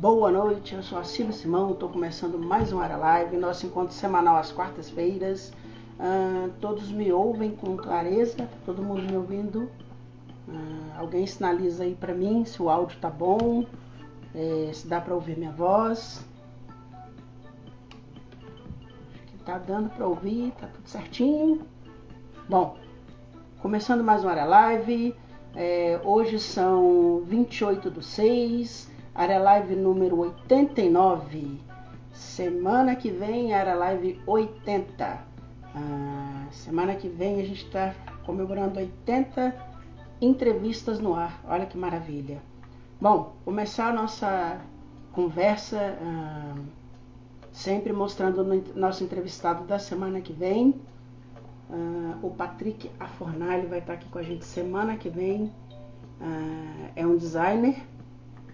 Boa noite, eu sou a Silvia Simão, estou começando mais uma Área Live, nosso encontro semanal às quartas-feiras. Todos me ouvem com clareza, tá todo mundo me ouvindo? Alguém sinaliza aí para mim se o áudio tá bom, se dá para ouvir minha voz. Acho que tá dando para ouvir, tá tudo certinho. Bom, começando mais uma Área Live, hoje são 28/6, Área Live número 89. Semana que vem, Área Live 80. Semana que vem a gente está comemorando 80 entrevistas no ar. Olha que maravilha. Bom, começar a nossa conversa sempre mostrando o nosso entrevistado da semana que vem. O Patrick Afornali vai estar aqui com a gente semana que vem. É um designer.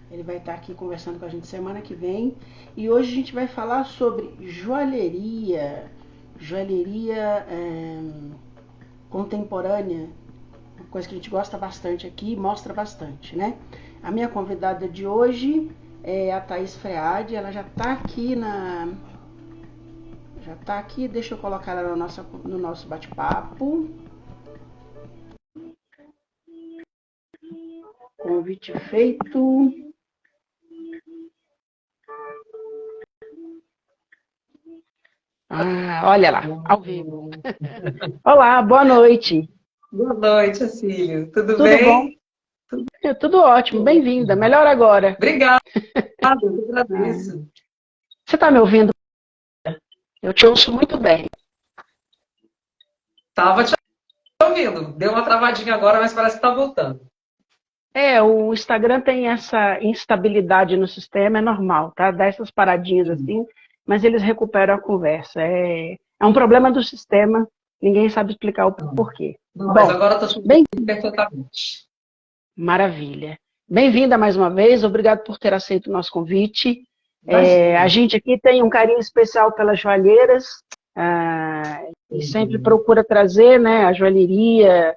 Ele vai estar aqui conversando com a gente semana que vem. E hoje a gente vai falar sobre joalheria. Joalheria contemporânea. Uma coisa que a gente gosta bastante aqui, mostra bastante, né? A minha convidada de hoje é a Thaís Freade. Ela já está aqui deixa eu colocar ela no nosso bate-papo. Convite feito. Olha lá, ao vivo. Olá, boa noite. Boa noite, Cecília. Tudo bem? Tudo ótimo, bem-vinda. Melhor agora. Obrigada, eu agradeço. Você está me ouvindo? Eu te ouço muito bem. Estava te ouvindo. Deu uma travadinha agora, mas parece que está voltando. O Instagram tem essa instabilidade no sistema, é normal, tá? Dá essas paradinhas assim, mas eles recuperam a conversa. É um problema do sistema, ninguém sabe explicar o porquê. Não, mas agora eu estou bem perfeitamente. Maravilha. Bem-vinda mais uma vez, obrigado por ter aceito o nosso convite. A gente aqui tem um carinho especial pelas joalheiras, e sempre procura trazer, né, a joalheria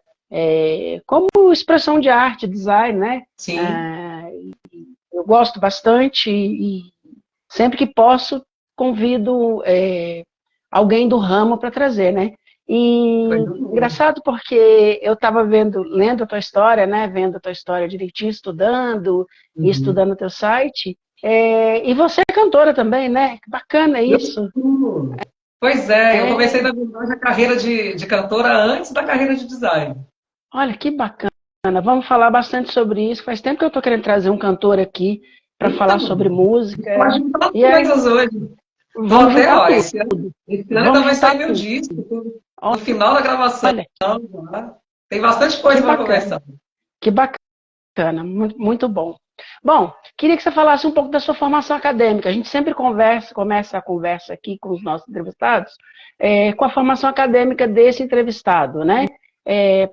como expressão de arte, design, né? Sim. Eu gosto bastante e sempre que posso convido alguém do ramo para trazer, né? E engraçado porque eu estava lendo a tua história, né? Vendo a tua história direitinho, estudando e estudando o teu site. E você é cantora também, né? Que bacana isso. Pois é, eu comecei, na verdade, a carreira de cantora antes da carreira de design. Olha, que bacana. Vamos falar bastante sobre isso. Faz tempo que eu estou querendo trazer um cantor aqui para falar sobre música. Pode juntar coisas hoje. Vamos até, juntar esse ano ainda vai sair meu disco. No final da gravação. Olha, tem bastante coisa para conversar. Que bacana, muito bom. Bom, queria que você falasse um pouco da sua formação acadêmica. A gente sempre começa a conversa aqui com os nossos entrevistados com a formação acadêmica desse entrevistado, né?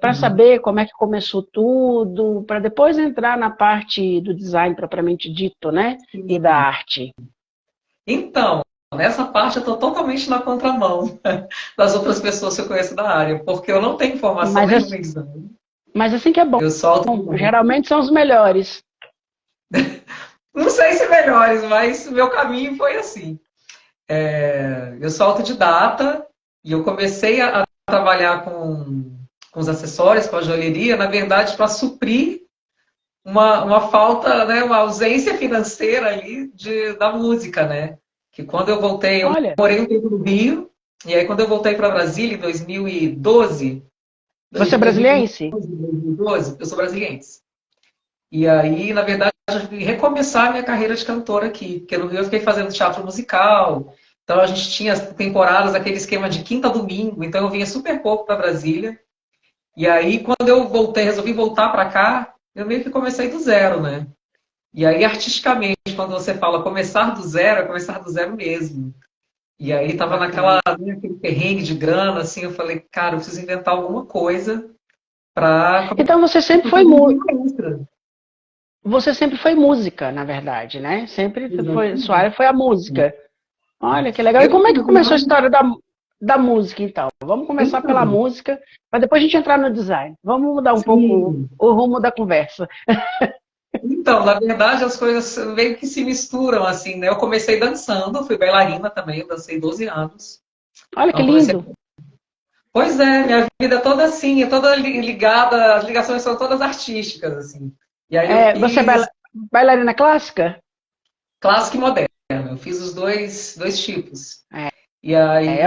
Para saber como é que começou tudo, para depois entrar na parte do design propriamente dito, né? E da arte. Então, nessa parte eu estou totalmente na contramão das outras pessoas que eu conheço da área, porque eu não tenho formação nenhuma em design. Mas assim que é bom. Geralmente são os melhores. Não sei se melhores, mas o meu caminho foi assim. Eu sou autodidata e eu comecei a trabalhar com os acessórios, com a joalheria, na verdade, para suprir uma falta, né, uma ausência financeira ali da música, né? Que quando eu voltei, eu morei um tempo no Rio, e aí quando eu voltei para Brasília em 2012... Você é brasiliense? 2012, eu sou brasiliense. E aí, na verdade, eu vim recomeçar a minha carreira de cantora aqui, porque no Rio eu fiquei fazendo teatro musical, então a gente tinha temporadas, aquele esquema de quinta a domingo, então eu vinha super pouco para Brasília. E aí, quando eu voltei, resolvi voltar para cá, eu meio que comecei do zero, né? E aí, artisticamente, quando você fala começar do zero, é começar do zero mesmo. E aí, tava naquele perrengue de grana, assim, eu falei, cara, eu preciso inventar alguma coisa para... Então, você sempre foi música. Você sempre foi música, na verdade, né? Sua área foi a música. Olha, que legal. E como é que começou a história da música, então? Vamos começar pela música, para depois a gente entrar no design. Vamos mudar um pouco o rumo da conversa. Então, na verdade, as coisas meio que se misturam, assim, né? Eu comecei dançando, fui bailarina também, eu dancei 12 anos. Olha que Então, comecei. lindo. Pois é, minha vida é toda assim, é toda ligada, as ligações são todas artísticas, assim. E aí eu Você é fiz bailarina clássica? clássico e moderno, eu fiz os dois tipos. É, E eu aí.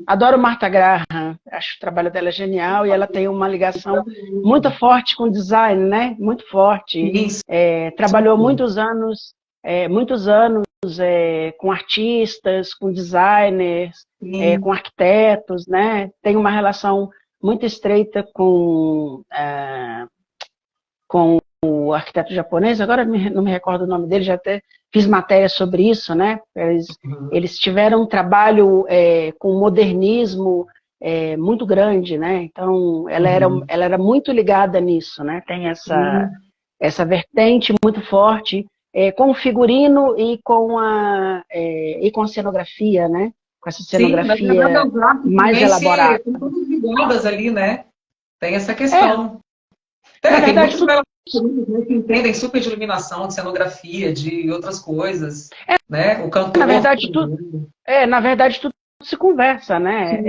adoro Martha Graham. Acho o trabalho dela genial e ela tem uma ligação muito forte com design, né? Muito forte. Isso. Trabalhou muitos anos com artistas, com designers, Sim. com arquitetos, né? Tem uma relação muito estreita com o arquiteto japonês, agora não me recordo o nome dele, já até fiz matéria sobre isso, né? Eles tiveram um trabalho com modernismo muito grande, né? Então, Uhum. ela era muito ligada nisso, né? Tem Sim, essa vertente muito forte com o figurino e com a cenografia, né? Com essa sim, na verdade, cenografia as artes mais também elaborada. são todas ligadas ali, né? Tem essa É, questão. na Tem verdade, muitos bailarinos, né, que entendem super de iluminação, de cenografia, de outras coisas, né? O na cantor verdade, também. Na verdade, tudo se conversa, né?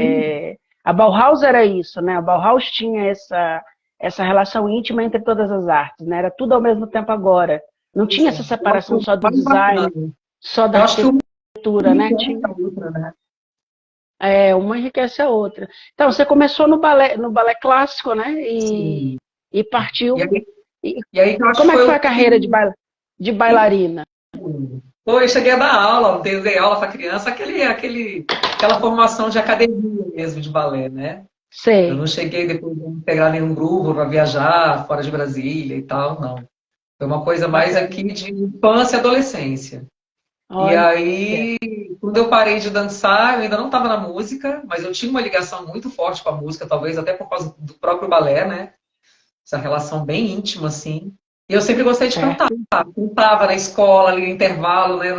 Sim, A Bauhaus era isso, né? A Bauhaus tinha essa relação íntima entre todas as artes, né? Era tudo ao mesmo tempo agora. Não tinha essa isso. Eu separação acho só do mais design, bacana. só da Eu acho que uma arquitetura, né? enriquece a outra, né? Uma enriquece a outra. Então, você começou no balé clássico, né? Sim. E E partiu. aí, E e aí que eu acho que como é que foi foi o a carreira que. de bailarina? Pô, eu cheguei a dar aula, dei aula para criança, aquela formação de academia mesmo de balé, né? Eu Sei. não cheguei depois de pegar nenhum grupo para viajar fora de Brasília e tal, não. Foi uma coisa mais Bacana. aqui de infância e adolescência. E Olha. aí, quando eu parei de dançar, eu ainda não estava na música, mas eu tinha uma ligação muito forte com a música, talvez até por causa do próprio balé, né? Essa relação bem íntima, assim. E eu sempre gostei de cantar. Certo. Cantava na escola, ali no intervalo, né,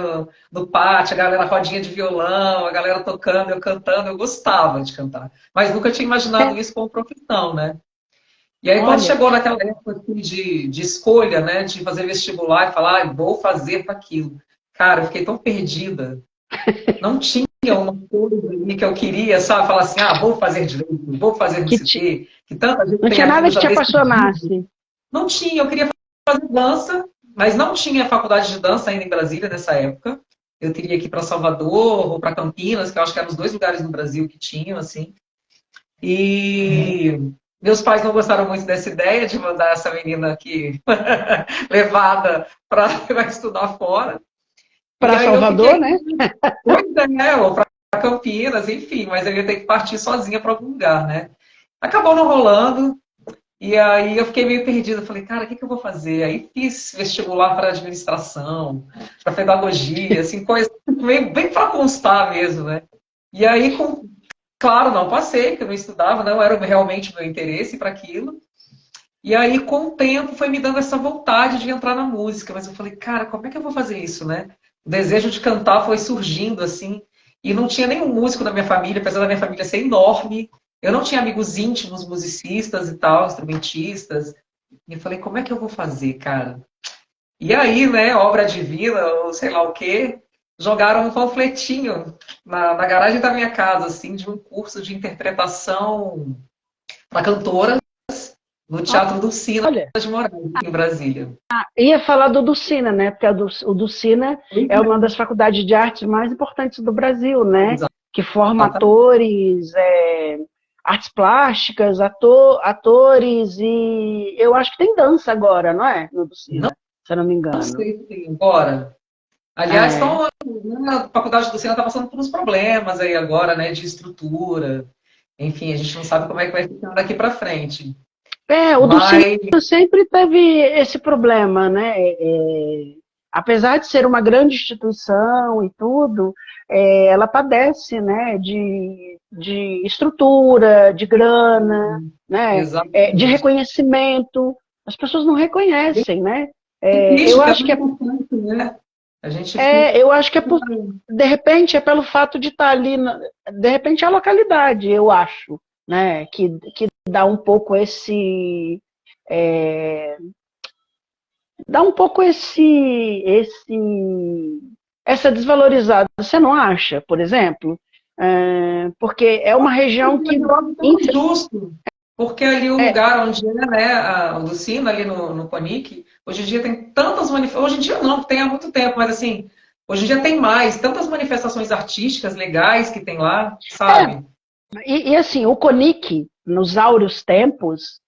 no pátio, a galera rodinha de violão, a galera tocando, eu cantando, eu gostava de cantar. Mas nunca tinha imaginado isso como profissão, né? E aí, quando Olha. chegou naquela época assim, de escolha, né, de fazer vestibular e falar, ah, vou fazer para aquilo. Cara, eu fiquei tão perdida. Não tinha uma coisa ali que eu queria, sabe? Falar assim, ah, vou fazer direito, vou fazer não Que sei o quê, que tanta gente Não tem tinha a vida nada que já te decidida. apaixonasse. Não tinha, eu queria fazer dança, mas não tinha faculdade de dança ainda em Brasília nessa época. Eu teria que ir para Salvador ou para Campinas, que eu acho que eram os dois lugares no Brasil que tinham, assim. E meus pais não gostaram muito dessa ideia de mandar essa menina aqui levada para estudar fora. E Para aí eu Salvador, fiquei, né? pois é, ou para Campinas, enfim, mas eu ia ter que partir sozinha para algum lugar, né? Acabou não rolando, e aí eu fiquei meio perdida. Falei, cara, o que que eu vou fazer? Aí fiz vestibular para administração, para pedagogia, assim, coisa meio, bem para constar mesmo, né? E aí, claro, não passei, porque eu não estudava, não era realmente o meu interesse para aquilo. E aí, com o tempo, foi me dando essa vontade de entrar na música. Mas eu falei, cara, como é que eu vou fazer isso, né? O desejo de cantar foi surgindo assim. E não tinha nenhum músico na minha família, apesar da minha família ser enorme. Eu não tinha amigos íntimos, musicistas e tal, instrumentistas. E eu falei, como é que eu vou fazer, cara? E aí, né, obra divina, ou sei lá o quê, jogaram um panfletinho na garagem da minha casa, assim, de um curso de interpretação para cantora no Teatro do Sina Olha, de Moraes, em Brasília. ia falar do Ducina, né? Porque o Ducina Pois é uma é, das faculdades de artes mais importantes do Brasil, né? Que forma exatamente. atores, artes plásticas, atores e eu acho que tem dança agora, não é? No Não Ducina, se eu não me engano. sei se tem agora. Aliás, É. estão, a Faculdade do Sina está passando por uns problemas aí agora, né, de estrutura. Enfim, a gente não sabe como é que vai ficar daqui para frente. O Ducina Mas, sempre teve esse problema, né? Apesar de ser uma grande instituição e tudo, ela padece, né, de estrutura, de grana, né, de exatamente. reconhecimento. As pessoas não reconhecem, né? É Eu triste, porque é acho tão que importante, né? A gente fica. eu acho que de repente é pelo fato de estar ali, de repente é a localidade, eu acho, né, que dá um pouco esse é, dá um pouco essa desvalorizada. Você não acha, por exemplo? Porque é uma região que... É justo, porque ali o É, lugar onde é, né, a Lucina, ali no Conic, hoje em dia tem tantas manifestações, hoje em dia não, tem há muito tempo, mas assim, hoje em dia tem mais, tantas manifestações artísticas legais que tem lá, é, sabe? e assim, o CONIC, nos áureos tempos,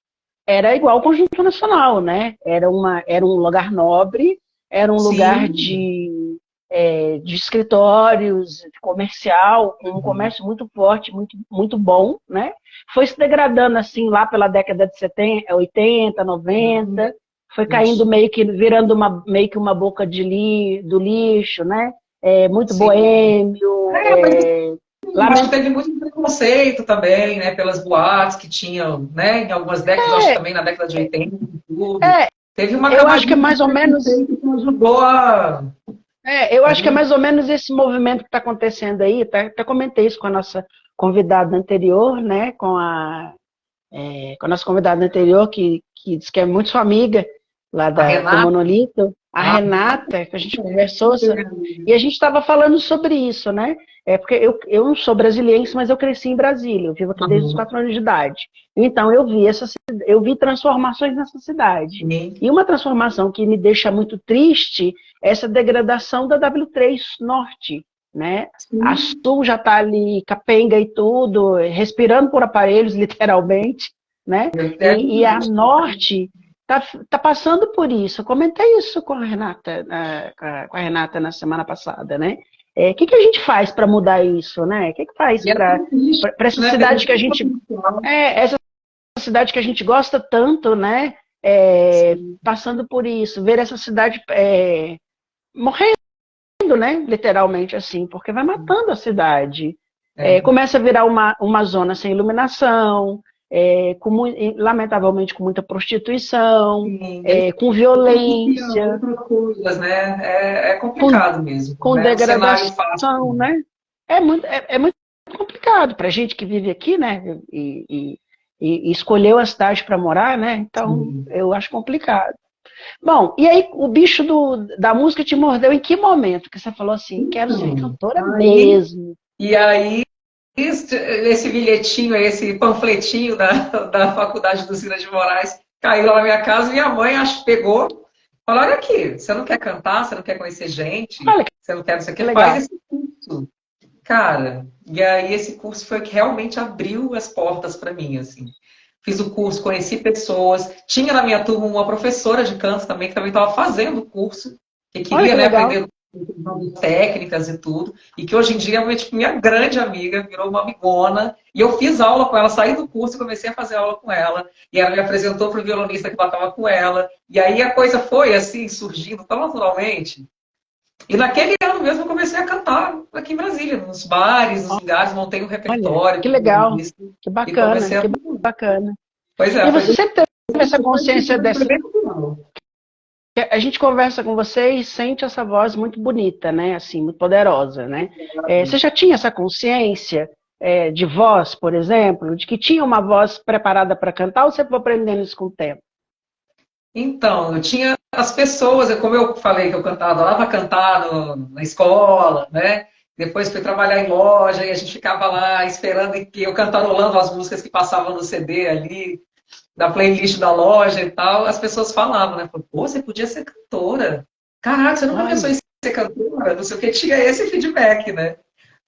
era igual ao Conjunto Nacional, né? Era um lugar nobre, era um lugar Sim. de escritórios, de comercial, com um comércio muito forte, muito, muito bom, né? Foi se degradando assim lá pela década de 70, 80, 90, foi caindo Isso. meio que, virando meio que uma boca do lixo, né? Muito Sim. boêmio, Mas eu acho que lament... teve muito preconceito também, né, pelas boates que tinham, né, em algumas décadas, acho que também na década de 80 e tudo. é, Teve uma eu acho que é camadinha de mais ou menos preconceito que ajudou a... eu acho que é mais ou menos esse movimento que está acontecendo aí. Até comentei isso com a nossa convidada anterior, né? Com a nossa convidada anterior, que diz que é muito sua amiga lá A do Renata. Monolito, a Ah, Renata, que a gente conversou, e a gente estava falando sobre isso, né? Porque eu não sou brasiliense, mas eu cresci em Brasília, eu vivo aqui desde os uhum. 4 anos de idade. Então eu vi transformações nessa cidade. Sim. E uma transformação que me deixa muito triste é essa degradação da W3 Norte, né? A Sim. Sul já está ali capenga e tudo, respirando por aparelhos, literalmente, né? É E a verdade. Norte tá passando por isso. Eu comentei isso com a Renata, com a Renata na semana passada, né? Que a gente faz para mudar isso, né? O que faz E é para tão triste, essa né, porque cidade tem que a tanto gente potencial. essa cidade que a gente gosta tanto, né? Sim. Passando por isso, ver essa cidade morrendo, né? Literalmente assim, porque vai matando a cidade. É. Começa a virar uma zona sem iluminação, lamentavelmente com muita prostituição, Sim. E aí com propicia violência, outras coisas, né? É com, complicado mesmo, com né? O cenário fácil. degradação, né? É muito complicado para a gente que vive aqui, né? E escolheu a cidade para morar, né? Então Sim. eu acho complicado. Bom, e aí o bicho da música te mordeu em que momento? Que você falou assim, quero ser Então, cantora aí, mesmo. e aí, esse bilhetinho, esse panfletinho da Faculdade do Cina de Moraes caiu lá na minha casa e minha mãe acho que pegou. Falou, olha aqui, você não quer cantar, você não quer conhecer gente, Olha você não quer não sei o que que, faz legal. esse curso. Cara, e aí esse curso foi o que realmente abriu as portas para mim, assim. Fiz o curso, conheci pessoas. Tinha na minha turma uma professora de canto também, que também estava fazendo o curso, que Olha queria, que né, legal. aprender técnicas e tudo, e que hoje em dia é tipo, minha grande amiga, virou uma amigona, e eu fiz aula com ela, saí do curso e comecei a fazer aula com ela, e ela me apresentou para o violonista que tocava com ela, e aí a coisa foi assim, surgindo tão naturalmente. E naquele ano mesmo eu comecei a cantar aqui em Brasília, nos bares, nos lugares, montei um Olha, repertório que com legal. violonista Que e bacana, comecei a... que bacana. Pois é, E foi você bem, sempre teve essa consciência foi dessa. bem legal. A gente conversa com você e sente essa voz muito bonita, né? Assim, muito poderosa, né? Você já tinha essa consciência de voz, por exemplo, de que tinha uma voz preparada para cantar, ou você foi aprendendo isso com o tempo? Então, eu tinha as pessoas, como eu falei que eu cantava, adorava cantar na escola, né? Depois fui trabalhar em loja e a gente ficava lá esperando que eu cantarolando as músicas que passavam no CD ali, da playlist da loja e tal. As pessoas falavam, né? Pô, você podia ser cantora. Caraca, você nunca pensou Olha, em ser cantora? Não sei o que, tinha esse feedback, né?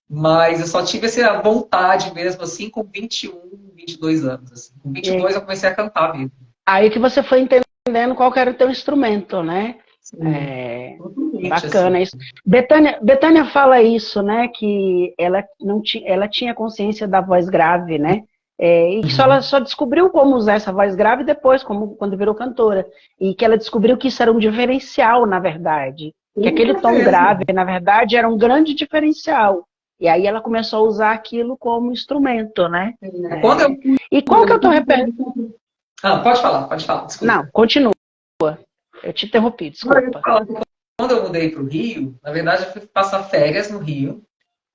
Mas eu só tive essa vontade mesmo, assim, com 21, 22 anos. Assim. Com e 22 eu comecei a cantar mesmo. aí que você foi entendendo qual que era o teu instrumento, né? Sim, É, totalmente, assim. bacana isso. Betânia fala isso, né? Que ela não tinha, ela tinha consciência da voz grave, né? E que ela Uhum. só descobriu como usar essa voz grave depois, quando virou cantora. E que ela descobriu que isso era um diferencial, na verdade. Que Com aquele tom certeza. grave, na verdade, era um grande diferencial. E aí ela começou a usar aquilo como instrumento, né? Quando eu fui, E qual que é o eu teu fui repertório? pode falar, Não, desculpa. continua. Eu te interrompi, Eu ia desculpa. falar que quando eu mudei para o Rio, na verdade eu fui passar férias no Rio,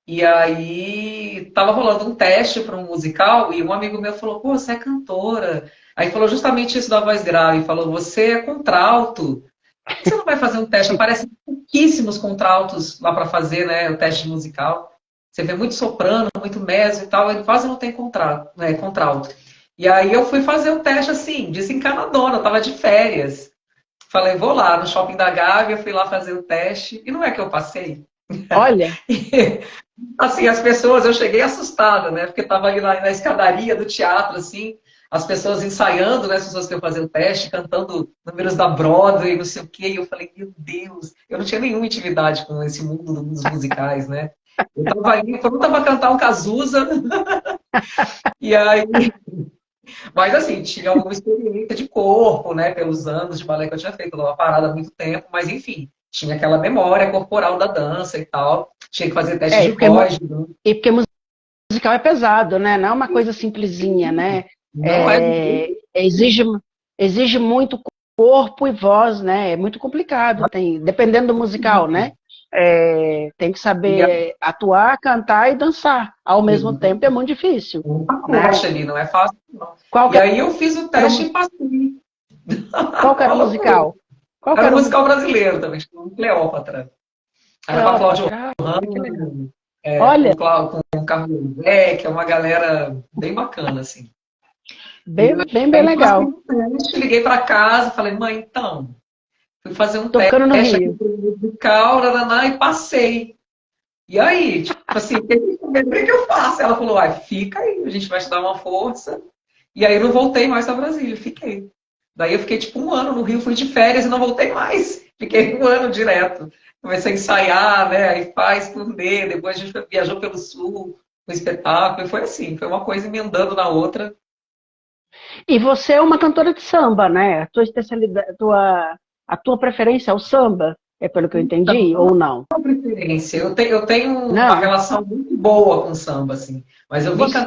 e aí tava rolando um teste para um musical, e um amigo meu falou, pô, você é cantora. Aí falou justamente isso da voz grave, falou, você é contralto. Por que você não vai fazer um teste? Aparecem pouquíssimos contraltos lá para fazer, né, o teste musical. Você vê muito soprano, muito mezzo e tal, ele quase não tem contralto, né, contralto. E aí eu fui fazer o teste assim, desencanadona, eu tava de férias. Falei, vou lá no shopping da Gávea, fui lá fazer o teste, e não é que eu passei. Olha, Assim, as pessoas, eu cheguei assustada, né? Porque estava ali na escadaria do teatro, assim, as pessoas ensaiando, né? As pessoas que iam fazer o teste, cantando números da Broadway, não sei o quê. E eu falei, meu Deus, eu não tinha nenhuma intimidade com esse mundo dos musicais, né? Eu estava ali, pronta para cantar um Cazuza, e aí. Mas assim, tinha alguma experiência de corpo, né? Pelos anos de balé que eu tinha feito, eu estava parada há muito tempo, mas enfim, tinha aquela memória corporal da dança e tal. Tinha que fazer teste é, de voz, de dança. e porque musical é pesado, né? Não é uma coisa simplesinha, né? Não é É, exige muito corpo e voz, né? É muito complicado, tem, dependendo do musical, né? É, tem que E a saber atuar, cantar e dançar ao mesmo tempo, é muito difícil, um né? pacote ali, não é fácil, não. Qual E que aí eu fiz o era teste e passei. qual que era Uma o loucura. musical? Qual que Era um era o musical brasileiro também, chamado Cleópatra. Era com a Cláudia Cleópatra? Ah, que legal. Hanna, Olha, com o Carlos Zé, que é uma galera bem bacana, assim. E bem aí passei legal. no teste, liguei para casa, falei, mãe, então, fui fazer um Tocando no teste aqui Rio. pro musical, nananá, e passei. E aí, tipo assim, o que eu faço? Ela falou, ai, fica aí, a gente vai te dar uma força. E aí eu não voltei mais para Brasília, fiquei. Daí eu fiquei tipo um ano no Rio, fui de férias e não voltei mais. Fiquei um ano direto. Comecei a ensaiar, né? Aí faz turnê, depois a gente viajou pelo sul, um espetáculo, e foi assim, foi uma coisa emendando na outra. E você é uma cantora de samba, né? A tua especialidade, a tua preferência é o samba, é pelo que eu Então, entendi, ou não? uma preferência. Eu tenho uma Não. relação muito boa com samba, assim. Mas eu Você,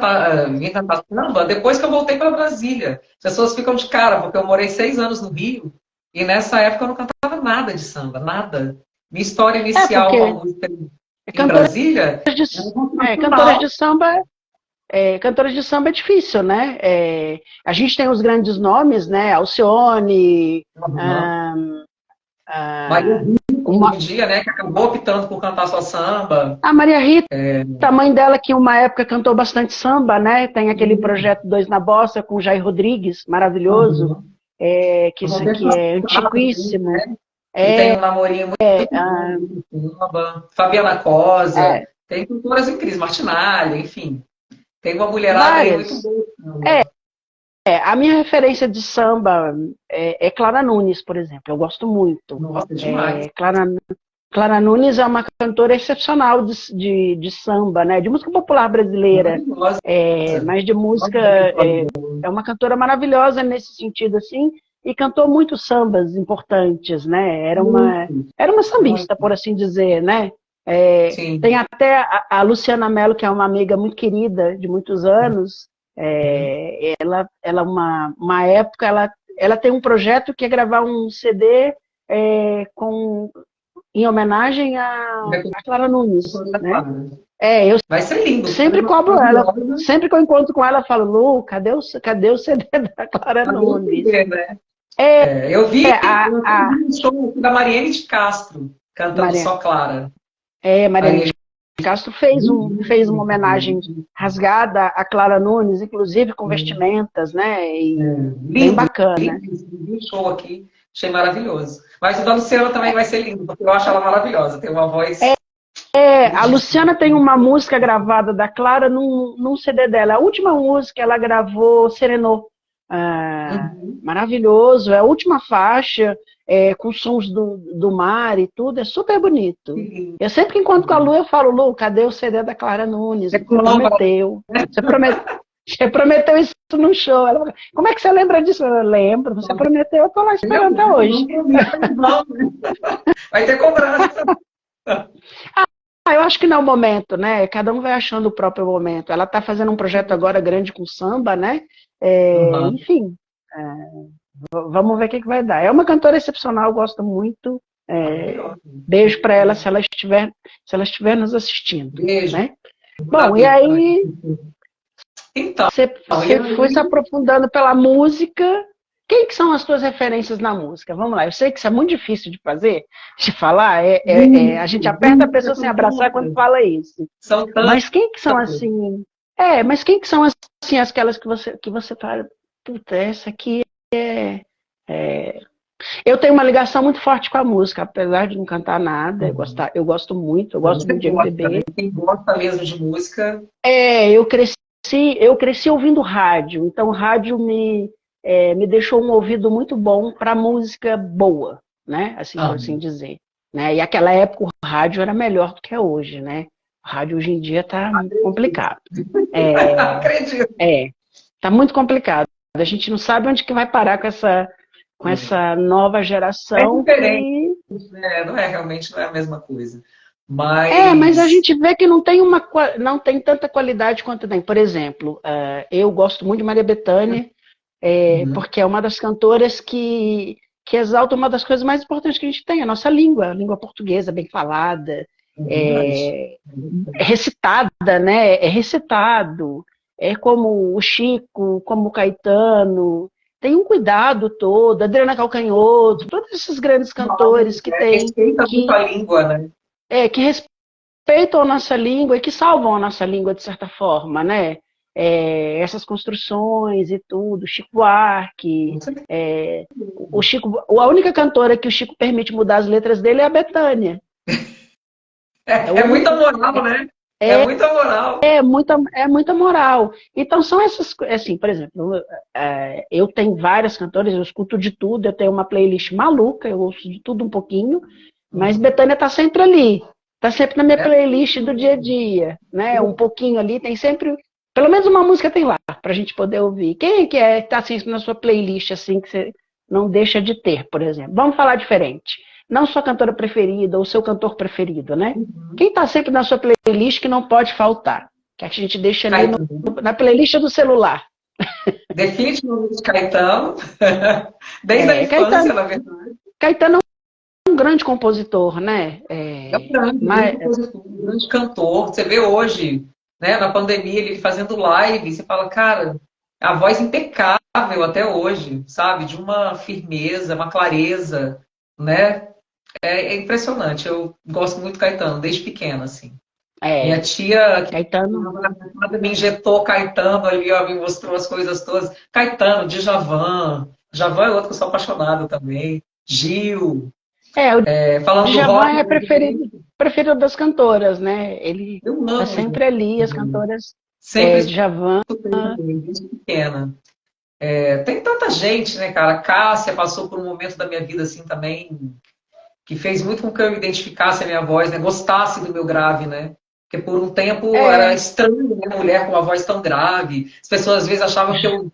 vim cantar samba depois que eu voltei para Brasília. As pessoas ficam de cara, porque eu morei 6 anos no Rio, e nessa época eu não cantava nada de samba, nada. Minha história inicial com a porque música em cantoras Brasília de, era cantoras de nacional. samba, cantoras de samba é difícil, né? A gente tem os grandes nomes, né? Alcione, ah, Maria ah, Rita, hoje uma, em dia, né, que acabou optando por cantar só samba. a Maria Rita, a mãe dela que uma época cantou bastante samba, né? Tem aquele projeto Dois na Bossa com o Jair Rodrigues, maravilhoso, Uhum. que é antiquíssimo. Né? Que tem um namorinho muito Ah, bom, samba. Fabiana Cosa, é, tem cantoras incríveis, Martinalha, enfim. Tem uma mulherada aí muito várias. boa. A minha referência de samba é Clara Nunes, por exemplo. Eu gosto muito. Nossa, demais. Clara Nunes é uma cantora excepcional de samba, né? De música popular brasileira, Maravilhosa. mas de música Nossa, que história boa. é uma cantora maravilhosa nesse sentido assim e cantou muitos sambas importantes, né? Muito, Era uma sambista, muito. por assim dizer, né? Tem Sim. até a Luciana Mello, que é uma amiga muito querida de muitos anos. Uhum. Ela uma época ela tem um projeto que é gravar um CD com em homenagem a Clara Nunes, né? Eu Vai ser lindo. sempre cobro ela, Maravilhosa. sempre que eu encontro com ela, eu falo, Lu, cadê o CD da Clara Cadê o Nunes? CD, né? Eu vi um show da Mariene de Castro cantando Maria, Só Clara. Mariana Aí, de Castro fez uma homenagem rasgada a Clara Nunes, inclusive com vestimentas, né? E bem lindo, bacana. lindo. Vi um show aqui, achei maravilhoso. Mas o da Luciana também vai ser lindo, porque eu acho ela maravilhosa. Tem uma voz A lindíssima. Luciana tem uma música gravada da Clara num CD dela. A última música ela gravou Serenô. Uhum. Maravilhoso. É a última faixa, com sons do mar e tudo. É super bonito. Que lindo. Eu sempre que encontro com a Lu, eu falo, Lu, cadê o CD da Clara Nunes? É Você Colomba. prometeu. Você prometeu isso num show. Ela fala, como é que você lembra disso? Eu lembro. Você prometeu, eu tô lá esperando até hoje. Vai ter cobrança. Eu acho que não é o momento, né? Cada um vai achando o próprio momento. Ela está fazendo um projeto agora grande com samba, né? Uhum. Enfim, vamos ver o que vai dar. É uma cantora excepcional, gosto muito. Beijo para ela se ela estiver nos assistindo. Beijo. Né? Bom, e aí Então, você foi se aprofundando pela música quem que são as tuas referências na música? Vamos lá, eu sei que isso é muito difícil de fazer, de falar, a gente aperta a pessoa sem abraçar quando fala isso. São Mas quem que são tantas. assim? Mas quem que são assim aquelas que você fala, puta, essa aqui é... Eu tenho uma ligação muito forte com a música, apesar de não cantar nada, eu gosto Você muito de gosta, né? MPB. Quem gosta mesmo de música. Eu cresci ouvindo rádio, então o rádio me deixou um ouvido muito bom para música boa, né? Assim por Ah, assim dizer. Né? E aquela época o rádio era melhor do que é hoje, né? O rádio hoje em dia está complicado. acredito. Tá muito complicado. A gente não sabe onde que vai parar com essa nova É geração diferente, que né? Não é realmente não é a mesma coisa. mas a Mas gente vê que não tem tanta qualidade quanto tem. Por exemplo, eu gosto muito de Maria Bethânia, uhum, porque é uma das cantoras que exalta uma das coisas mais importantes que a gente tem, a língua portuguesa bem falada, é verdade. é, é recitada, né? É recitado, é como o Chico, como o Caetano, tem um cuidado todo, Adriana Calcanhoto, todos esses grandes cantores que têm, Respeita muito que, a língua, né? que respeitam a nossa língua e que salvam a nossa língua de certa forma, né? Essas construções e tudo, Chico Buarque, o Chico, a única cantora que o Chico permite mudar as letras dele é a Bethânia. É o É muita único. moral, né? É muita moral. É muita moral. Então, são essas coisas. Assim, por exemplo, eu tenho várias cantoras, eu escuto de tudo, eu tenho uma playlist maluca, eu ouço de tudo um pouquinho, mas Uhum. Bethânia está sempre ali. Está sempre na minha É, playlist do dia a dia. Né? Um pouquinho ali, tem sempre. Pelo menos uma música tem lá, para a gente poder ouvir. Quem que está sempre na sua playlist, assim, que você não deixa de ter, por exemplo? Vamos falar diferente. Não sua cantora preferida ou seu cantor preferido, né? Quem está sempre na sua playlist que não pode faltar? Que a gente deixa ali Caetano. na playlist do celular. Definitivamente Caetano. Desde a Caetano, infância, na verdade. Caetano é um grande compositor, né? É um grande compositor, um grande cantor. Você vê hoje, né, na pandemia, ele fazendo live, você fala, cara, a voz impecável até hoje, sabe? De uma firmeza, uma clareza, né? É impressionante. Eu gosto muito do Caetano, desde pequena, assim. Minha é, tia, que Caetano, me injetou Caetano ali, ó, me mostrou as coisas todas. Caetano, Djavan. Djavan é outro que eu sou apaixonado também. Gil. o Falando do Djavan rock é preferido das cantoras, né? Ele eu tá amo sempre ali, as Djavan. cantoras, Sempre Djavan. escutei também, desde pequena. Tem tanta gente, né, cara? A Cássia passou por um momento da minha vida assim também, que fez muito com que eu identificasse a minha voz, né? Gostasse do meu grave, né? Porque por um tempo era É, estranho, né? Mulher com uma voz tão grave. As pessoas às vezes achavam que eu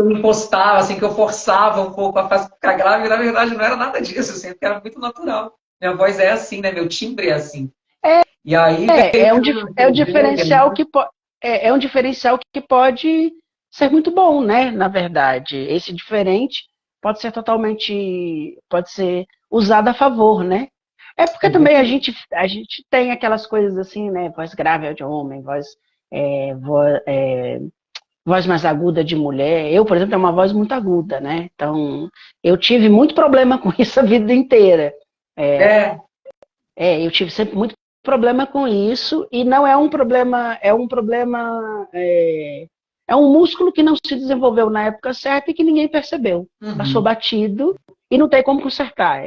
me impostava, assim, que eu forçava um pouco a ficar grave, e na verdade não era nada disso, assim, porque era muito natural. Minha voz é assim, né? Meu timbre é assim. E aí veio é um, aquela é um velha, diferencial é um diferencial que pode ser muito bom, né? Na verdade, esse diferente pode ser usado a favor, né? É porque também a gente tem aquelas coisas assim, né? Voz grave é de homem, voz mais aguda de mulher. Eu, por exemplo, tenho uma voz muito aguda, né? Então, eu tive muito problema com isso a vida inteira. é, Eu tive sempre muito problema com isso, e não é um músculo que não se desenvolveu na época certa e que ninguém percebeu. Passou uhum. batido e não tem como consertar.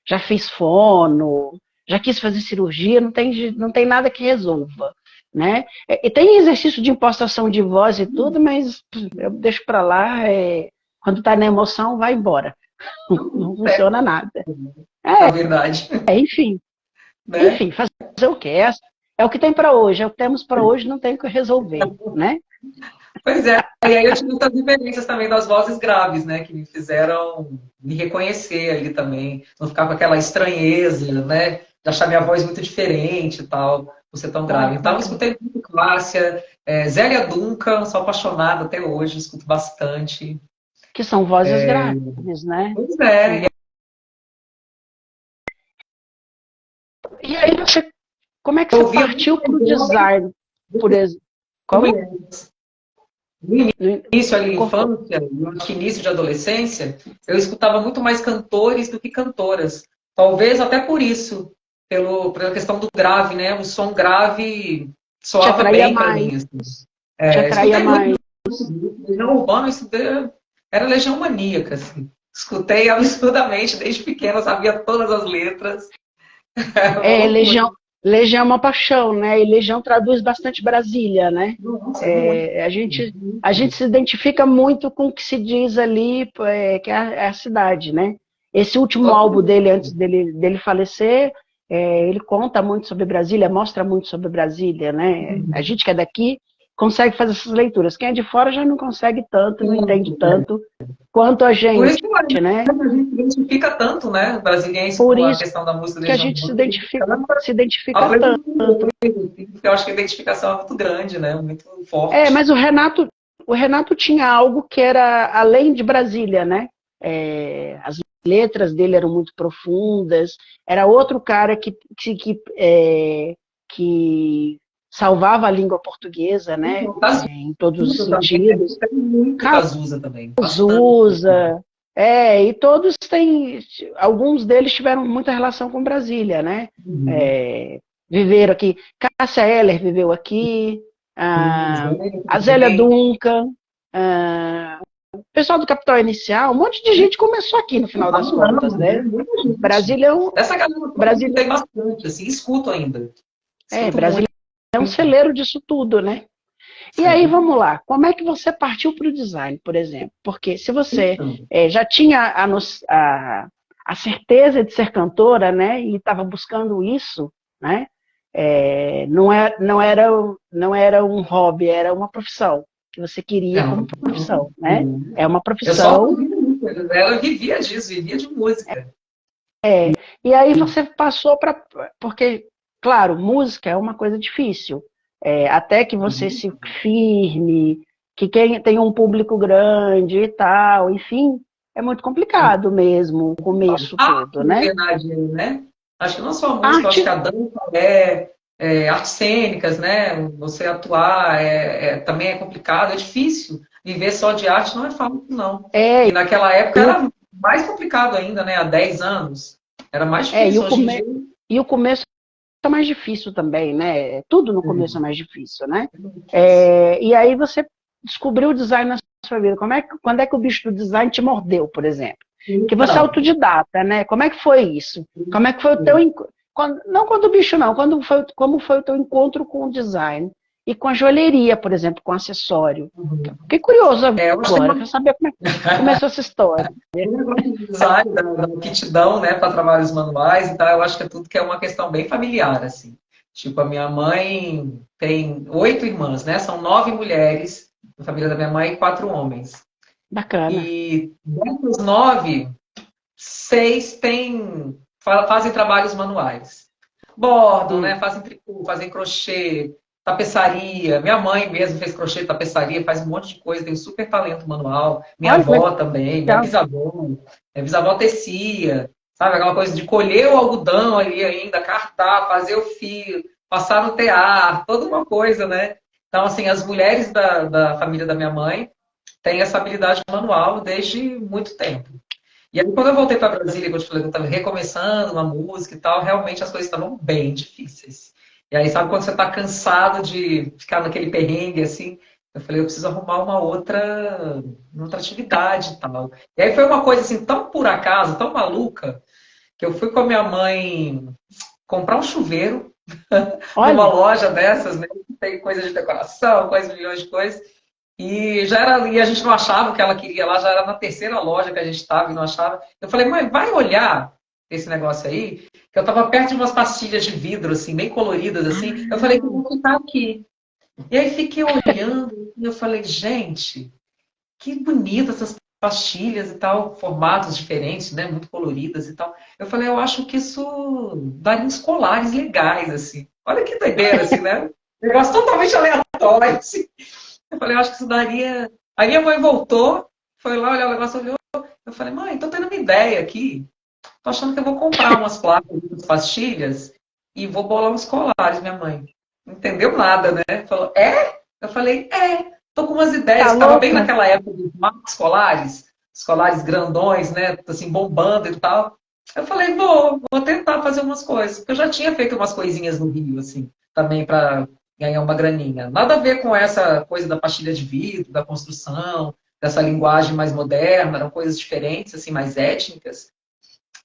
Já fiz fono, já quis fazer cirurgia, não tem nada que resolva. Né? E tem exercício de impostação de voz e tudo, mas eu deixo para lá. Quando está na emoção, vai embora. Não funciona nada. Na verdade, Enfim. né? Enfim, fazer o quê? É o que tem para hoje, é o que temos para hoje, não tem o que resolver, né? Pois é. E aí eu tive muitas referências também das vozes graves, né? Que me fizeram me reconhecer ali também. Não ficar com aquela estranheza, né? De achar minha voz muito diferente e tal, por ser tão grave. Então eu escutei muito Cássia, Zélia Duncan, sou apaixonada até hoje, escuto bastante. Que são vozes graves, né? Pois é, E aí como é que eu você ouvia partiu muito para o design, por exemplo? Como? mulheres. No No- início ali, cortou. infância, no início de adolescência, eu escutava muito mais cantores do que cantoras. Talvez até por isso, pela questão do grave, né? O som grave Te soava atraía bem para mais, mim, assim. te atraía Escutei mais. muito Legião Urbana, era Legião Maníaca, assim. Escutei absurdamente, desde pequena, sabia todas as letras. Era uma É, loucura. Legião é uma paixão, né? E Legião traduz bastante Brasília, né? Nossa, muito. É, a gente se identifica muito com o que se diz ali, que é a cidade, né? Esse último álbum dele, antes dele falecer, ele conta muito sobre Brasília, mostra muito sobre Brasília, né? A gente que é daqui consegue fazer essas leituras. Quem é de fora já não consegue tanto, não entende tanto quanto a Por gente, isso que a né? gente identifica tanto, né, brasiliense Por com a isso questão da música que a Legião gente Urbana, a gente canta se a identifica plena tanto. porque eu acho que a identificação é muito grande, né, muito É, forte. mas o Renato tinha algo que era além de Brasília, né? As letras dele eram muito profundas. Era outro cara que salvava a língua portuguesa, né? Em todos os Cazuza também, né, sentidos. tem muito Cazuza também, bastante. Cazuza, e todos têm, alguns deles tiveram muita relação com Brasília, né? Uhum. É, viveram aqui. Cássia Eller viveu aqui, Sim, a, Zélia a Zélia também. Duncan, o pessoal do Capital Inicial, um monte de gente começou aqui no final das contas, Não, né, né? muita gente. Brasília é um, Essa galera toda eu Brasília, escutei bastante, assim, escuto ainda. Escuto Brasília muito. é um celeiro disso tudo, né? E aí, Sim. vamos lá, como é que você partiu para o design, por exemplo? Porque se você Então, já tinha a certeza de ser cantora, né, e estava buscando isso, né, não era um hobby, era uma profissão que você é queria uma como profissão. profissão, né? É uma Eu só profissão. ouvia muito. Ela vivia disso, vivia de música. E aí você passou para. Porque, claro, música é uma coisa difícil. Até que você se firme, que quem tem um público grande e tal, enfim, é muito complicado mesmo o começo todo, Arte, na né? verdade, né? Acho que não só a música, acho que Arte, a dança artes cênicas, né? Você atuar também é complicado, é difícil. Viver só de arte não é fácil, não. é, E naquela época e o, era mais complicado ainda, né? Há 10 anos. Era mais é, e o, difícil. Hoje em come, dia, e o começo é mais difícil também, né? Tudo no começo é é mais difícil, né? muito difícil. E aí você descobriu o design na sua vida. Quando é que o bicho do design te mordeu, por exemplo? Que você é Então, autodidata, né? Como é que foi isso? Como é que foi o teu não quando o bicho não, como foi o teu encontro com o design e com a joalheria, por exemplo, com acessório? Fiquei curioso eu acho que agora, quero saber como é que começou essa história. o negócio do design, da aptidão, né, para trabalhos manuais e tal, eu acho que é tudo que é uma questão bem familiar, assim. Tipo, a minha mãe tem 8 irmãs, né? São 9 mulheres, na família da minha mãe, e 4 homens. Bacana. E dessas 9, 6 fazem trabalhos manuais. Bordam, né? Hum. Fazem tricô, fazem crochê, tapeçaria. Minha mãe mesmo fez crochê, tapeçaria, faz um monte de coisa, tem um super talento manual. Minha Olha que avó também, legal. minha bisavó tecia, sabe? Aquela coisa de colher o algodão ali ainda, cartar, fazer o fio, passar no tear, toda uma coisa, né? Então, assim, as mulheres da família da minha mãe têm essa habilidade manual desde muito tempo. E aí, quando eu voltei para Brasília, que eu te falei que eu estava recomeçando uma música e tal, realmente as coisas estavam bem difíceis. E aí, sabe quando você está cansado de ficar naquele perrengue, assim? Eu falei, eu preciso arrumar uma outra atividade e tal. E aí foi uma coisa assim, tão por acaso, tão maluca, que eu fui com a minha mãe comprar um chuveiro numa Olha, loja dessas, né? Que tem coisa de decoração, coisa, milhões de coisas. E já era ali, a gente não achava o que ela queria lá, já era na terceira loja que a gente estava e não achava. Eu falei, mãe, vai olhar esse negócio aí, que eu estava perto de umas pastilhas de vidro, assim, bem coloridas, assim. Eu falei, eu vou ficar aqui. E aí fiquei olhando e eu falei, gente, que bonita essas pastilhas e tal, formatos diferentes, né, muito coloridas e tal. Eu falei, eu acho que isso daria uns colares legais, assim. Olha que doideira, assim, né? Negócio totalmente aleatório, assim. Eu falei, eu acho que isso daria. Aí minha mãe voltou, foi lá olhar o negócio, olhou. Eu falei, mãe, tô tendo uma ideia aqui. Tô achando que eu vou comprar umas placas, umas pastilhas e vou bolar uns colares, minha mãe. Não entendeu nada, né? Falou, é? Eu falei, é. tô com umas ideias, Tá estava bem louca? naquela época dos marcos escolares grandões, né, assim, bombando e tal. Eu falei, vou tentar fazer umas coisas, porque eu já tinha feito umas coisinhas no Rio, assim, também para ganhar uma graninha. Nada a ver com essa coisa da pastilha de vidro, da construção, dessa linguagem mais moderna, eram coisas diferentes, assim, mais étnicas.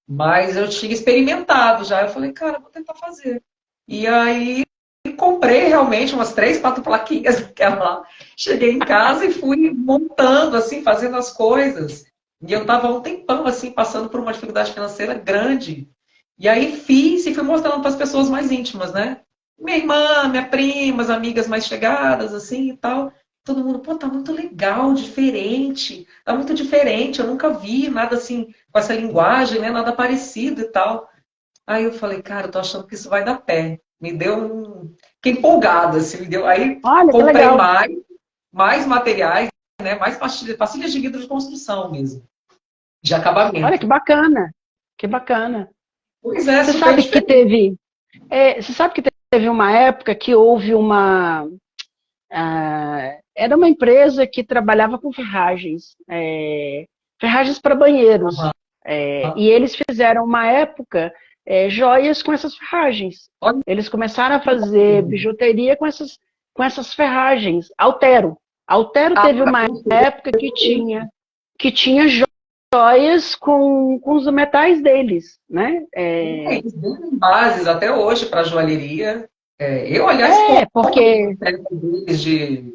Mas eu tinha experimentado já. Eu falei, cara, vou tentar fazer. E aí comprei realmente umas 3, 4 plaquinhas daquela lá. Cheguei em casa e fui montando, assim, fazendo as coisas. E eu estava um tempão, assim, passando por uma dificuldade financeira grande. E aí fiz e fui mostrando para as pessoas mais íntimas, né? Minha irmã, minha prima, as amigas mais chegadas, assim e tal. Todo mundo, pô, tá muito legal, diferente. Tá muito diferente, eu nunca vi nada assim, com essa linguagem, né? Nada parecido e tal. Aí eu falei, cara, eu tô achando que isso vai dar pé. Me deu um. Fiquei empolgada, assim, me deu. Aí Olha, que comprei legal. mais materiais, né? Mais pastilhas de vidro de construção mesmo, de Olha, que acabamento. bacana. Que bacana. Pois é, Você super sabe que diferente. teve, você sabe que teve uma época que houve uma, era uma empresa que trabalhava com ferragens, ferragens para banheiros. E eles fizeram uma época joias com essas ferragens. Olha Eles começaram a que fazer bacana. bijuteria com essas ferragens. Altero. Altero Ah, teve uma época que tinha joias com os metais deles, né? eles têm bases até hoje para joalheria. Eu, aliás, compro Porque peças deles de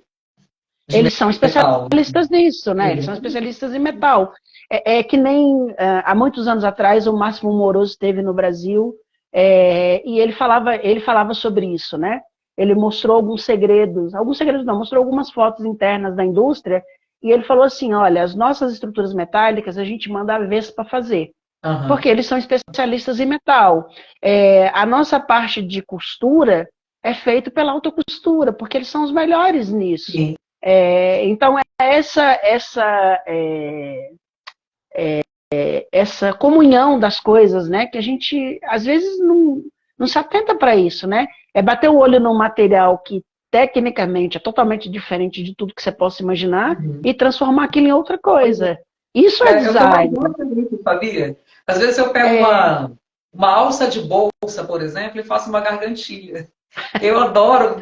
eles são metal. especialistas nisso, né? Eles são Uhum. especialistas em metal. É que nem há muitos anos atrás o Máximo Moroso esteve no Brasil e ele falava sobre isso, né? Ele mostrou alguns segredos não, mostrou algumas fotos internas da indústria e ele falou assim, olha, as nossas estruturas metálicas a gente manda a Vespa fazer, Aham. porque eles são especialistas em metal. A nossa parte de costura é feita pela autocostura, porque eles são os melhores nisso. Sim. Então, essa comunhão das coisas, né, que a gente, às vezes, não se atenta para isso, né? É bater o olho num material que, tecnicamente, é totalmente diferente de tudo que você possa imaginar Uhum. e transformar aquilo em outra coisa. Isso é Eu tenho uma design. dúvida nisso, sabia? Às vezes eu pego uma alça de bolsa, por exemplo, e faço uma gargantilha. Eu adoro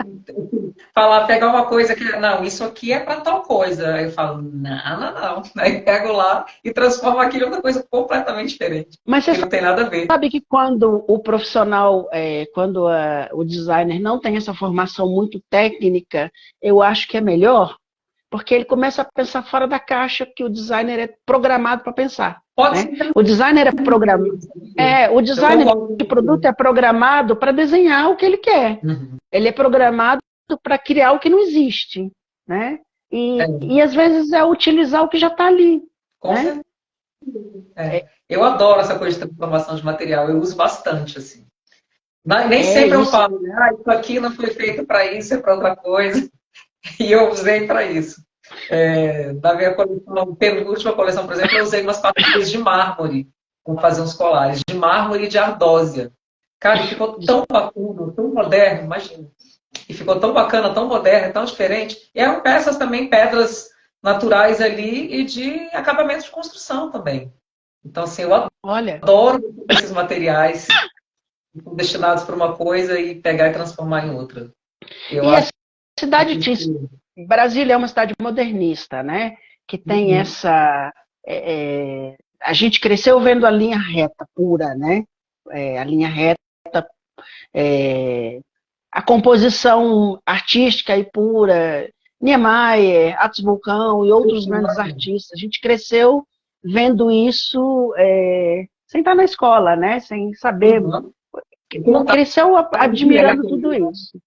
falar, pegar uma coisa que, não, isso aqui é para tal coisa. Aí eu falo, não, não, não. Aí pego lá e transformo aquilo em outra coisa completamente diferente, Mas você que não tem nada a ver. sabe que quando o profissional, quando o designer não tem essa formação muito técnica, eu acho que é melhor, porque ele começa a pensar fora da caixa, que o designer é programado para pensar, Pode né? ser O designer é programado, também, sabia? o Eu designer concordo de com produto você. é programado para desenhar o que ele quer. Uhum. Ele é programado para criar o que não existe, né? É, E às vezes é utilizar o que já está ali, com né? certeza. Eu adoro essa coisa de transformação de material, eu uso bastante, assim. Nem É sempre eu isso. falo, né? Isso aqui não foi feito para isso, é para outra coisa. E eu usei para isso. Na minha coleção, penúltima coleção, por exemplo, eu usei umas pastilhas de mármore para fazer uns colares, de mármore e de ardósia. Cara, e ficou tão bacana, tão moderno, imagina. E ficou tão bacana, tão moderno, tão diferente. E eram peças também, pedras naturais ali e de acabamento de construção também. Então, assim, eu Olha, adoro esses materiais que são destinados para uma coisa e pegar e transformar em outra. Eu e a acho cidade que de isso. Brasília é uma cidade modernista, né? Que tem Uhum. essa. A gente cresceu vendo a linha reta pura, né? A linha reta, é, a composição artística e pura, Niemeyer, Atos Vulcão e outros grandes artistas. A gente cresceu vendo isso sem estar na escola, né? Sem saber. Uhum. Contato Cresceu admirando direto. tudo isso.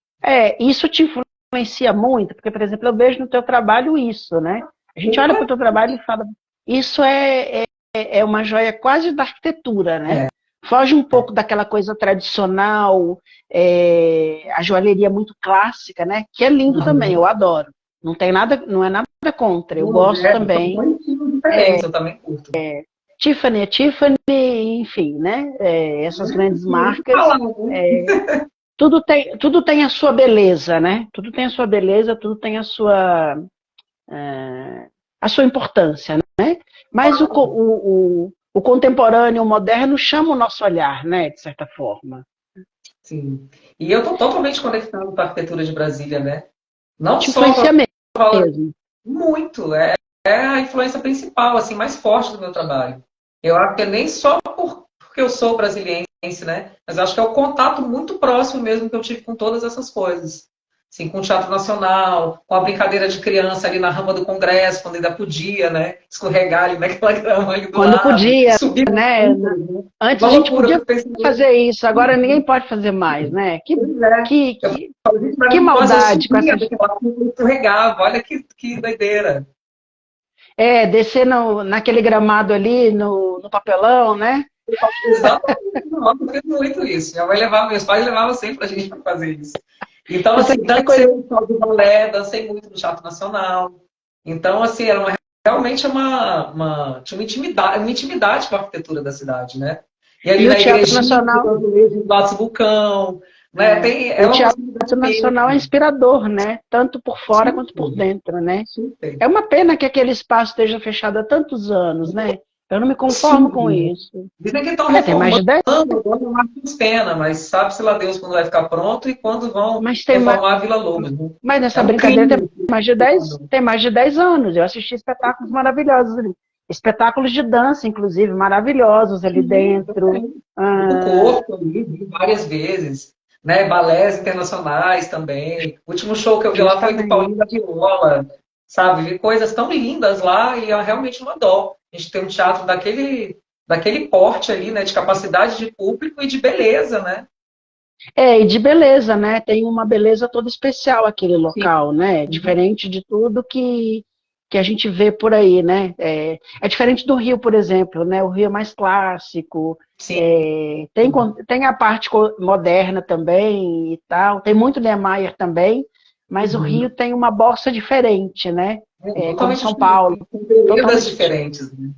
Isso te influencia muito, porque, por exemplo, eu vejo no teu trabalho isso, né? A gente olha para o teu trabalho e fala, isso é uma joia quase da arquitetura, né? É, Foge um pouco daquela coisa tradicional, a joalheria muito clássica, né? Que é lindo também, uhum. eu adoro. Não tem nada, não é nada contra, eu Não, gosto são também. dois estilos diferentes, eu também curto. Tiffany é Tiffany, enfim, né? Essas grandes Muito marcas. falado. Tudo tem a sua beleza, né? Tudo tem a sua beleza, tudo tem a sua. a sua importância, né? Mas o contemporâneo, o moderno, chama o nosso olhar, né? De certa forma. Sim. E eu estou totalmente conectado com a arquitetura de Brasília, né? Não Te só influencia mesmo. muito, é a influência principal, assim, mais forte do meu trabalho. Eu acho que é nem só porque eu sou brasiliense, né? Mas acho que é o contato muito próximo mesmo que eu tive com todas essas coisas. Assim, com o Teatro Nacional, com a brincadeira de criança ali na rampa do Congresso, quando ainda podia, né? Escorregar ali naquela grama ali do Quando lado, podia, subir na né? altura, né? Antes Uma a gente loucura, eu podia fico pensando, fazer isso, agora ninguém pode fazer mais, né? pois é. Que, Eu que, falo, gente, que maravilhosa, eu maldade com subia essas. daquela curva e escorregava, olha que doideira. Descer naquele gramado ali, no papelão, né? Exatamente, nossa, eu fiz muito isso. Meus pais levavam sempre a gente para fazer isso. Então, Isso assim, é coisa. dancei no Sol do Balé, dancei muito no Teatro Nacional. Então, assim, realmente tinha uma intimidade com a arquitetura da cidade, né? E ali E o na Teatro igrejinha, Nacional, do Lattes Vulcão, né? É o uma Teatro proximidade Nacional é mesmo. inspirador, né? Tanto por fora quanto por Super, dentro, né? super. É uma pena que aquele espaço esteja fechado há tantos anos, né? Eu não me conformo com Absurdo. isso. Dizem que estão Já tem mais reformando, de 10, agora não mais pena, mas sabe-se lá Deus quando vai ficar pronto e quando vão mas reformar a Vila Lobos, né? mas É nessa um brincadeira crime. tem mais de 10 anos. Eu assisti espetáculos maravilhosos ali. Espetáculos de dança, inclusive, maravilhosos ali dentro. O Ah, corpo ali, vi várias vezes, né? Balés internacionais também. O último show que eu vi lá foi do justamente. Paulinho da Viola, sabe? Vi coisas tão lindas lá e é realmente uma dó. A gente tem um teatro daquele porte ali, né? De capacidade de público e de beleza, né? E de beleza, né? Tem uma beleza toda especial aquele Sim. local, né? Diferente de tudo que a gente vê por aí, né? É diferente do Rio, por exemplo, né? O Rio é mais clássico, Sim. tem a parte moderna também e tal, tem muito Niemeyer também, mas o Rio Uhum. tem uma bossa diferente, né? Como Totalmente São Paulo, diferente, com belezas totalmente diferentes, né?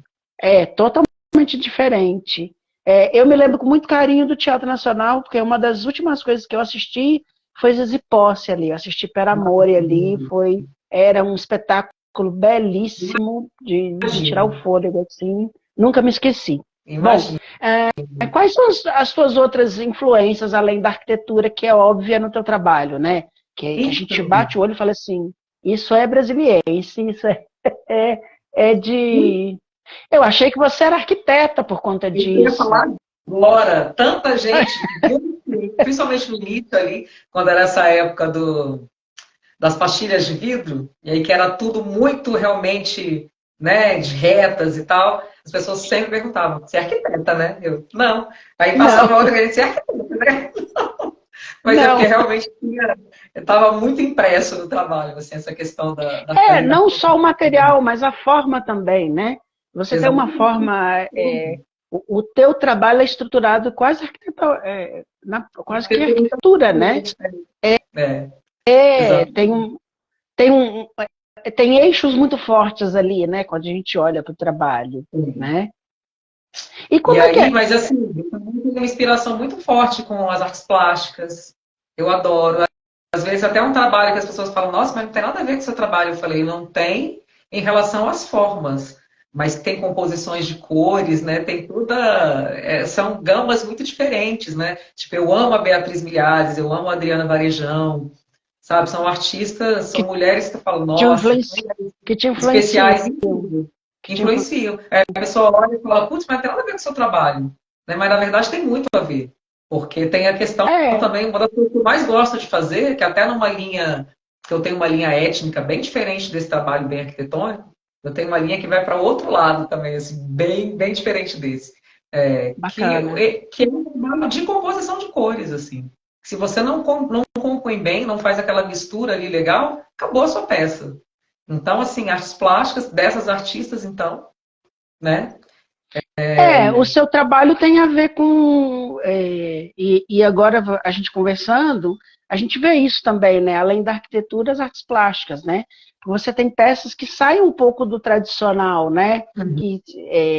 totalmente diferente. Eu me lembro com muito carinho do Teatro Nacional, porque uma das últimas coisas que eu assisti foi Zizi Posse ali. Eu assisti Per Amore ali, era um espetáculo belíssimo de tirar o Imagino, fôlego, assim. Nunca me esqueci. Bom, imagino. quais são as tuas outras influências, além da arquitetura, que é óbvia no teu trabalho, né? Que a gente Então, bate o olho e fala assim, isso é brasiliense, isso é, é de eu achei que você era arquiteta por conta eu queria disso. falar agora, tanta gente, principalmente no início ali, quando era essa época das pastilhas de vidro, e aí que era tudo muito realmente, né, de retas e tal, as pessoas sempre perguntavam, você é arquiteta, né? Eu, não. Aí Não, passava outra vez, você é arquiteta, né? Mas é porque não. realmente estava muito impresso no trabalho, assim, essa questão da Não só o arquitetura. material, mas a forma também, né? Você tem uma Exatamente. forma. O teu trabalho é estruturado quase, quase que Arquitetura arquitetura, né? diferente. É, É, exato. tem, um, tem eixos muito fortes ali, né? Quando a gente olha para o trabalho, né? E E como é que aí, é? mas assim, eu também tenho uma inspiração muito forte com as artes plásticas. Eu adoro. Às vezes até um trabalho que as pessoas falam, nossa, mas não tem nada a ver com o seu trabalho. Eu falei, não tem em relação às formas, mas tem composições de cores, né? Tem são gamas muito diferentes, né? Tipo, eu amo a Beatriz Milhares, eu amo a Adriana Varejão, sabe? São artistas, Que são mulheres que eu falo, te nossa, que influenciam? Que te influenciam? especiais em tudo, que Que te influenciam. A pessoa olha e fala, putz, mas não tem nada a ver com o seu trabalho. Né? Mas na verdade tem muito a ver. Porque tem a questão É, também, uma das coisas que eu mais gosto de fazer, que até numa linha, que eu tenho uma linha étnica bem diferente desse trabalho bem arquitetônico, eu tenho uma linha que vai para outro lado também, assim, bem, bem diferente desse. bacana. Que é um trabalho de composição de cores, assim. Se você não compõe bem, não faz aquela mistura ali legal, acabou a sua peça. Então, assim, artes plásticas dessas artistas, então, né? O seu trabalho tem a ver com. E agora a gente conversando, a gente vê isso também, né? Além da arquitetura, as artes plásticas, né? Você tem peças que saem um pouco do tradicional, né? Que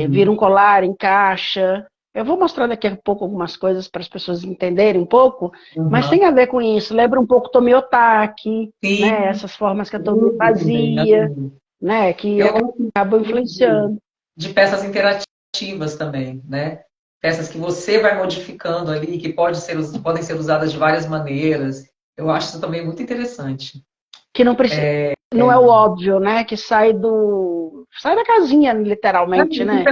viram colar, encaixa. Eu vou mostrar daqui a pouco algumas coisas para as pessoas entenderem um pouco, mas Uhum. tem a ver com isso. Lembra um pouco Tomiotaki, né? Sim, Essas formas que a Tomi fazia. bem. né? Que Eu acabam influenciando. de peças interativas também, né? Peças que você vai modificando ali, que podem ser usadas de várias maneiras. Eu acho isso também muito interessante. Que não precisa, não é o óbvio, né? Que sai da casinha, literalmente, né?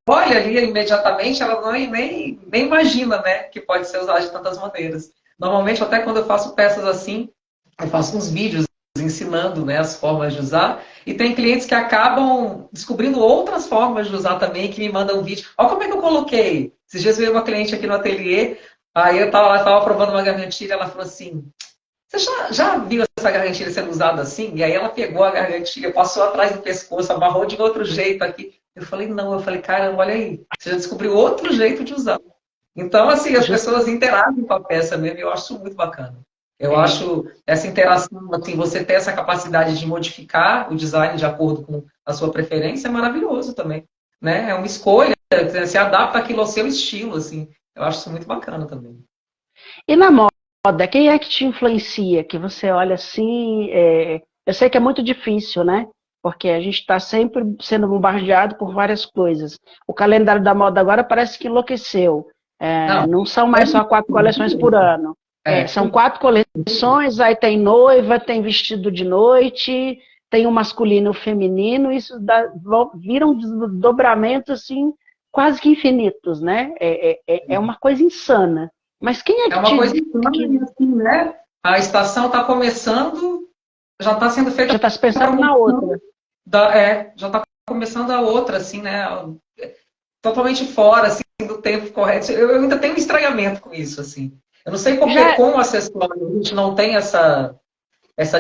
Olha ali imediatamente, ela não, nem imagina, né, que pode ser usada de tantas maneiras. Normalmente, até quando eu faço peças assim, eu faço uns vídeos ensinando, né, as formas de usar, e tem clientes que acabam descobrindo outras formas de usar também, que me mandam um vídeo. Olha como é que eu coloquei. Esses dias veio uma cliente aqui no ateliê, aí eu estava provando uma gargantilha, ela falou assim, você já viu essa gargantilha sendo usada assim? E aí ela pegou a gargantilha, passou atrás do pescoço, amarrou de outro jeito aqui. Eu falei, não, eu falei, caramba, olha aí, você já descobriu outro jeito de usar. Então, assim, as pessoas interagem com a peça mesmo, e eu acho isso muito bacana. Eu acho essa interação, assim, você ter essa capacidade de modificar o design de acordo com a sua preferência é maravilhoso também, né? É uma escolha, você adapta aquilo ao seu estilo, assim. Eu acho isso muito bacana também. E na moda, quem é que te influencia? Que você olha assim, eu sei que é muito difícil, né? Porque a gente está sempre sendo bombardeado por várias coisas. O calendário da moda agora parece que enlouqueceu. Não, Não são mais só 4 coleções por ano. é, São 4 coleções, aí tem noiva, tem vestido de noite, tem o masculino e o feminino, isso viram desdobramentos assim, quase que infinitos, né? É uma coisa insana. Mas quem é é que uma te coisa diz estranha, que assim, né? A estação está começando, já está sendo feita já está se a pensando na promoção outra? já está começando a outra, assim, né? Totalmente fora, assim, do tempo correto. Eu ainda tenho um estranhamento com isso, assim. Eu não sei porque Já, com o acessório a gente não tem essa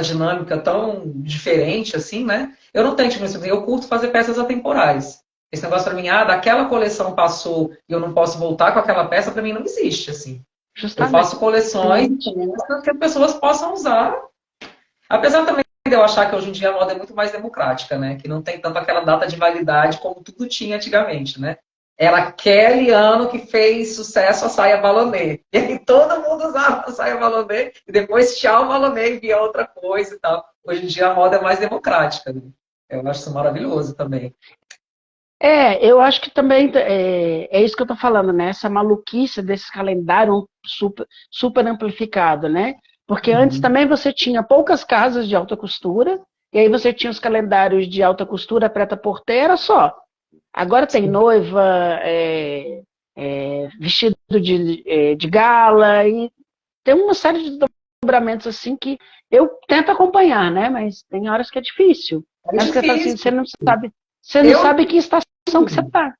dinâmica tão diferente, assim, né? Eu não tenho, tipo assim, eu curto fazer peças atemporais. Esse negócio para mim, daquela coleção passou e eu não posso voltar com aquela peça, para mim não existe, assim. Eu justamente. faço coleções que as pessoas possam usar. Apesar também de eu achar que hoje em dia a moda é muito mais democrática, né? Que não tem tanto aquela data de validade como tudo tinha antigamente, né? Era aquele ano que fez sucesso a saia balonê. E aí todo mundo usava a saia balonê e depois tchau balonê e via outra coisa e tal. Hoje em dia a moda é mais democrática, né? Eu acho isso maravilhoso também. Eu acho que também é isso que eu estou falando, né? Essa maluquice desse calendário super, super amplificado, né? Porque antes Uhum. também você tinha poucas casas de alta costura, e aí você tinha os calendários de alta costura preta-porteira só. Agora tem noiva, vestido de gala, e tem uma série de desdobramentos assim que eu tento acompanhar, né? Mas tem horas que é difícil. É Tem horas que você fala assim, difícil. você não Eu sabe que estação que você está.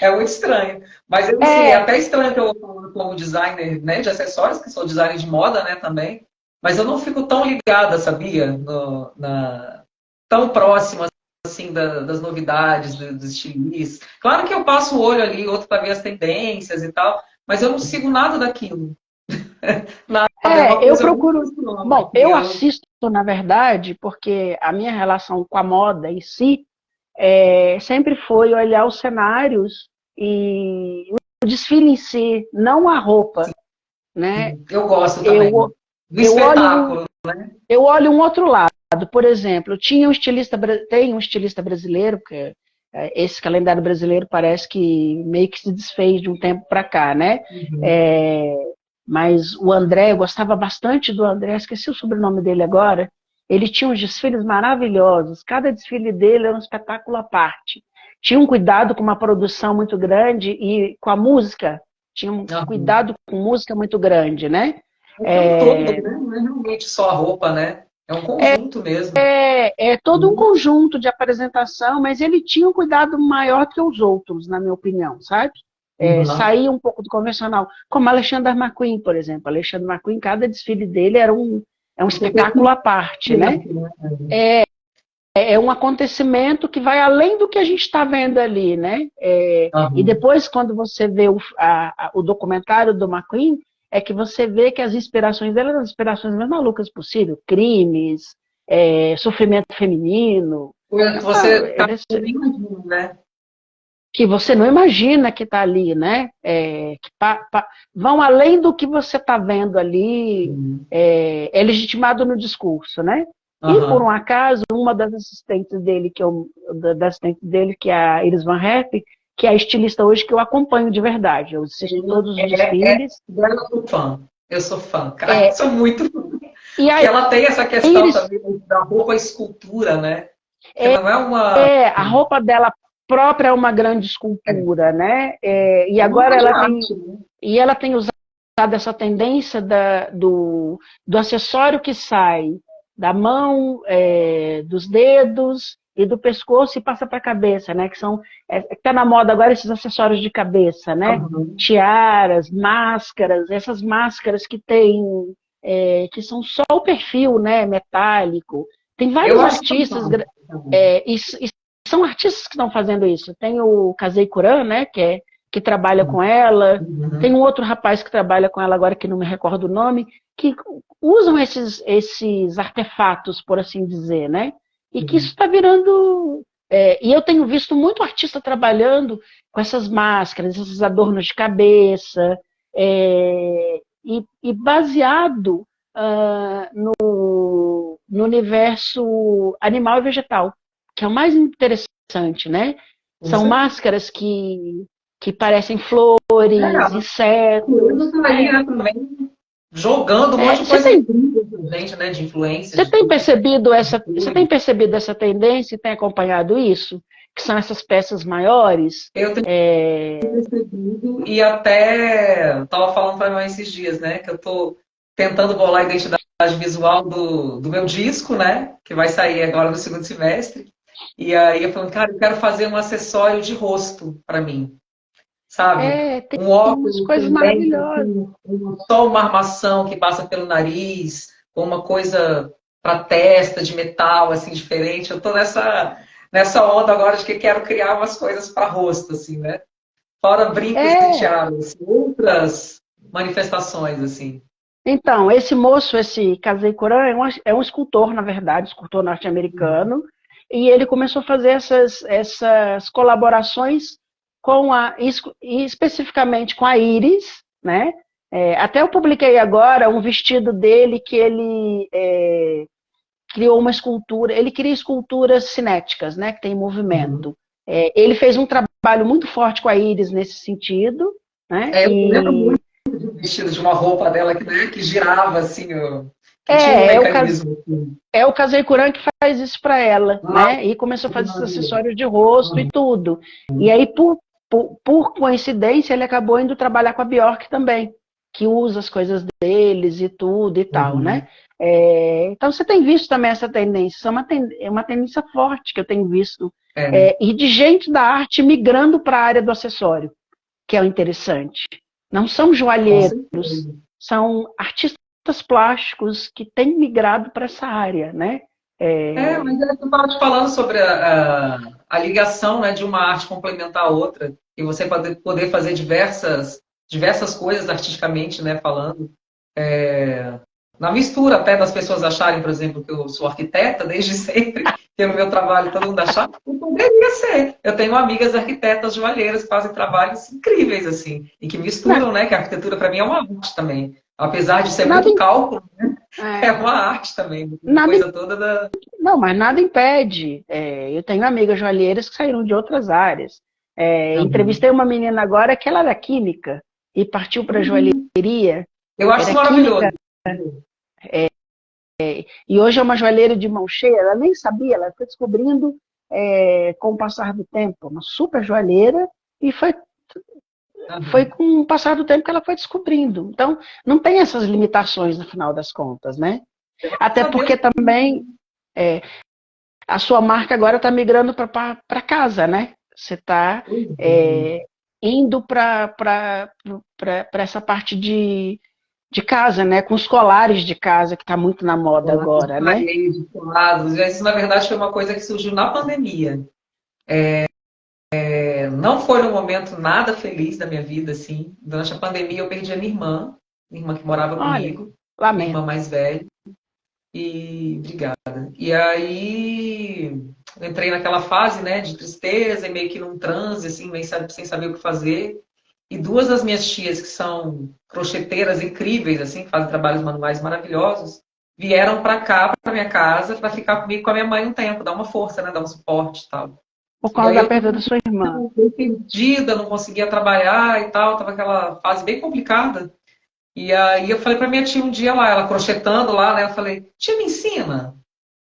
É muito estranho. Mas eu, assim, é É, até estranho que eu como designer, né, de acessórios, que sou designer de moda, né, também. Mas eu não fico tão ligada, sabia? Tão próxima, assim, das novidades, dos estilistas. Claro que eu passo o olho ali, outro para ver as tendências e tal, mas eu não sigo nada daquilo. Nada, é uma eu coisa muito procuro. pessoal, Bom, assim, eu assisto, na verdade, porque a minha relação com a moda em si sempre foi olhar os cenários e o desfile em si, não a roupa, né? eu gosto também. Eu, Do eu olho, espetáculo. eu olho um outro lado. Por exemplo, tem um estilista brasileiro, que esse calendário brasileiro parece que meio que se desfez de um tempo para cá, né? Uhum. É, mas o André, eu gostava bastante do André, esqueci o sobrenome dele agora. Ele tinha uns desfiles maravilhosos, cada desfile dele era um espetáculo à parte. Tinha um cuidado com uma produção muito grande e com a música, tinha um Uhum. cuidado com música muito grande, né? É um todo, É, né? Não é realmente só a roupa, né? É um conjunto mesmo. é todo um conjunto de apresentação, mas ele tinha um cuidado maior que os outros, na minha opinião, sabe? Uhum. Saía um pouco do convencional, como Alexander McQueen, por exemplo. Alexander McQueen, cada desfile dele é um espetáculo à parte, né? É um acontecimento que vai além do que a gente está vendo ali, né? E Uhum. depois, quando você vê o documentário do McQueen, é que você vê que as inspirações dele eram as inspirações mais malucas possível, crimes, sofrimento feminino, Coisa que você tá eles, imagina, né? que você não imagina que está ali, né? Vão além do que você está vendo ali, Uhum. é legitimado no discurso, né? E por Aham. um acaso, uma das assistentes dele, que é a Iris Van Herp, que é a estilista hoje que eu acompanho de verdade. Eu assisto todos os desfiles. Eu sou fã. Eu sou fã, cara. É, Sou muito fã. e a Que ela tem essa questão Iris também da roupa escultura, né? Que é, não é uma. a roupa dela própria é uma grande escultura, né? E É uma agora obra de arte, né? ela tem usado essa tendência do acessório que sai da mão, dos dedos e do pescoço e passa para a cabeça, né? Que são que está na moda agora esses acessórios de cabeça, né? Aham. Tiaras, máscaras, essas máscaras que tem que são só o perfil, né? Metálico. Tem Eu vários acho artistas fantástico. e são artistas que estão fazendo isso. Tem o Kazei Kuran, né? Que trabalha com ela. Tem Uhum. um outro rapaz que trabalha com ela agora, que não me recordo o nome, que usam esses artefatos, por assim dizer, né? E que isso Uhum. está virando. E eu tenho visto muito artista trabalhando com essas máscaras, esses adornos de cabeça, e baseado no universo animal e vegetal, que é o mais interessante, né? Com São certeza. máscaras que parecem flores, O mundo insetos. está aí, né, também, jogando um monte de Você coisa tem, incrível pra gente, né? De influências, você de tem tudo. percebido essa tendência e tem acompanhado isso? Que são essas peças maiores? Eu tenho percebido e até estava falando para mim esses dias, né? Que eu estou tentando bolar a identidade visual do meu disco, né? Que vai sair agora no segundo semestre. E aí eu falando, cara, eu quero fazer um acessório de rosto para mim, sabe? Tem Um umas óculos coisas com lente, maravilhosas. assim, só uma armação que passa pelo nariz, ou uma coisa para testa de metal, assim, diferente. Eu tô nessa onda agora de que quero criar umas coisas para rosto, assim, né? Fora brincos e É, tiaras, outras manifestações, assim. então, esse moço, esse Kazei Kuran, é um escultor, na verdade, escultor norte-americano, e ele começou a fazer essas colaborações especificamente com a Iris, né? Até eu publiquei agora um vestido dele que ele criou uma escultura, ele cria esculturas cinéticas, né? Que tem Uhum. movimento. Ele fez um trabalho muito forte com a Iris nesse sentido, né? Eu lembro muito do vestido de uma roupa dela que, né, que girava, assim, que tinha um É, é o, mecanismo. Assim. É o Kazei Kuran que faz isso para ela, Ah, né? E começou a que fazer esses maravilha. acessórios de rosto e Uhum. tudo. E aí, por coincidência, ele acabou indo trabalhar com a Bjork também, que usa as coisas deles e tudo e tal, né? Uhum. Então, você tem visto também essa tendência. Isso é uma tendência forte que eu tenho visto. É, E de gente da arte migrando para a área do acessório, que é o interessante. Não são com joalheiros, certeza. são artistas plásticos que têm migrado para essa área, né? Mas eu estava te falando sobre a ligação, né, de uma arte complementar a outra, e você poder fazer diversas coisas artisticamente, né, falando. Na mistura até das pessoas acharem, por exemplo, que eu sou arquiteta desde sempre, que no meu trabalho todo mundo achar, não poderia ser. Eu tenho amigas arquitetas joalheiras que fazem trabalhos incríveis, assim, e que Na- misturam, né, que a arquitetura para mim é uma arte também. Apesar de ser nada, muito cálculo, é é, uma arte também, uma nada, coisa toda da. não, mas nada impede. Eu tenho amigas joalheiras que saíram de outras áreas. Uhum. Entrevistei uma menina agora que ela era química e partiu para a Uhum. joalheria. Eu acho isso Era maravilhoso. química e hoje é uma joalheira de mão cheia. Ela nem sabia, ela foi descobrindo com o passar do tempo. Uma super joalheira e foi Uhum. com o passar do tempo que ela foi descobrindo. Então, não tem essas limitações no final das contas, né? Até Sabia. porque também a sua marca agora está migrando para casa, né? Você está indo para essa parte de casa, né? Com os colares de casa, que está muito na moda Colados de agora, né? parede, colados. Isso, na verdade, foi uma coisa que surgiu na pandemia. Não foi um momento nada feliz da minha vida, assim. Durante a pandemia, eu perdi a minha irmã que morava Olha, comigo, minha irmã lamento. mais velha. E obrigada. E aí, eu entrei naquela fase, né, de tristeza e meio que num transe, assim, meio sem saber o que fazer. E duas das minhas tias, que são crocheteiras incríveis, assim, que fazem trabalhos manuais maravilhosos, vieram para cá, para minha casa, para ficar comigo com a minha mãe um tempo, dar uma força, né? Dar um suporte e tal. Por E causa aí da eu perda da sua irmã. fui perdida, não conseguia trabalhar e tal, tava aquela fase bem complicada. E aí eu falei para minha tia um dia lá, ela crochetando lá, né? Eu falei, tia, me ensina.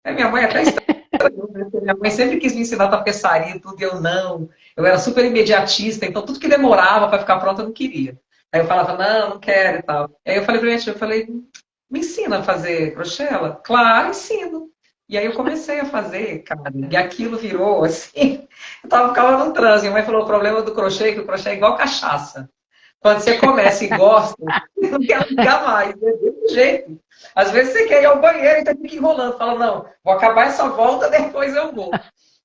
Aí minha mãe até estranhou, né? Porque minha mãe sempre quis me ensinar tapeçaria e tudo, e eu não. Eu era super imediatista, então tudo que demorava para ficar pronta eu não queria. Aí eu falava, não, não quero e tal. Aí eu falei pra minha tia, eu falei, me ensina a fazer crochê? Ela, claro, ensino. E aí eu comecei a fazer, cara, e aquilo virou assim. Ficava no trânsito. Minha mãe falou: o problema do crochê é que o crochê é igual cachaça. Quando você começa e gosta, você não quer ligar mais. É desse jeito. Às vezes você quer ir ao banheiro e tá fica enrolando. Fala, não, vou acabar essa volta, depois eu vou.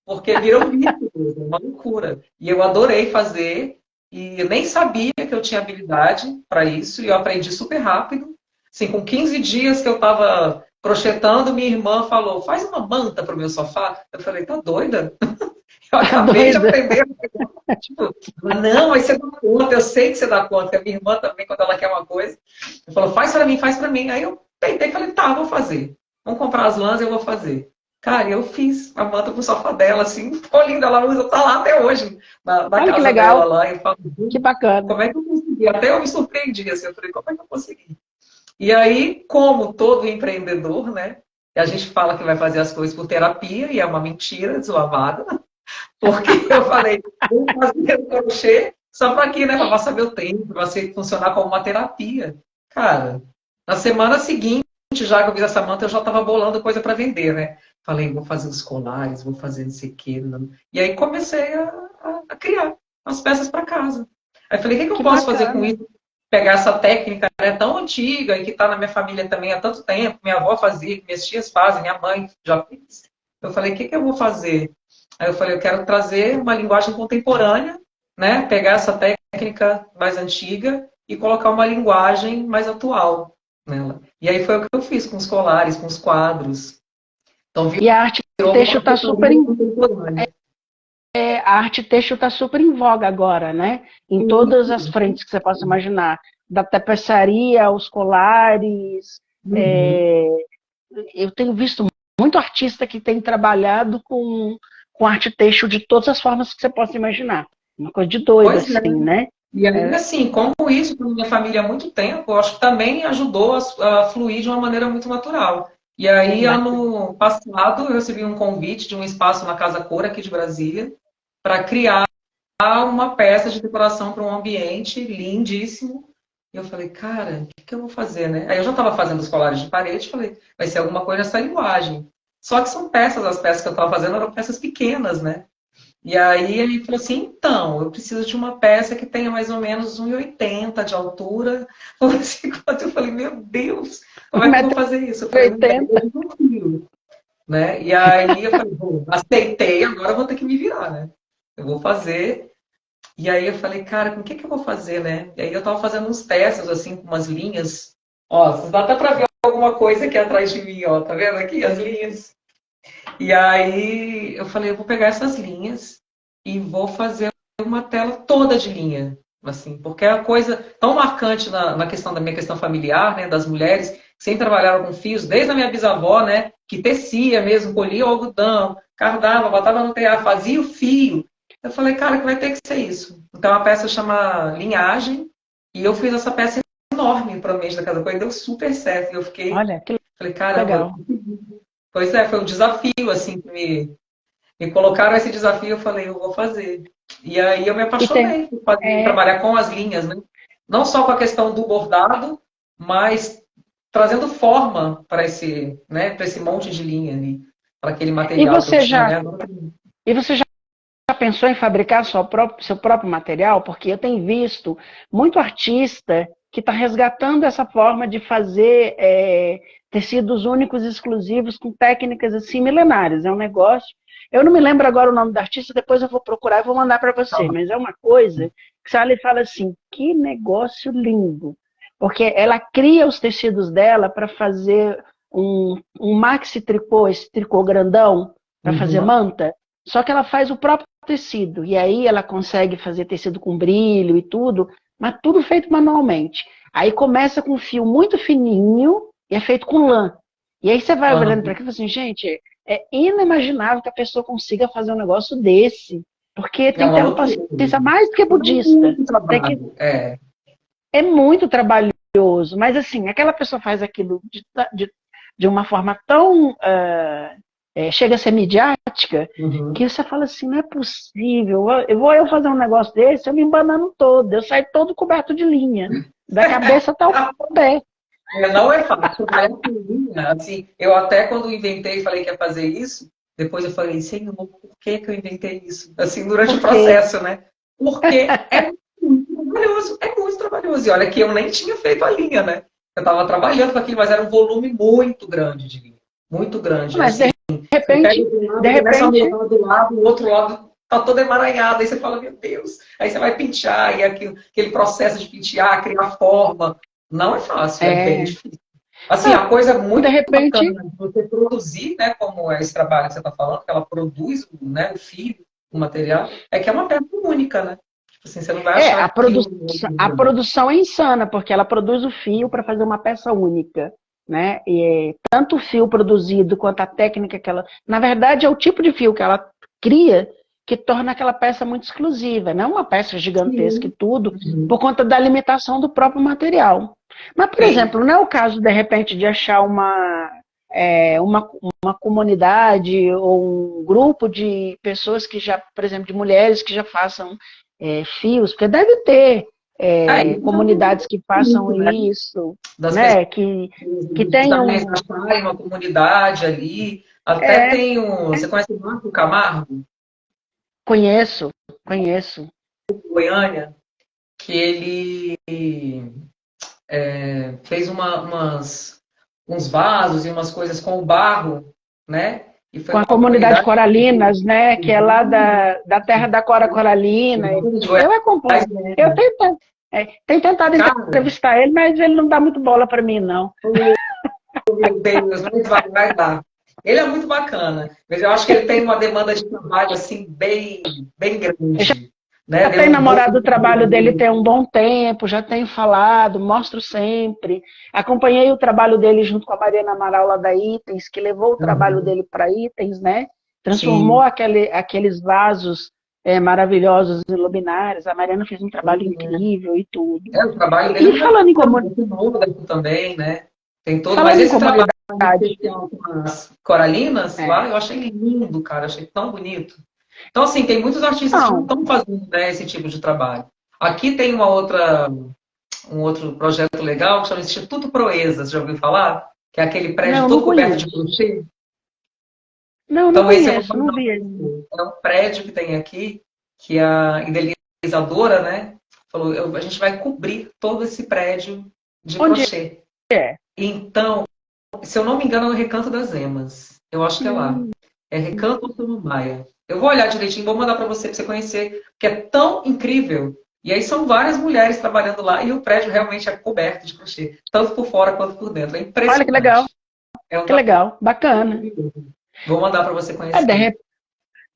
Porque vira um vício, uma loucura. E eu adorei fazer. E eu nem sabia que eu tinha habilidade para isso. E eu aprendi super rápido. Assim, com 15 dias que eu estava crochetando, minha irmã falou, faz uma manta para o meu sofá. Eu falei, tá doida? Eu Tá acabei de doida? aprender. Tipo, não, aí você dá conta, eu sei que você dá conta, que a minha irmã também, quando ela quer uma coisa, ela falou, faz pra mim, faz pra mim. Aí eu tentei e falei, tá, vou fazer. Vamos comprar as lãs, eu vou fazer. Cara, eu fiz a manta pro sofá dela, assim, ficou linda, ela usa, tá lá até hoje, na Olha que casa dela legal, lá. Eu falo, que bacana. como é que eu consegui? Até eu me surpreendi, assim, eu falei, como é que eu consegui? E aí, como todo empreendedor, né, a gente fala que vai fazer as coisas por terapia, e é uma mentira deslavada, porque eu falei, vou fazer o crochê só para aqui, né? Para passar meu tempo, para funcionar como uma terapia. Cara, na semana seguinte, já que eu fiz essa manta, eu já estava bolando coisa para vender, né? Falei, vou fazer os colares, vou fazer não sei o quê. E aí comecei a criar as peças para casa. Aí falei, o que, que eu Que posso fazer com bacana. isso? Pegar essa técnica, né, tão antiga e que está na minha família também há tanto tempo. Minha avó fazia, minhas tias fazem, minha mãe já fez. Eu falei, o que, que eu vou fazer? Aí eu falei, eu quero trazer uma linguagem contemporânea, né? Pegar essa técnica mais antiga e colocar uma linguagem mais atual nela. E aí foi o que eu fiz com os colares, com os quadros. Então E a arte virou uma têxtil está super marquetaria contemporânea. a arte têxtil está super em voga agora, né? Em todas as frentes que você possa imaginar, da tapeçaria aos colares. Uhum. é, Eu tenho visto muito artista que tem trabalhado com arte têxtil de todas as formas que você possa imaginar. Uma coisa de doido, Pois é. assim, né? E ainda É, assim, como isso para minha família há muito tempo, eu acho que também ajudou a fluir de uma maneira muito natural. E aí, bacana. ano passado, eu recebi um convite de um espaço na Casa Cor, aqui de Brasília, para criar uma peça de decoração para um ambiente lindíssimo. E eu falei, cara, o que que eu vou fazer, né? Aí eu já estava fazendo os colares de parede, falei, vai ser alguma coisa nessa linguagem. Só que são peças, as peças que eu estava fazendo eram peças pequenas, né? E aí ele falou assim, então, eu preciso de uma peça que tenha mais ou menos 1,80 de altura. Falou assim, quando eu falei, meu Deus, como é que eu vou fazer isso? Eu falei, não, é 1,80 m. um quilo, né? E aí eu falei, bom, aceitei, agora eu vou ter que me virar, né? Eu vou fazer. E aí eu falei, cara, com o que que eu vou fazer, né? E aí eu tava fazendo uns testes, assim, com umas linhas. Ó, dá até pra ver alguma coisa aqui atrás de mim, ó. Tá vendo aqui as linhas? E aí eu falei, eu vou pegar essas linhas e vou fazer uma tela toda de linha, assim, porque é uma coisa tão marcante na questão da minha questão familiar, né, das mulheres que sempre trabalharam com fios, desde a minha bisavó, né, que tecia mesmo, colhia o algodão, cardava, botava no tear, fazia o fio. Eu falei, cara, que vai ter que ser isso. Então a peça chama Linhagem e eu fiz essa peça enorme para o mês da Casa Cor e deu super certo. E eu fiquei, Olha, que falei, caramba, legal. pois é, foi um desafio, assim, que me colocaram esse desafio, eu falei, eu vou fazer. E aí eu me E tem, apaixonei por fazer, é, trabalhar com as linhas, né? Não só com a questão do bordado, mas trazendo forma para esse, né, para esse monte de linha ali, para aquele e material que eu você tinha, já, né? e você já pensou em fabricar seu próprio material? Porque eu tenho visto muito artista que está resgatando essa forma de fazer tecidos únicos e exclusivos com técnicas assim milenares. É um negócio. Eu não me lembro agora o nome da artista, depois eu vou procurar e vou mandar para você. Mas é uma coisa que você fala assim, que negócio lindo. Porque ela cria os tecidos dela para fazer um maxi tricô, esse tricô grandão, para fazer Uhum. manta. Só que ela faz o próprio tecido. E aí ela consegue fazer tecido com brilho e tudo, mas tudo feito manualmente. Aí começa com um fio muito fininho e é feito com lã. E aí você vai olhando Aham. para aquilo e fala assim, gente, é inimaginável que a pessoa consiga fazer um negócio desse. Porque É tem que uma ter uma loucura. paciência mais do que É budista. muito Tem que, trabalho. É. é muito trabalhoso. Mas assim, aquela pessoa faz aquilo de uma forma tão chega a ser midiática, Uhum. que você fala assim, não é possível, eu fazer um negócio desse, eu me embanando todo, eu saio todo coberto de linha, da cabeça até o pé. Não é fácil. Trabalhar com linha, assim, eu até quando inventei, falei que ia fazer isso, depois eu falei, Senhor, por que que eu inventei isso? Assim, durante o Porque processo, né? Porque é muito trabalhoso, é muito trabalhoso. E olha que eu nem tinha feito a linha, né? Eu estava trabalhando com aquilo, mas era um volume muito grande de linha. Muito grande. mas Assim, você pega repente, de um de lado, começa a repente, mudar do lado, o outro lado tá todo emaranhado. Aí você fala, meu Deus. Aí você vai pentear, e aquele processo de pentear, criar forma. Não é fácil, é bem é, difícil. Assim, não, a coisa de muito repente, bacana de você produzir, né, como é esse trabalho que você está falando, que ela produz, né, o fio, o material, é que é uma peça única, né? Tipo assim, você não vai achar aquilo no outro a lugar. produção é insana, porque ela produz o fio para fazer uma peça única, né? E tanto o fio produzido quanto a técnica que ela, na verdade, é o tipo de fio que ela cria que torna aquela peça muito exclusiva, não uma peça gigantesca e Sim. tudo, por Uhum. conta da limitação do próprio material. Mas, por Sim. exemplo, não é o caso, de repente, de achar uma comunidade ou um grupo de pessoas que já, por exemplo, de mulheres que já façam fios, porque deve ter Aí já comunidades que façam muito, né? isso, Das pessoas né? Que também tenham. acharem uma comunidade ali. Até É, tem um. Você conhece o Marco Camargo, conheço, conheço. Goiânia? Que ele fez uns vasos e umas coisas com o barro, né? E foi Com a uma comunidade comunidade Coralinas, né? Que é lá da terra da Cora Coralina. de Goiás. Eu acompanho. Eu tenho tentado Cara, entrevistar ele, mas ele não dá muito bola para mim, não. meu Deus, mas vai dar. Ele é muito bacana, mas eu acho que ele tem uma demanda de trabalho assim bem grande, né? Já Deu tenho um bom. namorado o trabalho dele tem um bom tempo, já tenho falado, mostro sempre. Acompanhei o trabalho dele junto com a Mariana Amaral lá da Itens, que levou o trabalho Uhum. dele para Itens, né? Transformou Sim. aqueles vasos maravilhosos em luminárias. A Mariana fez um trabalho incrível e tudo. O trabalho dele é E muito falando em, bacana, muito novo também, né? Tem todo, mas falando em esse trabalho comunidade, especial com as coralinas lá, é, eu achei lindo, cara, achei tão bonito. Então, assim, tem muitos artistas que não não, estão fazendo, né, esse tipo de trabalho. Aqui tem um outro projeto legal que chama Instituto Proezas, já ouviu falar? Que é aquele prédio não todo coberto de conheço. crochê. Não Então, esse eu vou conheço, não mandar vi para ainda. você. É um prédio que tem aqui, que a idealizadora, né, falou, a gente vai cobrir todo esse prédio de Onde crochê. é? Então, se eu não me engano, é o Recanto das Emas. Eu acho que é lá. Hum, É Recanto ou Samambaia. Eu vou olhar direitinho, vou mandar para você conhecer, que é tão incrível. E aí são várias mulheres trabalhando lá e o prédio realmente é coberto de crochê, tanto por fora quanto por dentro. É olha impressionante. É um que trabalho legal, bacana. maravilhoso. Vou mandar para você É, conhecer.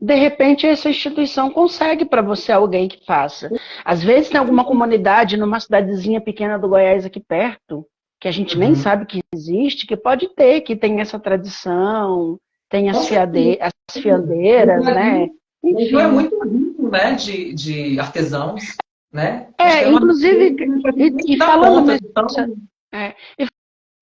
de repente, essa instituição consegue para você alguém que faça. Às vezes tem alguma comunidade numa cidadezinha pequena do Goiás aqui perto, que a gente nem Uhum. sabe que existe, que pode ter, que tem essa tradição, tem Com certeza. as O fiandeiras, né? Brasil é Enfim. muito rico, né, de artesãos, né? Acho que é uma Inclusive, riqueza que a gente nem se e dá conta de tão.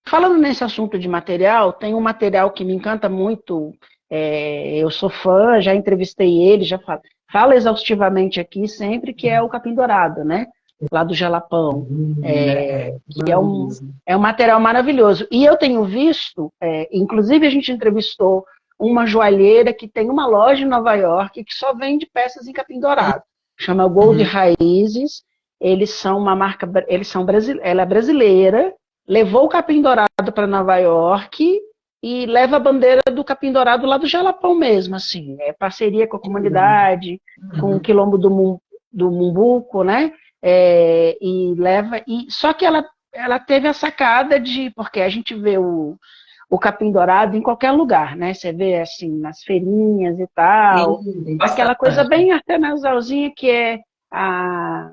falando nesse assunto de material, tem um material que me encanta muito. Eu sou fã, já entrevistei ele, já falo exaustivamente aqui sempre, que é o capim dourado, né? Lá do Jalapão. Que Maravilhoso. é um material maravilhoso. E eu tenho visto, inclusive a gente entrevistou uma joalheira que tem uma loja em Nova York que só vende peças em capim dourado. Chama Gold Uhum. Raízes. Eles são uma marca, ela é brasileira, levou o capim dourado para Nova York e leva a bandeira do capim dourado lá do Jalapão mesmo, assim. É parceria com a comunidade, com o Uhum. quilombo do Mumbuco, né? E leva. Só que ela teve a sacada de. Porque a gente vê o capim dourado em qualquer lugar, né? Você vê assim, nas feirinhas e tal. Sim, tem Aquela coisa bastante. bem artesanalzinha que é a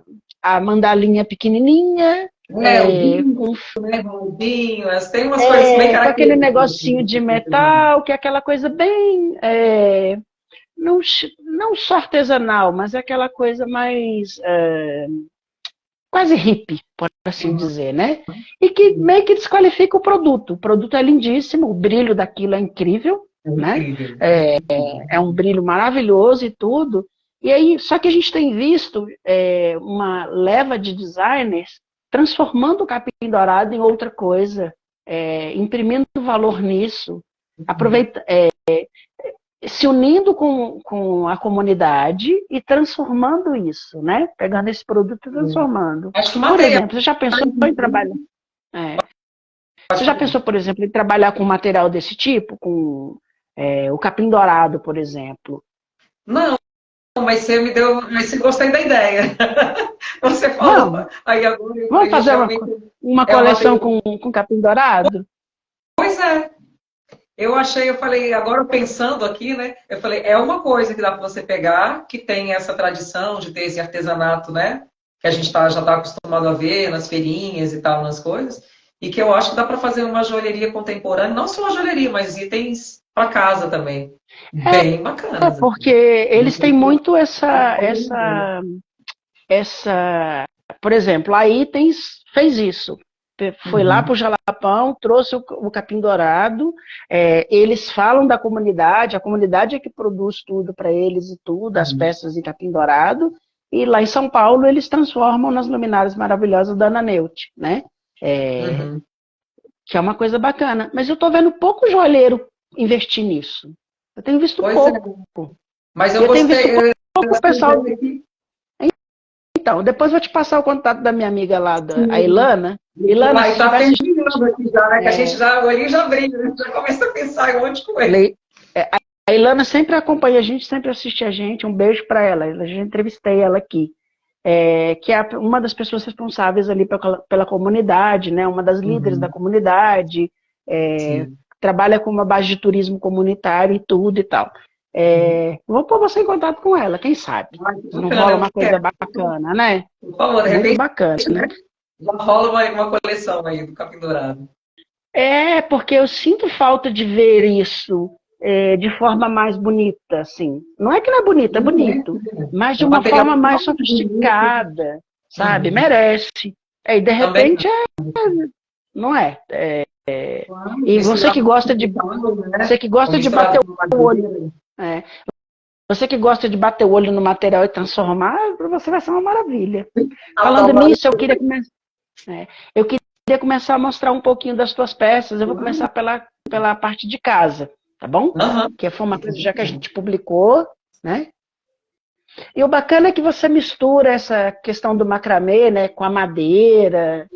mandalinha pequenininha, O vinho, né? O vinho, tem umas coisas bem com aquele características. negocinho de metal, que é aquela coisa bem, não, não só artesanal, mas é aquela coisa mais quase hippie, por assim dizer, né? E que meio que desqualifica o produto. O produto é lindíssimo, o brilho daquilo é incrível, É né? incrível. É um brilho maravilhoso e tudo. E aí, só que a gente tem visto uma leva de designers transformando o capim dourado em outra coisa, imprimindo valor nisso, aproveita, se unindo com a comunidade e transformando isso, né? Pegando esse produto e transformando. Acho que o Por material. exemplo, você já pensou em trabalhar? Você já pensou, por exemplo, em trabalhar com material desse tipo, com o capim dourado, por exemplo? Não, mas você me deu. Mas você gostei da ideia. Você falou. Vamos, Aí agora eu vamos falei, gente, fazer realmente uma é uma coleção coisa. com capim dourado? Pois é. Eu falei, agora pensando aqui, né? Eu falei, é uma coisa que dá para você pegar, que tem essa tradição de ter esse artesanato, né? Que a gente já está acostumado a ver nas feirinhas e tal, nas coisas, e que eu acho que dá para fazer uma joalheria contemporânea, não só uma joalheria, mas itens para casa também. Bem bacanas. Porque eles têm muito por exemplo, a Itens fez isso. Foi lá para o Jalapão, trouxe o capim dourado. Eles falam da comunidade, a comunidade é que produz tudo para eles e tudo, as peças de capim dourado. E lá em São Paulo eles transformam nas luminárias maravilhosas da Ana Neut, né? Que é uma coisa bacana. Mas eu estou vendo pouco joalheiro investir nisso. Eu tenho visto Pois pouco. Mas eu Eu tenho visto gostei. pouco pessoal. Então, depois eu vou te passar o contato da minha amiga lá, a Ilana. Ilana, se Está estiver assistindo. terminando aqui já, né? Que a gente já, o olhinho já brilha, a gente já começa a pensar em um monte de coisa. A Ilana sempre acompanha a gente, sempre assiste a gente. Um beijo para ela. Eu já entrevistei ela aqui. Que é uma das pessoas responsáveis ali pela comunidade, né? Uma das líderes da comunidade. Trabalha com uma base de turismo comunitário e tudo e tal. Vou pôr você em contato com ela, quem sabe? Não rola uma coisa bacana, né? Por favor, de Muito repente, bacana. né? Já rola uma coleção aí do Capim Dourado. Porque eu sinto falta de ver isso de forma mais bonita, assim. Não é que não é bonito, é bonito, mas de uma forma mais sofisticada, sabe? Merece. E de repente não é. E você que gosta de bater o olho, você que gosta de bater o olho no material e transformar, para você vai ser uma maravilha. Falando nisso, eu queria começar a mostrar um pouquinho das tuas peças. Eu vou começar pela parte de casa, tá bom? Que foi uma coisa já que a gente publicou, né? E o bacana é que você mistura essa questão do macramê, né, com a madeira.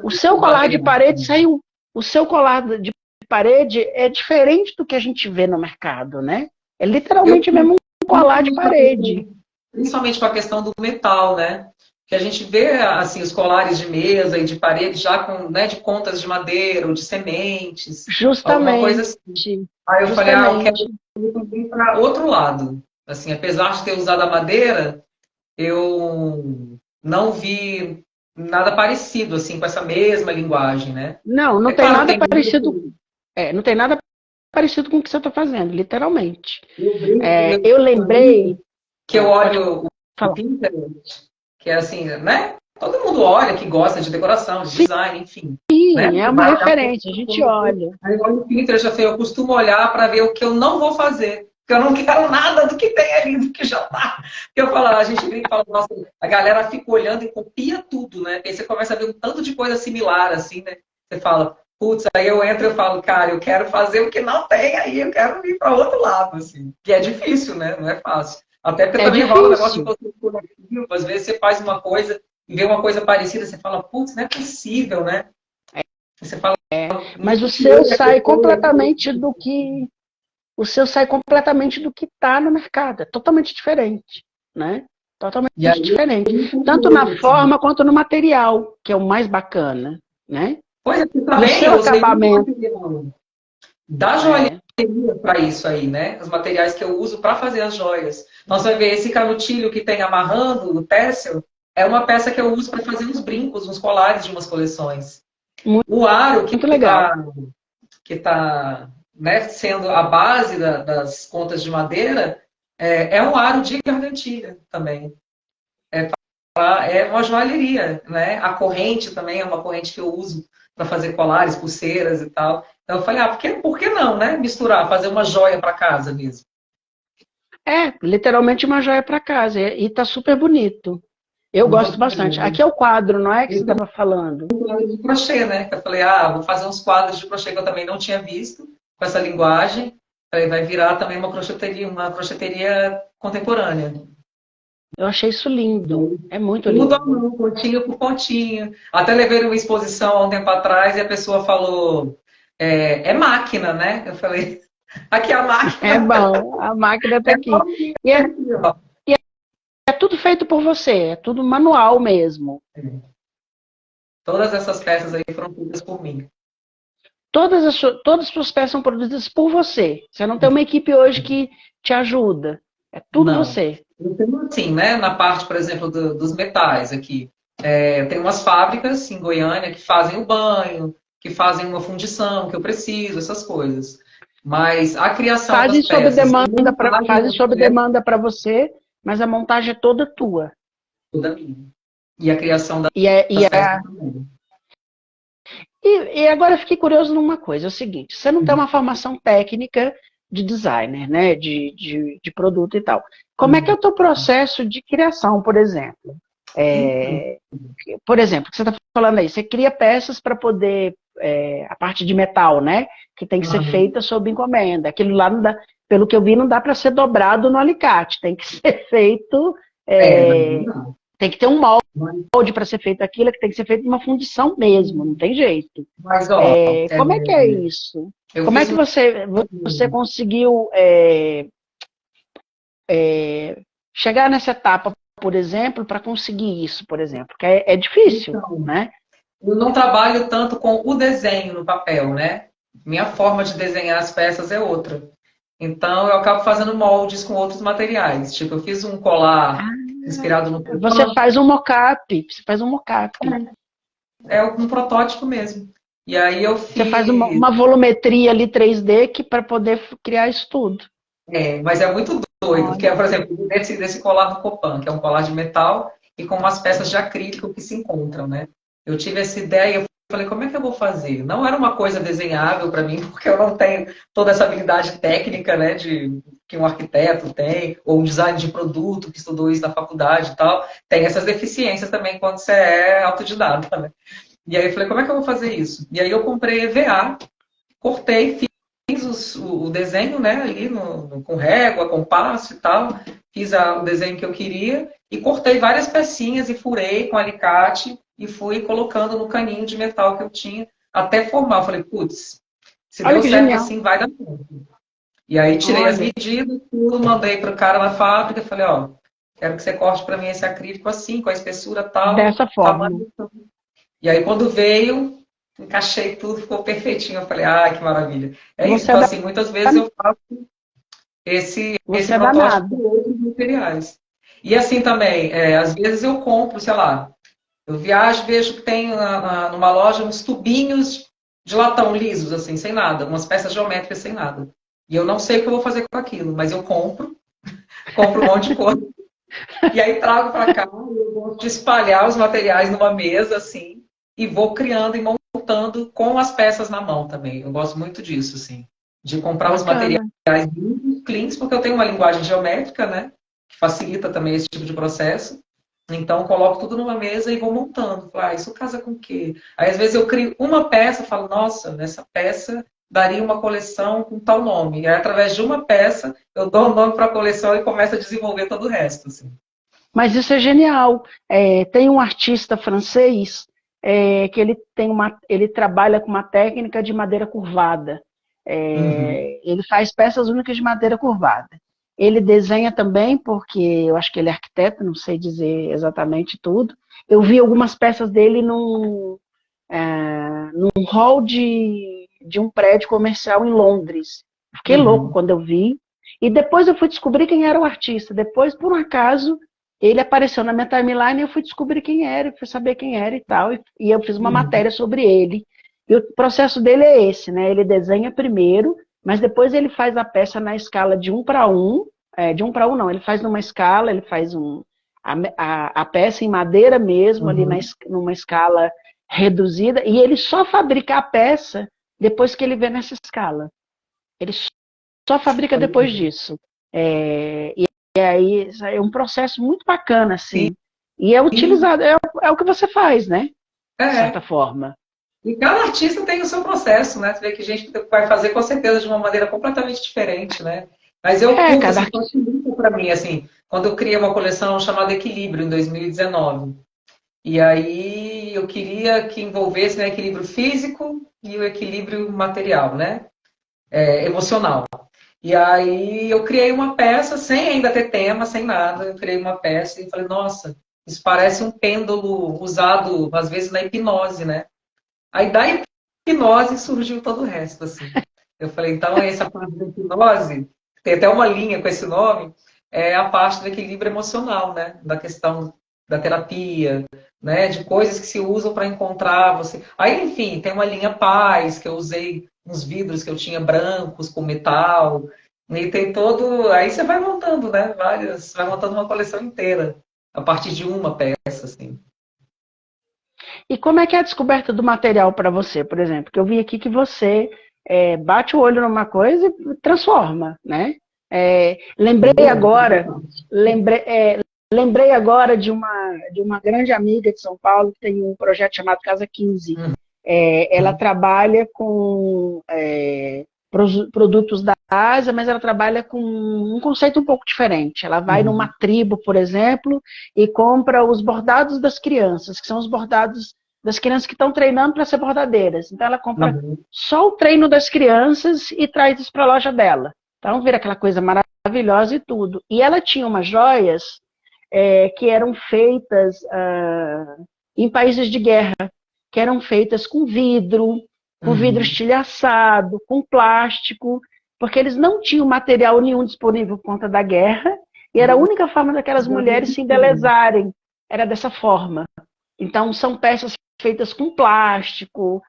O seu colar de parede saiu. O seu colar de parede é diferente do que a gente vê no mercado, né? É literalmente mesmo um colar de parede. Principalmente com a questão do metal, né? Que a gente vê assim os colares de mesa e de parede já com, né, de contas de madeira ou de sementes. Justamente. Alguma coisa assim. Aí eu falei, eu quero ir também para outro lado. Assim, apesar de ter usado a madeira, eu não vi nada parecido assim com essa mesma linguagem, né? Não tem claro, nada parecido. Não tem nada parecido com o que você está fazendo, literalmente. Eu lembrei que eu olho o Pinterest, que é assim, né? Todo mundo olha, que gosta de decoração, de design, enfim. Sim, né? É uma referência, a gente olha. Aí eu olho o Pinterest, assim, eu costumo olhar para ver o que eu não vou fazer. Porque eu não quero nada do que tem ali, do que já tá. Porque eu falo, a gente brinca e fala, nossa, a galera fica olhando e copia tudo, né? Aí você começa a ver um tanto de coisa similar, assim, né? Você fala, putz, aí eu entro e falo, cara, eu quero fazer o que não tem aí, eu quero ir para outro lado, assim. Que é difícil, né? Não é fácil. Até porque também rola o negócio de você coletivo, às vezes você faz uma coisa e vê uma coisa parecida, você fala, putz, não é possível, né? Você fala, mas o seu sai completamente do que está no mercado, é totalmente diferente, né? Totalmente diferente, tanto na forma quanto no material, que é o mais bacana, né? Pois é, também o seu acabamento da joalheria para isso aí, né? Os materiais que eu uso para fazer as joias. Nós vai ver esse canutilho que tem amarrando o têxtil, É uma peça que eu uso para fazer uns brincos, uns colares de umas coleções. Muito, O aro muito legal. que tá, né, sendo a base das contas de madeira é um aro de gargantilha também. É uma joalheria, né? A corrente também é uma corrente que eu uso para fazer colares, pulseiras e tal. Então eu falei, por que não, né? Misturar, fazer uma joia para casa mesmo. É, literalmente uma joia para casa. E tá super bonito. Eu gosto Muito bastante. lindo. Aqui é o quadro, não é que você Esse é estava falando? um quadro de crochê, né? Eu falei, vou fazer uns quadros de crochê que eu também não tinha visto com essa linguagem. Falei, vai virar também uma crocheteria contemporânea. Eu achei isso lindo. É muito Tudo à lindo. mão, pontinho por pontinho. Até levei uma exposição há um tempo atrás e a pessoa falou, é máquina, né? Eu falei, aqui é a É máquina. bom, a máquina está É aqui. novinha E é, aqui, ó. é tudo feito por você, é tudo manual mesmo. Todas essas peças aí foram feitas por mim. Todas as suas peças são produzidas por você. Você não tem uma equipe hoje que te ajuda. É tudo Não. você. Eu tenho assim, né? Na parte, por exemplo, dos metais aqui. Eu tenho umas fábricas em Goiânia que fazem o banho, que fazem uma fundição que eu preciso, essas coisas. Mas a criação das peças, a montagem Fazem das sob peças, demanda para você, mas a montagem é toda tua. toda minha. E a criação E, é, e, das peças é, também. e agora eu fiquei curioso numa coisa, é o seguinte, você não tem uma formação técnica de designer, né, de produto e tal. Como é que é o teu processo de criação, por exemplo? Então, Por exemplo, o que você está falando aí, você cria peças para poder, a parte de metal, né, que tem que ser aham. feita sob encomenda. Aquilo lá, não dá, pelo que eu vi, não dá para ser dobrado no alicate, tem que ser feito, Não, é, não. tem que ter um molde para ser feito aquilo, que tem que ser feito uma fundição mesmo, não tem jeito. Mas, ó, Como é que é isso? eu Como é fiz que você conseguiu chegar nessa etapa, por exemplo, para conseguir isso, por exemplo? Que é difícil, então, né? eu não trabalho tanto com o desenho no papel, né? Minha forma de desenhar as peças é outra. Então, eu acabo fazendo moldes com outros materiais. Tipo, eu fiz um colar inspirado no Você Copan. faz um mock-up, você faz um mock-up. É um protótipo mesmo. E aí eu Você faz fiz. uma volumetria ali 3D para poder criar isso tudo. Mas é muito doido, porque, Olha, por exemplo, desse colar do Copan, que é um colar de metal e com umas peças de acrílico que se encontram, né? Eu tive essa ideia, eu falei, como é que eu vou fazer? Não era uma coisa desenhável para mim, porque eu não tenho toda essa habilidade técnica, né, que um arquiteto tem, ou um design de produto que estudou isso na faculdade e tal. Tem essas deficiências também quando você é autodidata, né? E aí eu falei, como é que eu vou fazer isso? E aí eu comprei EVA, cortei, fiz o desenho, né, ali com régua, compasso e tal, fiz o desenho que eu queria e cortei várias pecinhas e furei com alicate e fui colocando no caninho de metal que eu tinha até formar. Eu falei, putz, se olha deu que certo genial. assim, vai dar certo. E aí tirei as Olha, medidas, tudo, mandei para o cara na fábrica, falei, ó, quero que você corte para mim esse acrílico assim, com a espessura tal, dessa forma. tamanho. E aí quando veio, encaixei tudo, ficou perfeitinho. Eu falei, que maravilha. É isso. Você é, Então, assim, muitas vezes eu faço esse você é protótipo com danado. outros materiais. E assim também, às vezes eu compro, sei lá, eu viajo, vejo que tem numa loja uns tubinhos de latão lisos, assim, sem nada, umas peças geométricas sem nada. E eu não sei o que eu vou fazer com aquilo, mas eu compro um monte de coisa. E aí trago para cá, eu gosto de espalhar os materiais numa mesa, assim, e vou criando e montando com as peças na mão também. Eu gosto muito disso, assim, de comprar os materiais Bacana. limpos, cleans, porque eu tenho uma linguagem geométrica, né, que facilita também esse tipo de processo. Então, coloco tudo numa mesa e vou montando. Falo, isso casa com o quê? Aí, às vezes, eu crio uma peça, falo, nossa, nessa peça daria uma coleção com tal nome. E aí, através de uma peça, eu dou um nome para a coleção e começo a desenvolver todo o resto, assim. Mas isso é genial. Tem um artista francês que ele trabalha com uma técnica de madeira curvada. Uhum. Ele faz peças únicas de madeira curvada. Ele desenha também, porque eu acho que ele é arquiteto, não sei dizer exatamente tudo. Eu vi algumas peças dele num hall de um prédio comercial em Londres. Fiquei louco Uhum. quando eu vi. E depois eu fui descobrir quem era o artista. Depois, por um acaso, ele apareceu na minha timeline e eu fui descobrir quem era, fui saber quem era e tal, e eu fiz uma matéria sobre ele. E o processo dele é esse, né? Ele desenha primeiro, mas depois ele faz a peça na escala de 1:1, de 1:1 não, ele faz numa escala, ele faz a peça em madeira mesmo, ali numa escala reduzida, e ele só fabrica a peça depois que ele vê nessa escala. Ele só fabrica depois disso. E aí é um processo muito bacana, assim. Sim. E é utilizado, é o que você faz, né? De certa forma. E cada artista tem o seu processo, né? Você vê que a gente vai fazer com certeza de uma maneira completamente diferente, né? Mas eu curto, assim, muito para mim, assim, quando eu criei uma coleção chamada Equilíbrio, em 2019. E aí eu queria que envolvesse o equilíbrio físico e o equilíbrio material, né? Emocional. E aí eu criei uma peça, sem ainda ter tema, sem nada. Eu criei uma peça e falei, nossa, isso parece um pêndulo usado, às vezes, na hipnose, né? Aí da hipnose surgiu todo o resto, assim. Eu falei, então essa parte da hipnose, tem até uma linha com esse nome, é a parte do equilíbrio emocional, né? Da questão da terapia, né? De coisas que se usam para encontrar você. Aí, enfim, tem uma linha paz, que eu usei uns vidros que eu tinha brancos com metal. E tem todo. Aí você vai montando, né? Vai montando uma coleção inteira, a partir de uma peça, assim. E como é que é a descoberta do material para você, por exemplo? Que eu vi aqui que você bate o olho numa coisa e transforma, né? Lembrei agora de uma grande amiga de São Paulo que tem um projeto chamado Casa 15. Ela trabalha com produtos da Ásia, mas ela trabalha com um conceito um pouco diferente. Ela vai numa tribo, por exemplo, e compra os bordados das crianças, que são os bordados das crianças que estão treinando para ser bordadeiras. Então ela compra só o treino das crianças e traz isso para a loja dela. Então vira aquela coisa maravilhosa e tudo. E ela tinha umas joias que eram feitas em países de guerra, que eram feitas com vidro estilhaçado, com plástico, porque eles não tinham material nenhum disponível por conta da guerra, e era a única forma daquelas mulheres se embelezarem, era dessa forma. Então são peças feitas com plástico,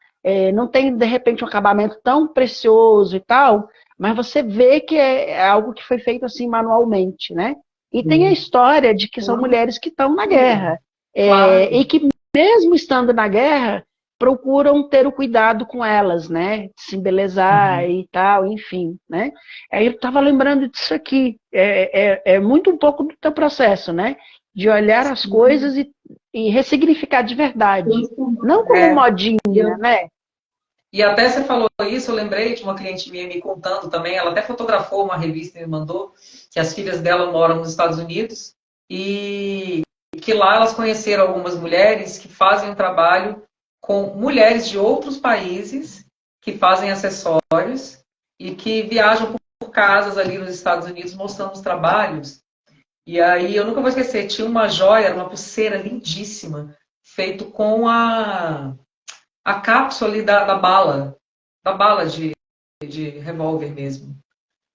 não tem de repente um acabamento tão precioso e tal, mas você vê que é algo que foi feito assim manualmente, né? E tem a história de que são mulheres que estão na guerra, e que mesmo estando na guerra, procuram ter o cuidado com elas, né? Se embelezar e tal, enfim, né? Aí eu estava lembrando disso aqui. É muito um pouco do teu processo, né? De olhar as coisas e ressignificar de verdade. Não como modinha, né? E até você falou isso, eu lembrei de uma cliente minha me contando também, ela até fotografou uma revista e me mandou, que as filhas dela moram nos Estados Unidos, e que lá elas conheceram algumas mulheres que fazem um trabalho com mulheres de outros países que fazem acessórios e que viajam por casas ali nos Estados Unidos mostrando os trabalhos. E aí eu nunca vou esquecer, tinha uma joia, uma pulseira lindíssima, feito com a cápsula ali da bala de revólver mesmo.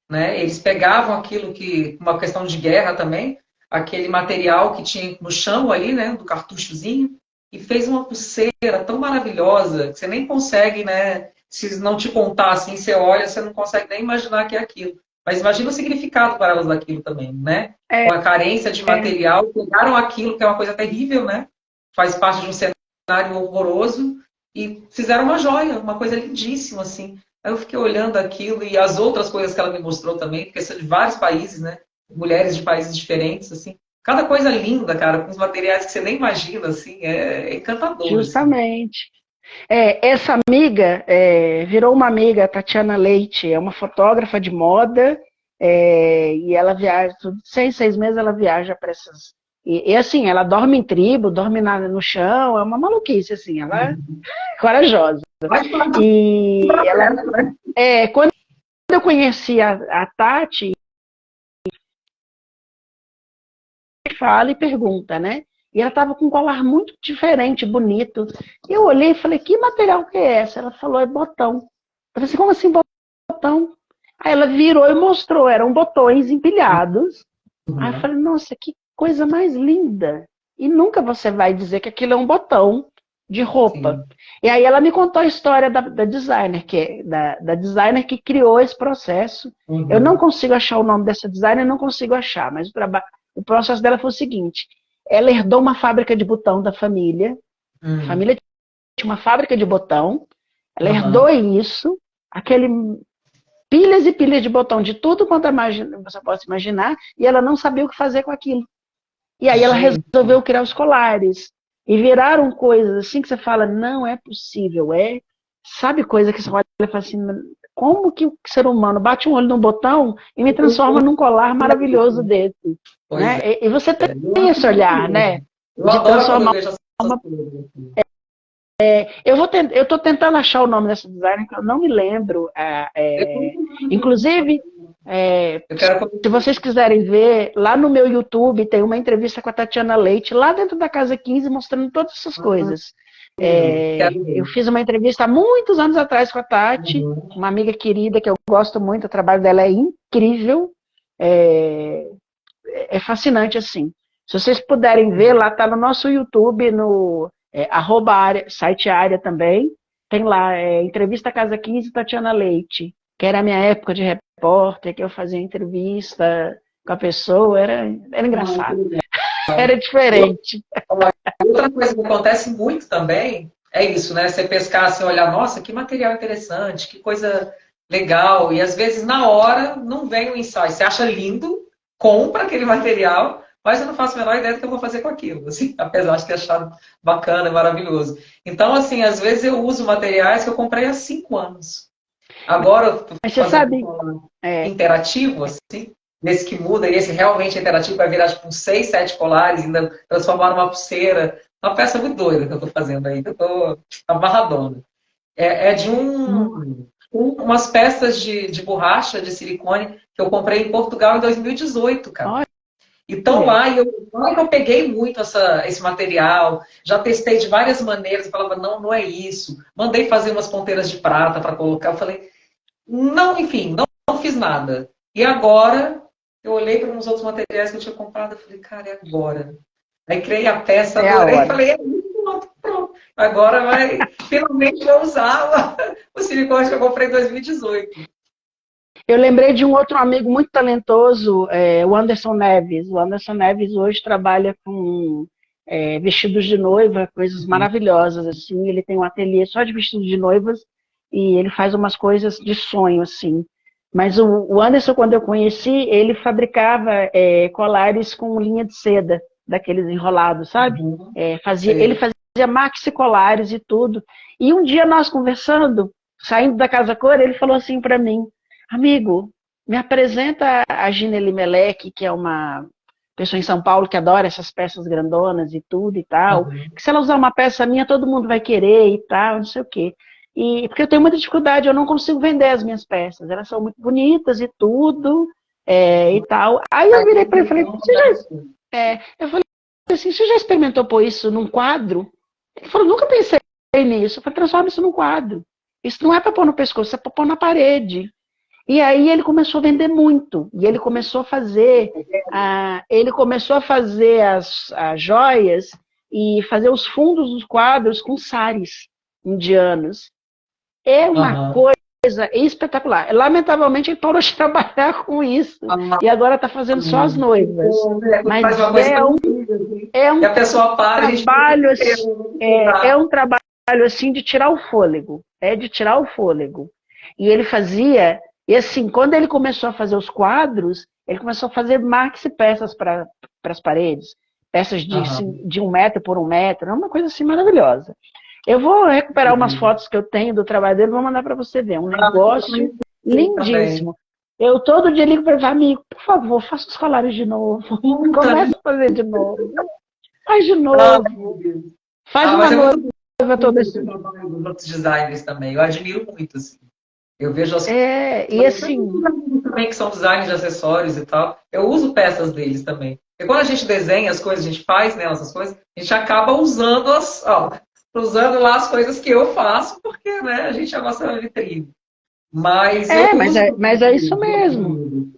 Né? Eles pegavam aquilo que, uma questão de guerra também, aquele material que tinha no chão ali, né, do cartuchozinho, e fez uma pulseira tão maravilhosa que você nem consegue, né? Se não te contar assim, você olha, você não consegue nem imaginar que é aquilo. Mas imagina o significado para elas daquilo também, né? Com a carência de material, pegaram aquilo, que é uma coisa terrível, né? Faz parte de um cenário horroroso, e fizeram uma joia, uma coisa lindíssima, assim. Aí eu fiquei olhando aquilo e as outras coisas que ela me mostrou também, porque são de vários países, né? Mulheres de países diferentes, assim. Cada coisa linda, cara, com os materiais que você nem imagina, assim, é encantador. Justamente. Essa amiga virou uma amiga, a Tatiana Leite, é uma fotógrafa de moda, e ela viaja, 6 meses ela viaja para essas... E assim, ela dorme em tribo, dorme no chão, é uma maluquice, assim, ela é corajosa. E ela, quando eu conheci a Tati, fala e pergunta, né? E ela estava com um colar muito diferente, bonito. E eu olhei e falei, que material que é essa? Ela falou, é botão. Eu falei assim, como assim botão? Aí ela virou e mostrou, eram botões empilhados. Aí eu falei, nossa, que coisa mais linda. E nunca você vai dizer que aquilo é um botão de roupa. Sim. E aí ela me contou a história da designer, da designer que criou esse processo. Eu não consigo achar o nome dessa designer, não consigo achar, mas o processo dela foi o seguinte: ela herdou uma fábrica de botão da família, a família tinha uma fábrica de botão, ela herdou isso, aquele pilhas e pilhas de botão de tudo quanto você possa imaginar, e ela não sabia o que fazer com aquilo. E aí ela resolveu criar os colares. E viraram coisas assim que você fala, não é possível. Sabe, coisa que você olha e fala assim, como que o ser humano bate um olho num botão e me transforma num colar maravilhoso desse? Né? E você tem esse olhar, né? Eu adoro quando eu vejo essas coisas. Eu estou tentando achar o nome dessa designer, que eu não me lembro. Inclusive, se vocês quiserem ver, lá no meu YouTube tem uma entrevista com a Tatiana Leite, lá dentro da Casa 15, mostrando todas essas coisas. Eu fiz uma entrevista há muitos anos atrás com a Tati, uma amiga querida que eu gosto muito, o trabalho dela é incrível, é fascinante assim. Se vocês puderem ver, lá está no nosso YouTube, no site área também, tem lá, entrevista Casa 15, Tatiana Leite, que era a minha época de repórter, que eu fazia entrevista com a pessoa, era engraçado, era diferente. Outra coisa que acontece muito também é isso, né? Você pescar assim, olhar, nossa, que material interessante, que coisa legal, e às vezes na hora não vem o insight, você acha lindo, compra aquele material, mas eu não faço a menor ideia do que eu vou fazer com aquilo, assim, apesar de ter achado bacana, maravilhoso. Então, assim, às vezes eu uso materiais que eu comprei há 5 anos. Agora eu tô fazendo interativo, assim, nesse que muda, e esse realmente interativo vai virar tipo uns 6, 7 colares, ainda transformar numa pulseira. Uma peça muito doida que eu tô fazendo aí, que eu tô amarradona. É de umas peças de borracha, de silicone, que eu comprei em Portugal em 2018, cara. Então lá eu peguei muito esse material, já testei de várias maneiras, eu falava, não é isso. Mandei fazer umas ponteiras de prata para colocar, eu falei, não, enfim, não fiz nada. E agora, eu olhei para uns outros materiais que eu tinha comprado, eu falei, cara, é agora. Aí criei a peça, adorei, falei, é isso, pronto. Agora finalmente vou usar o silicone que eu comprei em 2018. Eu lembrei de um outro amigo muito talentoso, o Anderson Neves. O Anderson Neves hoje trabalha com vestidos de noiva, coisas maravilhosas, assim. Ele tem um ateliê só de vestidos de noivas e ele faz umas coisas de sonho, assim. Mas o Anderson, quando eu conheci, ele fabricava colares com linha de seda, daqueles enrolados, sabe? Ele fazia maxi colares e tudo. E um dia nós conversando, saindo da Casa Cor, ele falou assim para mim, amigo, me apresenta a Gina Elimelec, que é uma pessoa em São Paulo que adora essas peças grandonas e tudo e tal. Que se ela usar uma peça minha, todo mundo vai querer e tal, não sei o quê. Porque eu tenho muita dificuldade, eu não consigo vender as minhas peças. Elas são muito bonitas e tudo, e tal. Aí eu virei para ele e falei, eu falei assim, você já experimentou pôr isso num quadro? Ele falou, nunca pensei nisso. Eu falei, transforma isso num quadro. Isso não é para pôr no pescoço, é para pôr na parede. E aí ele começou a vender muito. E ele começou a fazer, as joias e fazer os fundos dos quadros com saris indianos. É uma coisa espetacular. Lamentavelmente ele parou de trabalhar com isso. E agora está fazendo só as noivas. Mas é um trabalho assim de tirar o fôlego. De tirar o fôlego. E ele fazia. E assim, quando ele começou a fazer os quadros, ele começou a fazer maxi peças para as paredes. Peças de 1 metro por 1 metro. É uma coisa assim maravilhosa. Eu vou recuperar umas fotos que eu tenho do trabalho dele e vou mandar para você ver. Um negócio lindíssimo. Eu todo dia ligo para ele, amigo, por favor, faça os colares de novo. Começa a fazer de novo. Faz de novo. Faz uma noiva toda assim. Os outros designers também. Eu admiro muito, assim. Eu vejo as e assim também que são designers de acessórios e tal. Eu uso peças deles também. E quando a gente desenha as coisas, a gente faz nelas as coisas, a gente acaba usando usando lá as coisas que eu faço, porque a gente é a nossa vitrine. Mas mas é isso mesmo.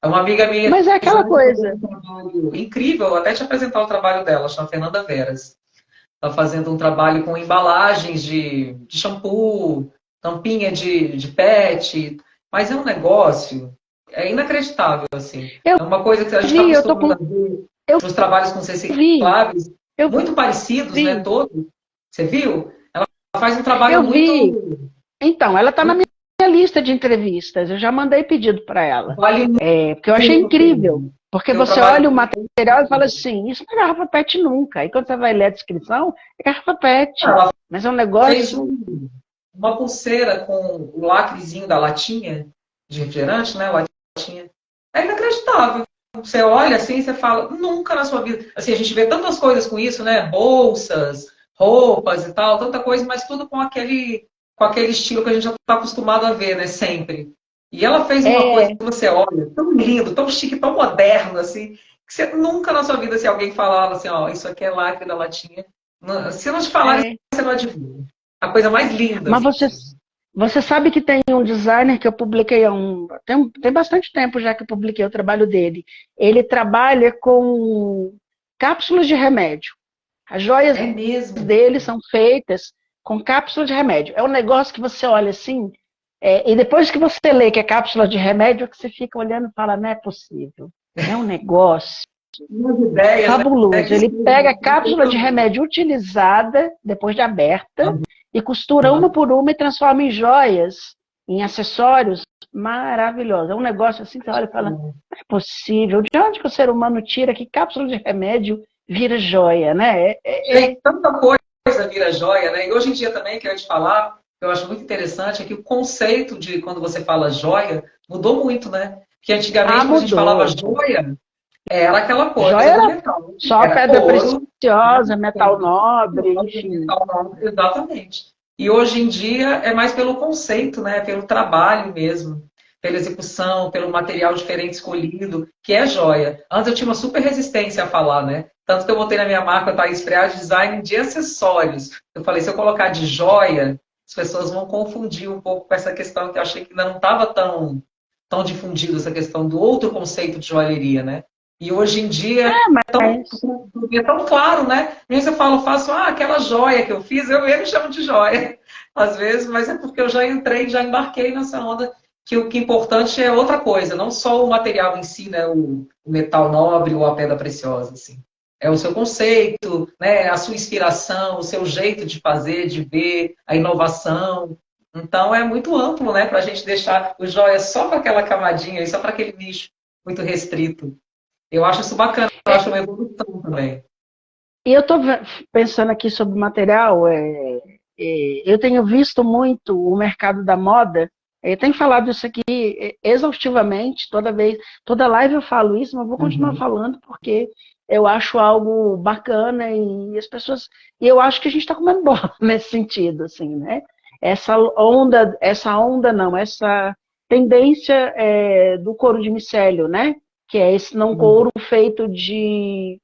É uma amiga minha Mas é aquela coisa. um trabalho incrível, vou até te apresentar o trabalho dela, chama Fernanda Veras. Está fazendo um trabalho com embalagens de shampoo, tampinha de pet, mas é um negócio, é inacreditável, assim. Eu É uma coisa que a gente está vi, eu tô acostumado com. a ver Eu nos trabalhos com vi, recicláveis, eu muito parecidos, né, vi, todos. Você viu? Ela faz um trabalho eu vi. muito, Então, ela está na muito minha lista de entrevistas. Eu já mandei pedido para ela. vale Porque eu achei muito a incrível. pena. Porque Tem um você trabalho olha o material e fala assim, isso não é garrafa PET nunca. Aí quando você vai ler a descrição, é garrafa PET. ela Mas é um fez negócio. uma pulseira com o lacrezinho da latinha de refrigerante, né? Latinha. É inacreditável. Você olha assim e você fala, nunca na sua vida. Assim, a gente vê tantas coisas com isso, né? Bolsas, roupas e tal, tanta coisa, mas tudo com aquele estilo que a gente já está acostumado a ver, né? Sempre. E ela fez uma coisa É, que você olha, tão lindo, tão chique, tão moderno, assim, que você nunca na sua vida, se alguém falava assim, ó, isso aqui é lacre da latinha. Se não te falarem, é. você não adivinha. A coisa mais linda, Mas assim. você sabe que tem um designer que eu publiquei tem bastante tempo já que eu publiquei o trabalho dele. Ele trabalha com cápsulas de remédio. As joias É mesmo. dele são feitas com cápsula de remédio. É um negócio que você olha assim, e depois que você lê que é cápsula de remédio, é que você fica olhando e fala, não é possível. É um negócio Umas ideias, né? fabuloso. Que Ele pega a surgem. cápsula de remédio utilizada, depois de aberta, e costura uma por uma e transforma em joias, em acessórios maravilhosos. É um negócio assim que você olha e fala, não é possível. De onde que o ser humano tira que cápsula de remédio vira joia, né? Gente, tanta coisa vira joia, né? E hoje em dia também, que eu ia te falar, que eu acho muito interessante, é que o conceito de quando você fala joia mudou muito, né? Porque antigamente, quando a gente falava Mudou. joia, era aquela Joia coisa do era metal. só Era pedra ouro, né? preciosa, metal nobre, enfim. Metal nobre, exatamente. E hoje em dia é mais pelo conceito, né? Pelo trabalho mesmo, pela execução, pelo material diferente escolhido, que é joia. Antes eu tinha uma super resistência a falar, né? Tanto que eu botei na minha marca Thaís Freire design de acessórios. Eu falei, se eu colocar de joia, as pessoas vão confundir um pouco com essa questão que eu achei que ainda não estava tão difundida, essa questão do outro conceito de joalheria, né? E hoje em dia Mas é tão claro, né? E aí você fala, eu faço, aquela joia que eu fiz, eu mesmo chamo de joia, às vezes, mas é porque eu já entrei, já embarquei nessa onda, que o que é importante é outra coisa, não só o material em si, né? O metal nobre ou a pedra preciosa, assim. É o seu conceito, né? A sua inspiração, o seu jeito de fazer, de ver, a inovação. Então é muito amplo, né? Para a gente deixar o joia só para aquela camadinha, só para aquele nicho muito restrito. Eu acho isso bacana, eu acho uma evolução também. e eu estou pensando aqui sobre material. Eu tenho visto muito o mercado da moda. Eu tenho falado isso aqui exaustivamente, toda live eu falo isso, mas vou continuar Uhum. falando porque eu acho algo bacana e eu acho que a gente está comendo bola nesse sentido, assim, né? Essa onda não, essa tendência do couro de micélio, né? Que é esse não couro feito de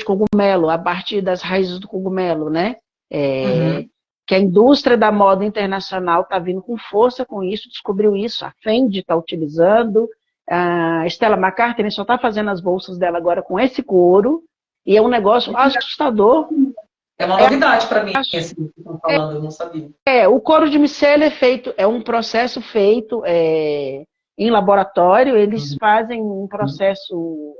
cogumelo, a partir das raízes do cogumelo, né? É, Uhum. que a indústria da moda internacional está vindo com força com isso, descobriu isso, a Fendi está utilizando, a Stella McCartney só está fazendo as bolsas dela agora com esse couro, e é um negócio assustador. É uma novidade para mim, assim, que estão falando, eu não sabia. O couro de micélio é um processo feito em laboratório, eles fazem um processo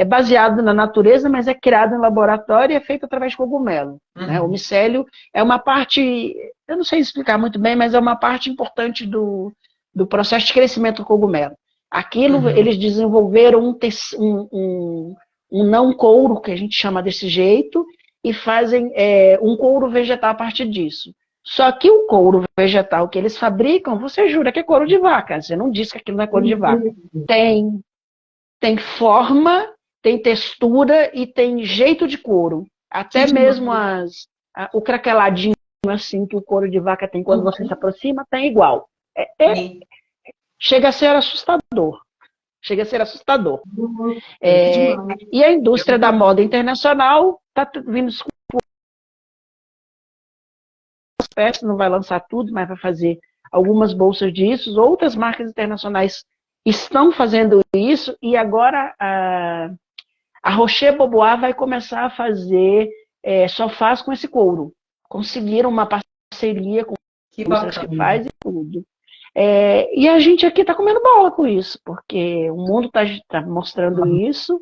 baseado na natureza, mas é criado em laboratório e é feito através de cogumelo. Né? O Uhum. micélio é uma parte, eu não sei explicar muito bem, mas é uma parte importante do processo de crescimento do cogumelo. Aquilo, Uhum. eles desenvolveram um não couro, que a gente chama desse jeito, e fazem um couro vegetal a partir disso. Só que o couro vegetal que eles fabricam, você jura que é couro de vaca. Você não diz que aquilo não é couro de vaca. Tem forma, tem textura e tem jeito de couro. Que Até mesmo demais. o craqueladinho assim que o couro de vaca tem quando você se Uhum. aproxima, tem igual. Sim. Chega a ser assustador. Chega a ser assustador. Nossa, que É, demais. e a Eu indústria não da moda sabia. internacional está vindo peças, não vai lançar tudo, mas vai fazer algumas bolsas disso. Outras marcas internacionais estão fazendo isso, e agora a Rocher Bobois vai começar a fazer sofás com esse couro. Conseguiram uma parceria com Que indústrias que bacana. faz e tudo. E a gente aqui está comendo bola com isso, porque o mundo está mostrando isso.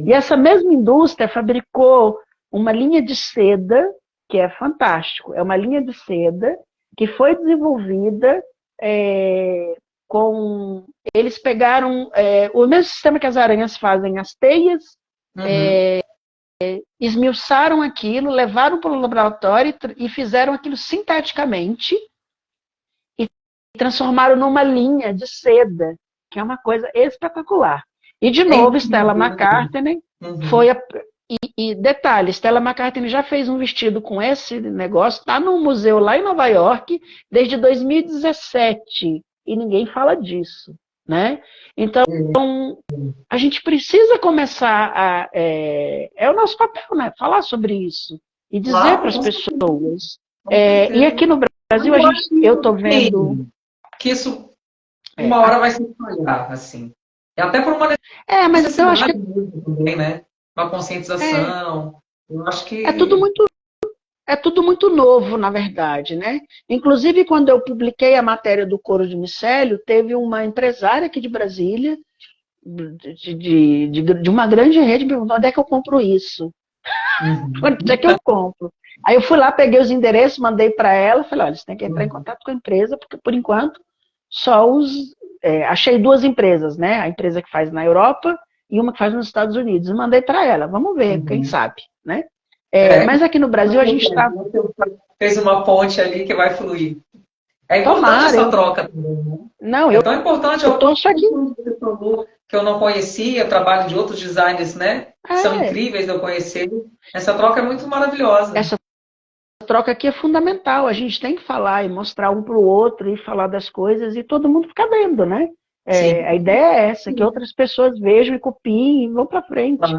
E essa mesma indústria fabricou uma linha de seda, que é fantástico. É uma linha de seda que foi desenvolvida com... Eles pegaram o mesmo sistema que as aranhas fazem, as teias, Uhum. esmiuçaram aquilo, levaram para o laboratório e fizeram aquilo sinteticamente e transformaram numa linha de seda, que é uma coisa espetacular. E, de É novo, Stella incrível. McCartney Uhum. foi e detalhe, Stella McCartney já fez um vestido com esse negócio, está no museu lá em Nova York desde 2017 e ninguém fala disso, né? Então, a gente precisa começar é o nosso papel, né? Falar sobre isso e dizer para Claro, as com certeza. pessoas. Com E certeza. aqui no Brasil, Eu acho eu estou vendo... que isso É, uma hora vai se espalhar, assim. É até por uma mas eu acho que necessidade mesmo também, né? Uma é, conscientização. Eu acho é tudo que. muito é tudo muito novo, na verdade, né? Inclusive, quando eu publiquei a matéria do couro de micélio, teve uma empresária aqui de Brasília, de uma grande rede, me perguntou onde é que eu compro isso? Onde é Uhum. que eu compro? Aí eu fui lá, peguei os endereços, mandei para ela, falei, olha, você tem que entrar em contato com a empresa, porque por enquanto só achei duas empresas, né? A empresa que faz na Europa e uma que faz nos Estados Unidos. E mandei para ela, vamos ver, quem Uhum. sabe, né? É, Mas aqui no Brasil a gente está... você fez uma ponte ali que vai fluir. É importante Tomara, essa troca também, né? não, É tão importante, eu tô só aqui. você falou que eu não conhecia, o trabalho de outros designers, né? Que são É, incríveis de eu conhecer. Essa troca é muito maravilhosa. essa troca aqui é fundamental. A gente tem que falar e mostrar um para o outro e falar das coisas e todo mundo ficar vendo, né? A Sim. ideia é essa, que outras pessoas vejam e copiem e vão para frente.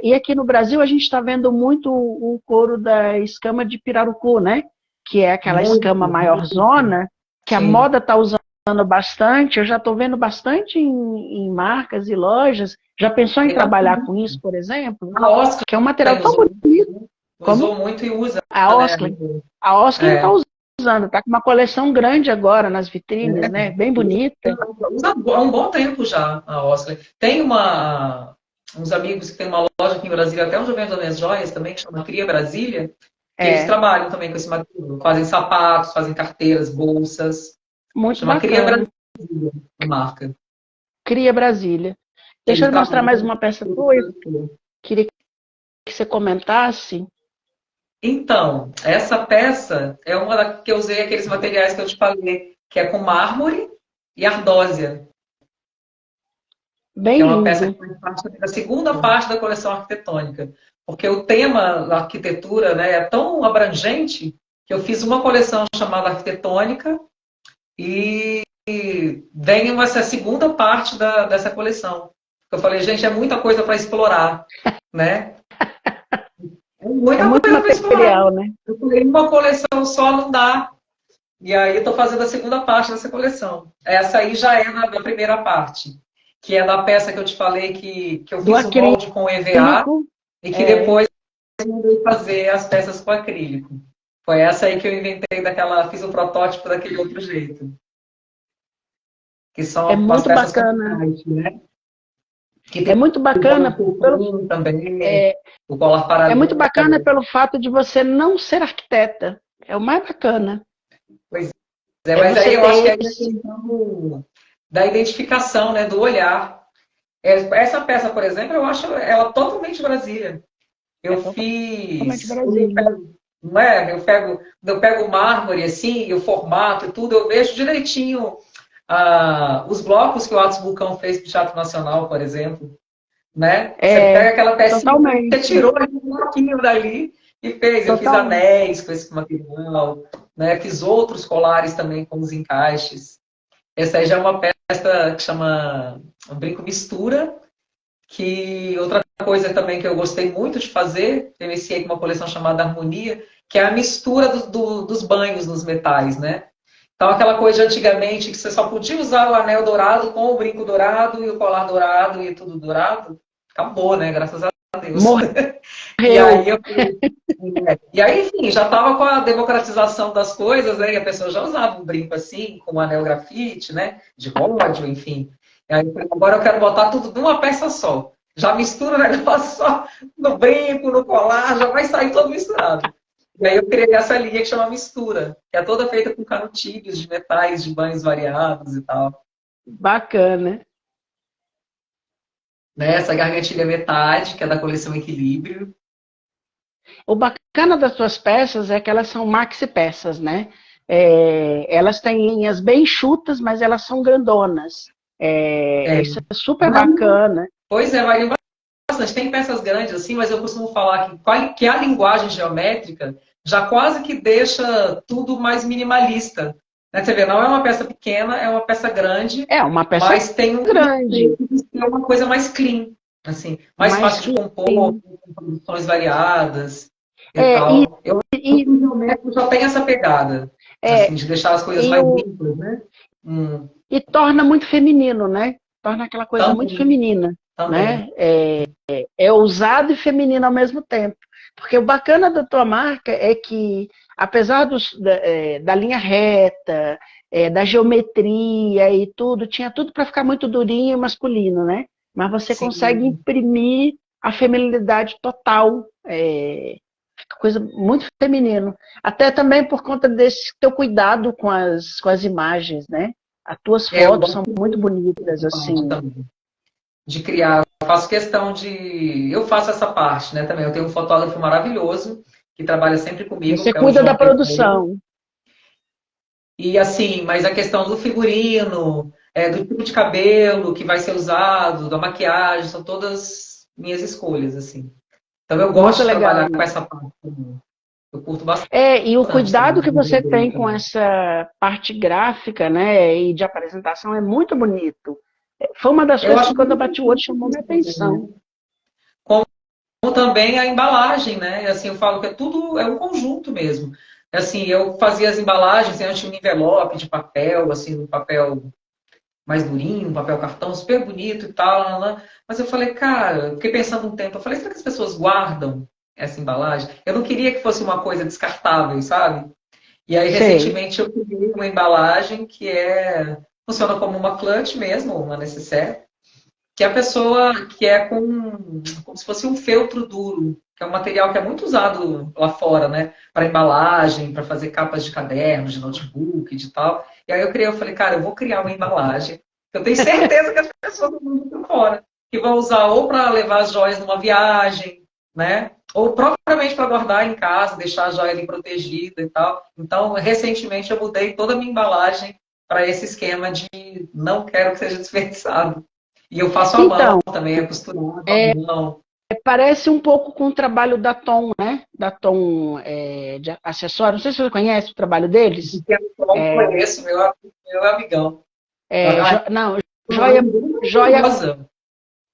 E aqui no Brasil a gente está vendo muito o couro da escama de pirarucu, né? Que é aquela Muito, escama muito. maiorzona, que a Sim. moda está usando bastante. Eu já estou vendo bastante em marcas e lojas. Já pensou em Tem bastante. trabalhar com isso, por exemplo? A Oscar Que é um material também tão usou, bonito. usou Como muito e usa, a né? Osklen. A Osklen está É. usando, está com uma coleção grande agora nas vitrines, né? Bem bonita. Usa há um bom tempo já a Oscar. Tem uns amigos que tem uma loja aqui em Brasília, até onde eu vendo as minhas joias também, que chama Cria Brasília, que eles É, trabalham também com esse material. Fazem sapatos, fazem carteiras, bolsas. muito Chama Cria bacana. Brasília, a marca. Cria Brasília. Deixa Eles eu mostrar mais trabalham. uma peça tua. Queria que você comentasse. Então, essa peça é uma que eu usei aqueles materiais que eu te falei, que é com mármore e ardósia, que Bem é uma peça lindo. que faz parte da segunda parte da coleção arquitetônica. Porque o tema da arquitetura, né, é tão abrangente que eu fiz uma coleção chamada Arquitetônica e vem essa segunda parte dessa coleção. Eu falei, gente, é muita coisa para explorar, né? É É muita muito coisa para explorar. material, né? Eu falei, uma coleção só não dá. E aí eu estou fazendo a segunda parte dessa coleção. Essa aí já é da primeira parte, que é da peça que eu te falei que eu Do fiz o molde com EVA acrílico. e que É, depois eu mandei fazer as peças com acrílico. Foi essa aí que eu inventei fiz o protótipo daquele outro jeito. Que é são as muito peças com bacana. encaixe, né? Que É tem muito o colar bacana purpurino também, é, o colar é muito bacana paralelo. pelo fato de você não ser arquiteta. É o mais bacana. Pois é, É mas aí você eu acho que ter aí é questão da identificação, né, do olhar. Essa peça, por exemplo, eu acho ela totalmente Brasília. Eu totalmente fiz, Brasília. não é? Eu pego o mármore assim, o formato e tudo, eu vejo direitinho os blocos que o Atos Bulcão fez para o Teatro Nacional, por exemplo, né? Você pega É, aquela pecinha, você totalmente. tirou um bloquinho dali e fez. Eu fiz Totalmente. anéis com esse material, né? Fiz outros colares também com os encaixes. Essa aí já é uma peça que chama um brinco mistura, que outra coisa também que eu gostei muito de fazer, eu iniciei com uma coleção chamada Harmonia, que é a mistura dos banhos nos metais, né? Então, aquela coisa de antigamente que você só podia usar o anel dourado com o brinco dourado e o colar dourado e tudo dourado, acabou, né? Graças a Deus. E Morreu. aí, enfim, já estava com a democratização das coisas, né? E a pessoa já usava um brinco assim, com um anel grafite, né? De ródio, enfim. E aí, agora eu quero botar tudo numa peça só. Já mistura o negócio só no brinco, no colar, já vai sair todo misturado. E aí eu criei essa linha que chama Mistura, que é toda feita com canutilhos de metais, de banhos variados e tal. Bacana. Né? Essa gargantilha metade, que é da coleção Equilíbrio. O bacana das suas peças é que elas são maxi peças, né? Elas têm linhas bem enxutas, mas elas são grandonas. É. Isso é super bacana. Pois é, varia bastante. Tem peças grandes assim, mas eu costumo falar que a linguagem geométrica já quase que deixa tudo mais minimalista. Né? Você vê, não é uma peça pequena, é uma peça grande, É uma peça mas tem grande, uma coisa mais clean, assim, mais mais fácil de compor, com produções variadas e é, e, tal. Eu e, o geométrico só tem essa pegada, é, assim, de deixar as coisas e, mais o, limpas, né? e torna muito feminino, né? Torna aquela coisa muito Também, feminina, também. né? É ousado e feminino ao mesmo tempo. Porque o bacana da tua marca é que, apesar da linha reta, da geometria e tudo, tinha tudo para ficar muito durinho e masculino, né? Mas você consegue Sim. imprimir a feminilidade total, fica coisa muito feminino. Até também por conta desse teu cuidado com as imagens, né? As tuas Eu fotos são gosto muito bonitas, dessa parte assim. também. De criar. Eu faço questão de. Eu faço essa parte, né? Também. Eu tenho um fotógrafo maravilhoso que trabalha sempre comigo, Você que é o cuida da João Pedro. produção. E assim, mas a questão do figurino, do tipo de cabelo que vai ser usado, da maquiagem, são todas minhas escolhas, assim. Então eu Muito gosto de legal. trabalhar com essa parte também. Eu curto E o bastante cuidado também. que você tem com essa parte gráfica, né, e de apresentação é muito bonito. Foi uma das Eu coisas acho que quando eu muito bati o olho chamou minha atenção. interessante. Como também a embalagem, né? Assim, eu falo que é tudo, é um conjunto mesmo. Assim, eu fazia as embalagens, eu tinha um envelope de papel, assim, um papel mais durinho, um papel cartão super bonito e tal, mas eu falei, cara, eu fiquei pensando um tempo, eu falei, será que as pessoas guardam essa embalagem? Eu não queria que fosse uma coisa descartável, sabe? E aí, Sei. recentemente, eu criei uma embalagem que funciona como uma clutch mesmo, uma necessaire, que a pessoa que é como se fosse um feltro duro, que é um material que é muito usado lá fora, né? Para embalagem, para fazer capas de cadernos, de notebook, de tal. E aí eu falei, cara, eu vou criar uma embalagem. Eu tenho certeza que as pessoas do mundo estão fora, que vão usar ou para levar as joias numa viagem, né? Ou propriamente para guardar em casa, deixar a joia ali protegida e tal. Então, recentemente eu mudei toda a minha embalagem para esse esquema de não quero que seja desperdiçado. E eu faço à mão Então, também, é costurado à mão. parece um pouco com o trabalho da Tom, né? Da Tom de acessório. Não sei se você conhece o trabalho deles. Porque eu não conheço, meu amigão. Ah, Não, uma joia, joia, maravilhosa.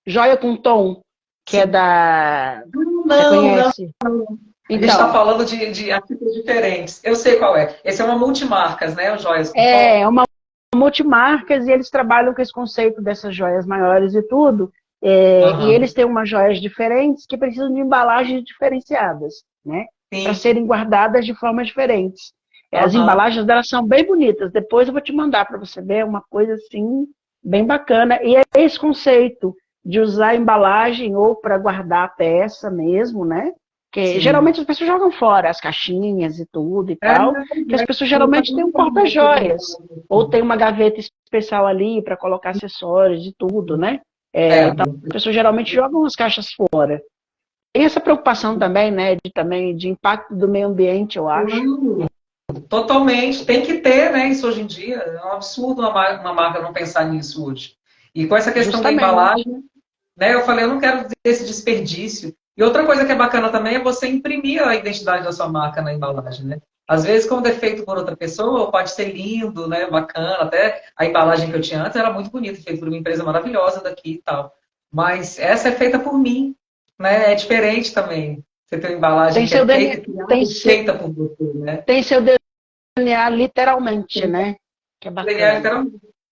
joia com Tom, que é Sim. da. Você Não, não. conhece? A gente está Então, falando de artigos diferentes. Eu sei qual é. Esse é uma multimarcas, né? O Joias com Tom. é uma multimarcas e eles trabalham com esse conceito dessas joias maiores e tudo. E Aham. eles têm umas joias diferentes que precisam de embalagens diferenciadas, né? Para Sim. serem guardadas de formas diferentes. As Aham. embalagens delas são bem bonitas. Depois eu vou te mandar para você ver, é uma coisa assim bem bacana. E é esse conceito de usar a embalagem ou para guardar a peça mesmo, né? Que Sim. geralmente as pessoas jogam fora as caixinhas e tudo e É, tal, que as pessoas geralmente têm um porta-joias ou tem uma gaveta especial ali para colocar acessórios e tudo, né? é, Então, as pessoas geralmente jogam as caixas fora. Tem essa preocupação também, né, de impacto do meio ambiente, eu acho. totalmente. Tem que ter, né? Isso hoje em dia. É um absurdo uma marca não pensar nisso hoje. E com essa questão da Justamente. embalagem, né? Eu falei, eu não quero esse desperdício. E outra coisa que é bacana também é você imprimir a identidade da sua marca na embalagem, né? Às vezes, quando é feito por outra pessoa, pode ser lindo, né? Bacana. Até a embalagem que eu tinha antes era muito bonita, feita por uma empresa maravilhosa daqui e tal. Mas essa é feita por mim, né? É diferente também. Você tem uma embalagem Tem que é seu feita, DNA, criada e feita por você, né? tem seu desalinhar literalmente, né? Que é bacana.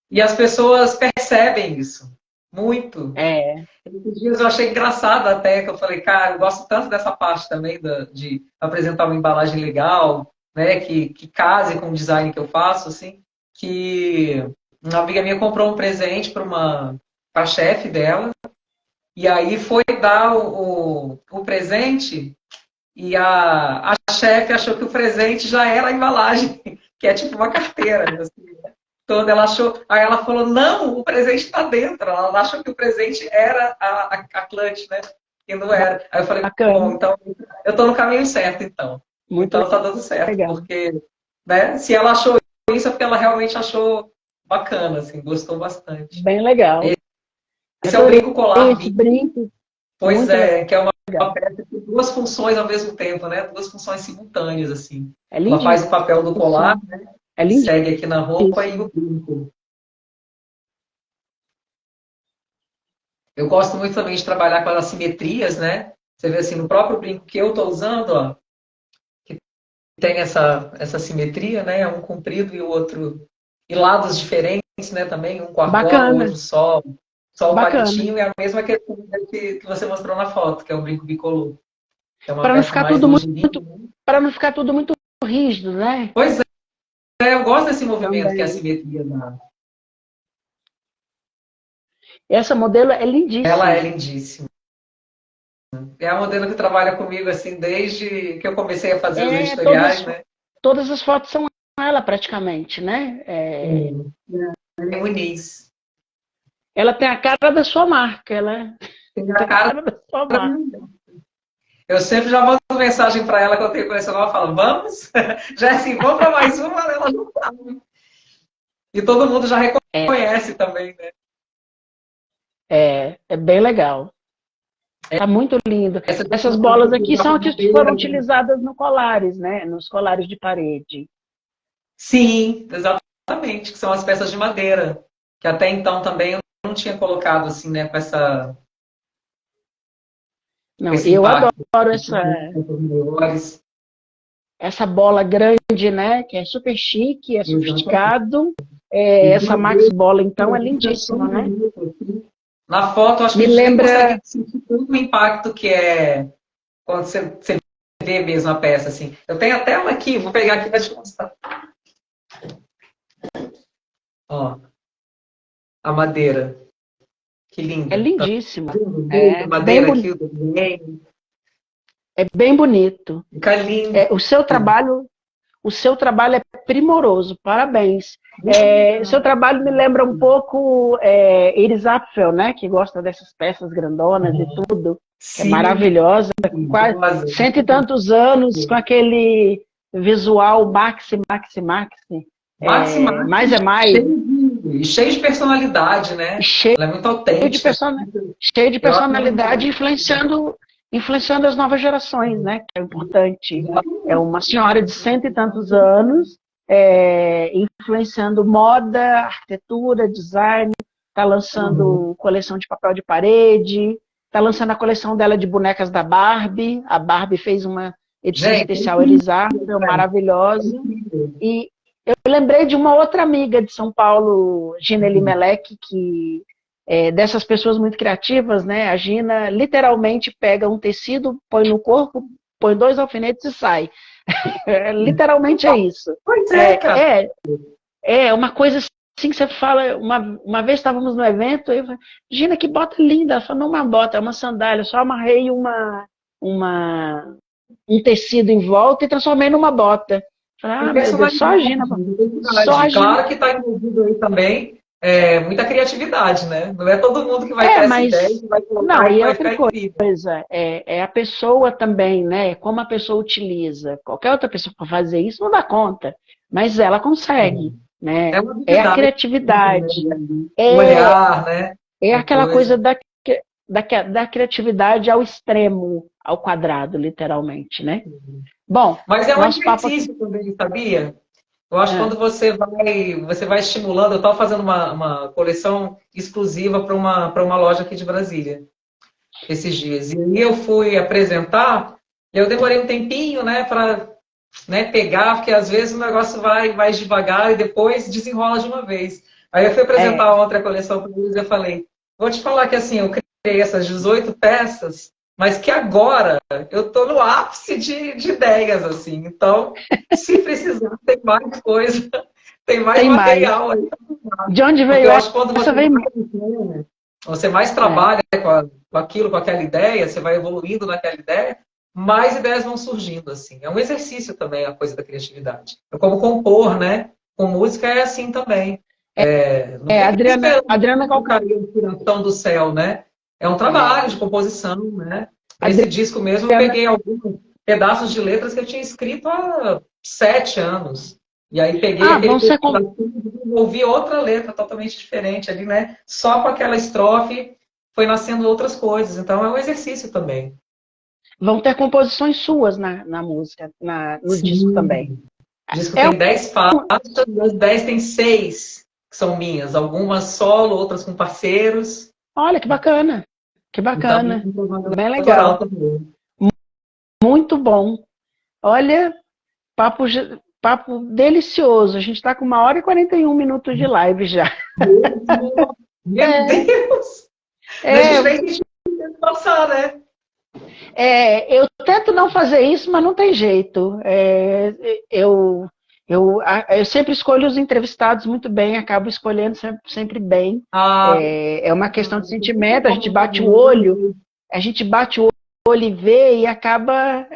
E as pessoas percebem isso. Muito. É. Esses dias eu achei engraçado até, que eu falei, cara, eu gosto tanto dessa parte também de apresentar uma embalagem legal, né, que case com o design que eu faço, assim, que uma amiga minha comprou um presente para a chefe dela, e aí foi dar o presente, e a chefe achou que o presente já era a embalagem, que é tipo uma carteira, assim, toda. Ela achou, aí ela falou, não, o presente está dentro. Ela achou que o presente era a clutch, né? E não era. Aí eu falei, Bacana. bom, então eu estou no caminho certo, então. Muito Então tá dando certo, legal. porque, né, se ela achou isso, é porque ela realmente achou bacana, assim, gostou bastante. Bem legal. Esse é o brinco colar. Esse brinco. Pois é, que é uma peça com duas funções ao mesmo tempo, né? Duas funções simultâneas, assim. É Ela faz lindíssimo. o papel do colar, né? É lindíssimo. Segue aqui na roupa e o brinco. Eu gosto muito também de trabalhar com as assimetrias, né? Você vê assim, no próprio brinco que eu estou usando, ó, que tem essa simetria, né? Um comprido e o outro. E lados diferentes, né? Também, um com argola, o outro só o palitinho, e a mesma que você mostrou na foto, que é o brinco bicolor. Que é uma Para não peça ficar mais tudo longilínea. para não ficar tudo muito rígido, né? Pois é, eu gosto desse movimento que é a Também. simetria. Essa modelo é lindíssima. Ela é lindíssima. É a modelo que trabalha comigo assim desde que eu comecei a fazer os editoriais, né? Todas as fotos são ela praticamente, né? É Muniz. Ela tem a cara da sua marca, ela Tem a cara da sua marca. Eu sempre já mando mensagem para ela que eu tenho coleção, ela fala, vamos? Já é assim, vamos para mais uma, ela não sabe. E todo mundo já reconhece também, né? É bem legal. Tá muito lindo. Essas bolas aqui são as que foram utilizadas no colares, né? Nos colares de parede. Sim, exatamente, que são as peças de madeira, que até então também eu não tinha colocado assim, né, com essa Não, esse eu impacto. adoro essa bola grande, né? Que é super chique, é sofisticado. Essa Max Bola, então, é lindíssima, né? Na foto, acho que a gente nem consegue sentir tanto o impacto que é quando você vê mesmo a peça, assim. Eu tenho até ela aqui, vou pegar aqui para te mostrar. Ó, a madeira. Que linda. É lindíssimo. A madeira aqui, o desenho. É bem bonito. Fica lindo. O seu trabalho é primoroso. Parabéns. Seu trabalho me lembra um pouco Iris Apfel, né? Que gosta dessas peças grandonas e tudo. É maravilhosa. Quase 100 e tantos anos com aquele visual maxi. Mais é mais. Cheio de personalidade, né? Ela é muito autêntica. Cheio de personalidade, influenciando as novas gerações, né? Que é importante. É uma senhora de 100 e tantos anos, influenciando moda, arquitetura, design, está lançando coleção de papel de parede, está lançando a coleção dela de bonecas da Barbie. A Barbie fez uma edição especial Iris Apfel, maravilhosa. E eu lembrei de uma outra amiga de São Paulo, Gina Elimelec, que dessas pessoas muito criativas, né? A Gina literalmente pega um tecido, põe no corpo, põe 2 alfinetes e sai. Literalmente é isso. Pois é, cara. É uma coisa assim que você fala. Uma vez estávamos no evento, eu falei, Gina, que bota linda. Ela falou, não é uma bota, é uma sandália. Eu só amarrei um tecido em volta e transformei numa bota. Ah, meu Deus, só a Gina. Claro que está envolvido aí também muita criatividade, né? Não é todo mundo que vai ter essa ideia e vai colocar não, e vai outra coisa, é a pessoa também, né? Como a pessoa utiliza. Qualquer outra pessoa para fazer isso não dá conta, mas ela consegue, né? É a criatividade. O olhar, né? É aquela coisa da criatividade ao extremo, ao quadrado, literalmente, né? Bom, mas é um exercício também, sabia? Eu acho que quando você vai estimulando, eu estava fazendo uma coleção exclusiva para uma loja aqui de Brasília, esses dias. E aí eu fui apresentar, e eu demorei um tempinho, né, para né, pegar, porque às vezes o negócio vai mais devagar e depois desenrola de uma vez. Aí eu fui apresentar outra coleção para eles e eu falei, vou te falar que assim, eu criei essas 18 peças, mas que agora eu estou no ápice de ideias, assim. Então, se precisar, tem mais coisa, tem mais Tem mais. material aí. De onde Porque veio eu acho que quando essa? Veio... você mais trabalha com aquilo, com aquela ideia, você vai evoluindo naquela ideia, mais ideias vão surgindo, assim. É um exercício também a coisa da criatividade. É como compor, né? Com música é assim também. Não tem que esperar Adriana Calcanho. a inspiração do céu, né? É um trabalho de composição, né? Esse disco mesmo, eu Adriana, peguei alguns pedaços de letras que eu tinha escrito há 7 anos. E aí peguei aquele vão ser pedacinho e desenvolvi outra letra totalmente diferente ali, né? Só com aquela estrofe foi nascendo outras coisas. Então é um exercício também. vão ter composições suas na música, no disco também. O disco tem 10 faixas, das 10 tem 6 que são minhas. Algumas solo, outras com parceiros. Olha, que bacana. Que bacana. Então, Bem legal. Muito bom. Olha, papo delicioso. A gente está com 1h41 de live já. Meu Deus! Deixa eu ver que passar, né? Eu tento não fazer isso, mas não tem jeito. Eu sempre escolho os entrevistados muito bem, acabo escolhendo sempre bem. É uma questão de sentimento, a gente bate o olho e vê e acaba...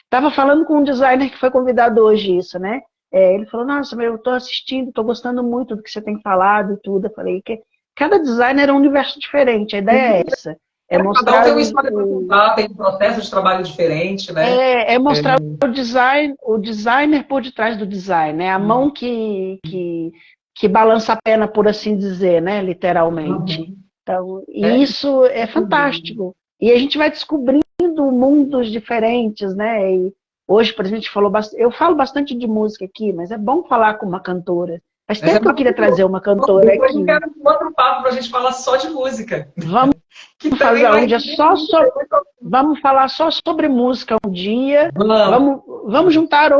Estava falando com um designer que foi convidado hoje isso, né? Ele falou, nossa, eu estou assistindo, estou gostando muito do que você tem falado e tudo. Eu falei que cada designer é um universo diferente, a ideia é essa. Cada um tem uma história para contar, tem um processo de trabalho diferente, né? Mostrar o designer por detrás do design, né? A mão que balança a pena, por assim dizer, né? Literalmente. Então, isso é fantástico. E a gente vai descobrindo mundos diferentes, né? E hoje, por exemplo, a gente falou bastante, eu falo bastante de música aqui, mas é bom falar com uma cantora. Faz tempo que eu queria trazer uma cantora aqui. Eu quero um outro papo para a gente falar só de música. Vamos fazer um dia vamos falar só sobre música um dia. Vamos juntar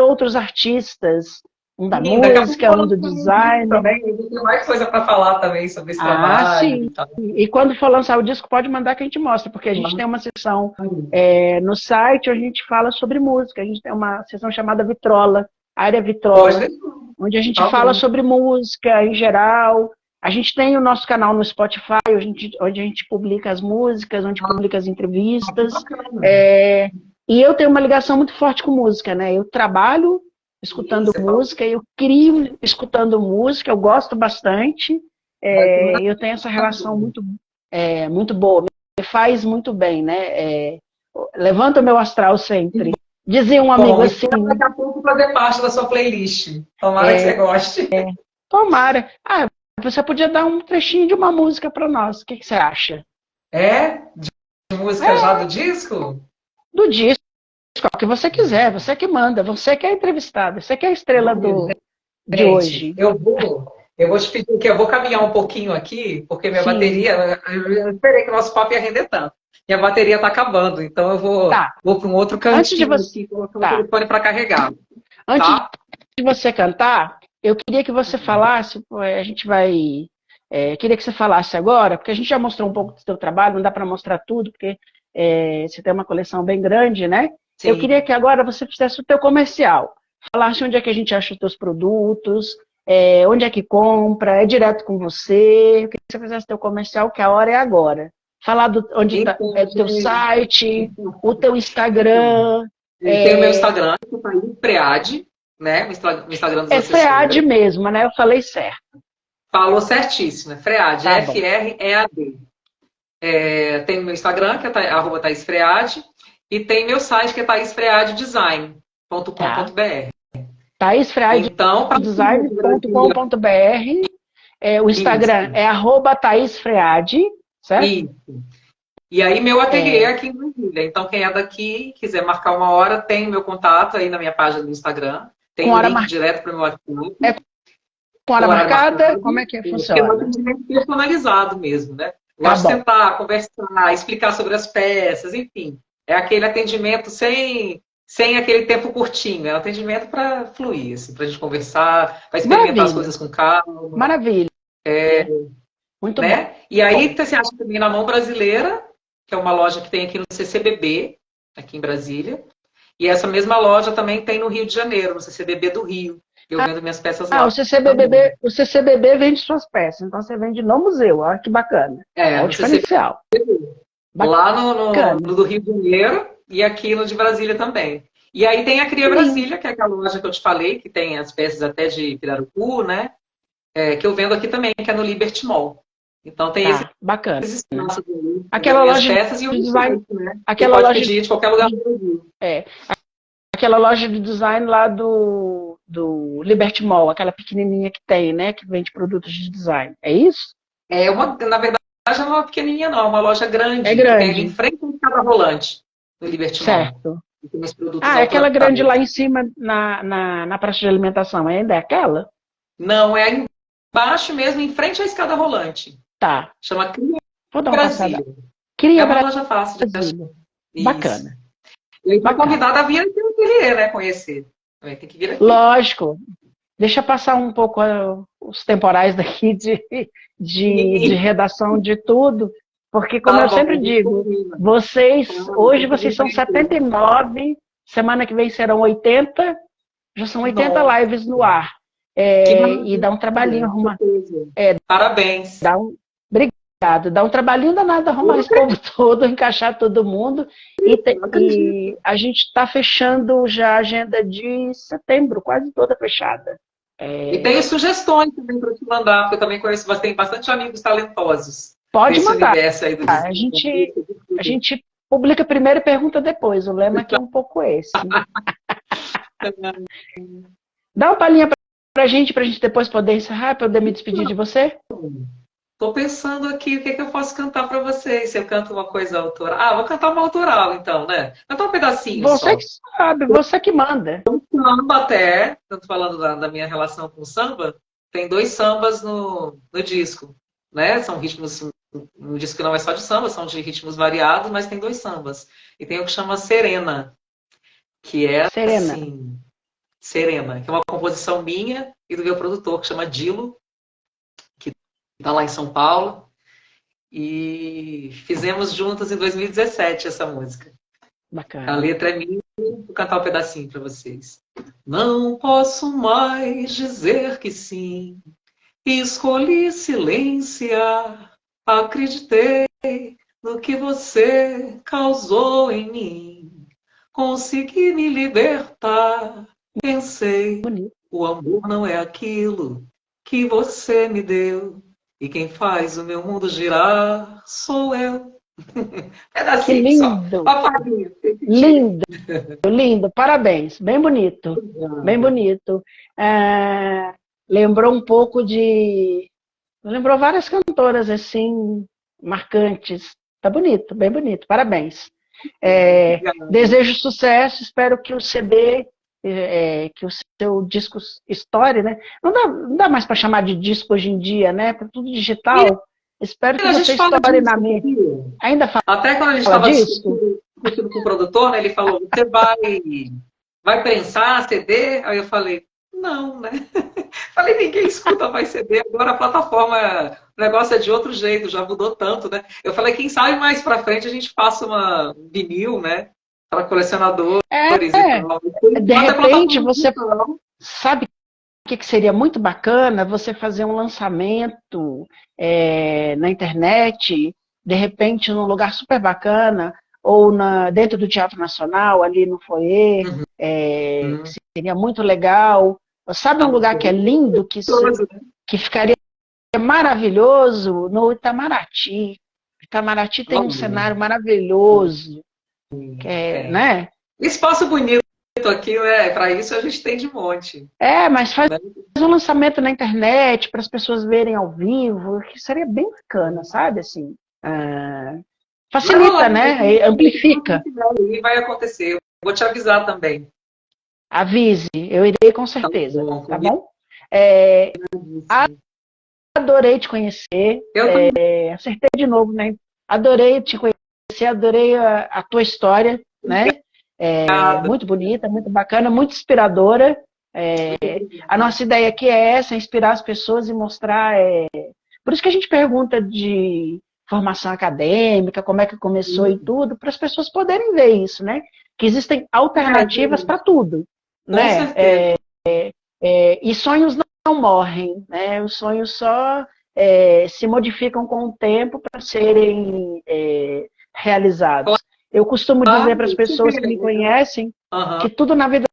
outros artistas, um da música, um do design. Também tem mais coisa para falar também sobre esse trabalho. Sim. E quando for lançar o disco, pode mandar que a gente mostra, porque a gente tem uma sessão no site onde a gente fala sobre música. A gente tem uma sessão chamada Vitrola, área Vitrola, onde a gente fala sobre música em geral. A gente tem o nosso canal no Spotify, onde a gente publica as músicas, onde publica as entrevistas. E eu tenho uma ligação muito forte com música, né? Eu trabalho escutando música, eu crio escutando música, eu gosto bastante. Eu tenho essa relação muito boa, me faz muito bem, né? Levanta o meu astral sempre. Dizia um amigo assim... Daqui a pouco fazer parte da sua playlist. Tomara que você goste. Tomara. Você podia dar um trechinho de uma música para nós. O que você acha? De música já do disco? Do disco, o que você quiser. Você que manda. Você que é entrevistada. Você que é a estrela de hoje. Eu vou te pedir que eu vou caminhar um pouquino aqui, porque minha bateria... Eu esperei que o nosso papo ia render tanto. Minha bateria está acabando, então eu vou para um outro cantinho aqui, colocar o telefone para carregar. Antes de você cantar, eu queria que você falasse, queria que você falasse agora, porque a gente já mostrou um pouco do seu trabalho, não dá para mostrar tudo, porque você tem uma coleção bem grande, né? Sim. Eu queria que agora você fizesse o teu comercial, falasse onde é que a gente acha os teus produtos, onde é que compra, é direto com você, eu queria que você fizesse o teu comercial, que a hora é agora. Falar onde está o teu site, o teu Instagram. Tem o meu Instagram, que está aí, Fread, né? O Instagram dos assessores. Fread mesmo, né? Eu falei certo. Falou certíssimo, é Fread, F-R-E-A-D. Tem o meu Instagram, que é @thaisfread, e tem meu site, que é thaisfreaddesign.com.br. thaisfreaddesign.com.br. O Instagram é @thaisfread. Certo? Isso. E aí, meu ateliê é aqui em Brasília. Então, quem é daqui, quiser marcar uma hora, tem o meu contato aí na minha página do Instagram. Tem o link direto para o meu WhatsApp. Com hora marcada? Como é que funciona? É um atendimento personalizado mesmo, né? Gosto de sentar, conversar, explicar sobre as peças, enfim. É aquele atendimento sem sem aquele tempo curtinho. É um atendimento para fluir, assim, para a gente conversar, para experimentar as Maravilha, coisas com calma, maravilha. Muito bom. né? E aí você acha também na Mão Brasileira, que é uma loja que tem aqui no CCBB, aqui em Brasília. E essa mesma loja também tem no Rio de Janeiro, no CCBB do Rio. Eu vendo minhas peças lá. O CCBB vende suas peças, então você vende no museu, olha que bacana. É, Olha o no CCBB. diferencial. Lá Bacana. no do Rio de Janeiro e aqui no de Brasília também. E aí tem a Cria Brasília, que é aquela loja que eu te falei, que tem as peças até de pirarucu, né? Que eu vendo aqui também, que é no Liberty Mall. Então tem Bacana. esses espaços ali, Aquela loja peças e o de design, site, né? aquela Você pode loja pedir de qualquer lugar do Brasil. aquela loja de design lá do Liberty Mall, aquela pequenininha que tem, né, que vende produtos de design. É isso? Na verdade, não é uma pequenininha não, é uma loja grande, É que tem ali em grande. frente ao escada rolante, no Liberty Mall. Certo. E tem os produtos É aquela grande autorais. lá em cima na praça de alimentação, ainda é aquela? Não, é embaixo mesmo, em frente à escada rolante. Tá. Chama Cria Vou dar uma passada. Brasília. É Cria uma loja fácil de achar. Brasília. Isso. Bacana. E aí, tá Bacana. convidada a vir aqui no ateliê, né? Conhecer. Também tem que vir aqui. Lógico. Deixa passar um pouco os temporais daqui de redação de tudo, porque, como eu sempre digo, hoje vocês são 79, semana que vem serão 80, já são 80 lives no ar. E dá um trabalhinho arrumar. Parabéns. Obrigado. Dá um trabalhinho danado arrumar esse povo todo, encaixar todo mundo. E a gente está fechando já a agenda de setembro, quase toda fechada. E tenho sugestões também para te mandar, porque eu também conheço bastante amigos talentosos. Pode mandar. Aí do a gente publica primeiro e pergunta depois. O lema aqui é um pouco esse. Dá uma palhinha pra gente depois poder encerrar, poder me despedir de você? Estou pensando aqui o que eu posso cantar para vocês. Se eu canto uma coisa autoral. Vou cantar uma autoral, então, né? Cantar um pedacinho você só. Que sabe, você que manda. Samba até, tanto falando da minha relação com o samba, tem 2 sambas no disco, né? São ritmos, um disco que não é só de samba, são de ritmos variados, mas tem 2 sambas. E tem o que chama Serena, que é assim, Serena, que é uma composição minha e do meu produtor, que chama Dilo, que está lá em São Paulo. E fizemos juntas em 2017 essa música. Bacana. A letra é minha, vou cantar um pedacinho para vocês. Não posso mais dizer que sim, escolhi silenciar, acreditei no que você causou em mim, consegui me libertar, pensei, o amor não é aquilo que você me deu, e quem faz o meu mundo girar sou eu. Que lindo! Lindo, lindo, parabéns, bem bonito, bem bonito. Lembrou um pouco lembrou várias cantoras assim, marcantes. Tá bonito, bem bonito, parabéns. Desejo sucesso, espero que o CD, que o seu disco estoure, né? Não dá mais para chamar de disco hoje em dia, né? Tá tudo digital. Espero que você estoure na mente. Ainda fala até quando a gente estava discutindo com o produtor, né, ele falou, você vai prensar CD? Aí eu falei, não, né? Falei, ninguém escuta mais CD, agora a plataforma, o negócio é de outro jeito, já mudou tanto, né? Eu falei, quem sabe mais pra frente a gente faça uma vinil, né? Para colecionadores e tal. De repente, você sabe o que seria muito bacana? Você fazer um lançamento na internet, de repente num lugar super bacana, ou dentro do Teatro Nacional, ali no foyer, seria muito legal. Sabe um lugar que é lindo, que ficaria maravilhoso? No Itamaraty. Itamaraty tem um cenário maravilhoso, né? Espaço bonito aqui, né? Para isso a gente tem de monte. Mas faz um lançamento na internet para as pessoas verem ao vivo, que seria bem bacana, sabe? Assim, facilita, né? Amplifica. E vai acontecer. Eu vou te avisar também. Avise, eu irei com certeza, tá bom? Adorei te conhecer. Acertei de novo, né? Adorei te conhecer, adorei a tua história, né? Muito bonita, muito bacana, muito inspiradora. A nossa ideia aqui é essa, inspirar as pessoas e mostrar. Por isso que a gente pergunta de formação acadêmica, como é que começou e tudo, para as pessoas poderem ver isso, né? Que existem alternativas para tudo, né? E sonhos não morrem, né? Os sonhos só se modificam com o tempo para serem realizados. Eu costumo dizer para as pessoas que me conhecem que tudo na vida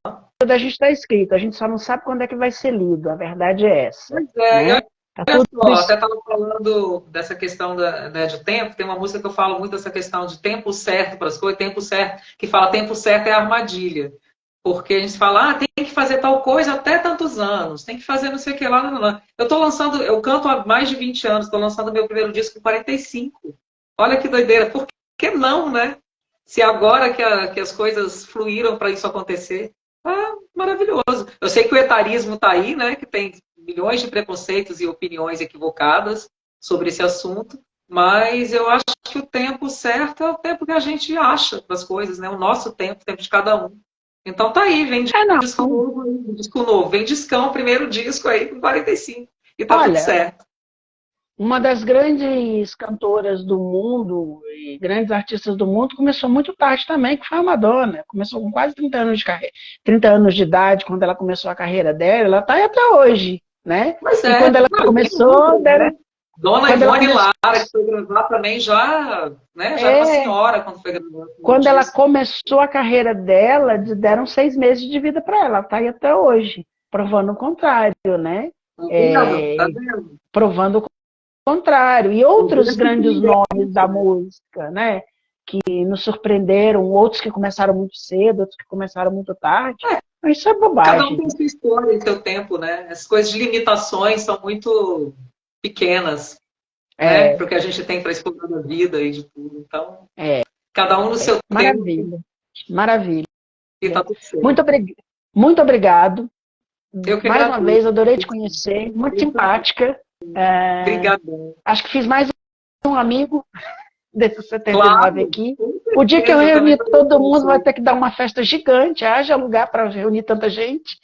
da gente está escrito, a gente só não sabe quando é que vai ser lido, a verdade é essa. Né? Tá tudo só, até estava falando dessa questão de tempo, tem uma música que eu falo muito dessa questão de tempo certo para as coisas, tempo certo, que fala tempo certo é armadilha. Porque a gente fala, tem que fazer tal coisa até tantos anos, tem que fazer não sei o que lá, não. Eu tô lançando, eu canto há mais de 20 anos, estou lançando meu primeiro disco com 45. Olha que doideira, por que não, né? Se agora que as coisas fluíram para isso acontecer, maravilhoso. Eu sei que o etarismo está aí, né? Que tem milhões de preconceitos e opiniões equivocadas sobre esse assunto, mas eu acho que o tempo certo é o tempo que a gente acha para as coisas, né? O nosso tempo, o tempo de cada um. Então tá aí, vem disco novo, vem discão, primeiro disco aí com 45. E tá tudo certo. Uma das grandes cantoras do mundo e grandes artistas do mundo começou muito tarde também, que foi a Madonna. Começou com quase 30 anos de carreira, 30 anos de idade, quando ela começou a carreira dela, ela tá aí até hoje, né? E quando ela começou, Dona Ivone Lara, que foi gravar também já, né? Já era uma senhora quando foi gravar. Quando ela começou a carreira dela, deram 6 meses de vida para ela. Ela está aí até hoje, provando o contrário, né? Tá vendo? Provando o contrário. E outros grandes nomes da música, né? Que nos surpreenderam, outros que começaram muito cedo, outros que começaram muito tarde. Isso é bobagem. Cada um tem sua história e seu tempo, né? As coisas de limitações são muito pequenas, né? Porque a gente tem para explorar da vida e de tudo. Então, cada um no seu tempo. Maravilha. E tá tudo certo. Muito obrigado. Mais uma vez, adorei te conhecer. Muito simpática. Obrigada. Acho que fiz mais um amigo desses 79 aqui. O dia que eu reunir todo mundo, vai ter que dar uma festa gigante. Haja lugar para reunir tanta gente.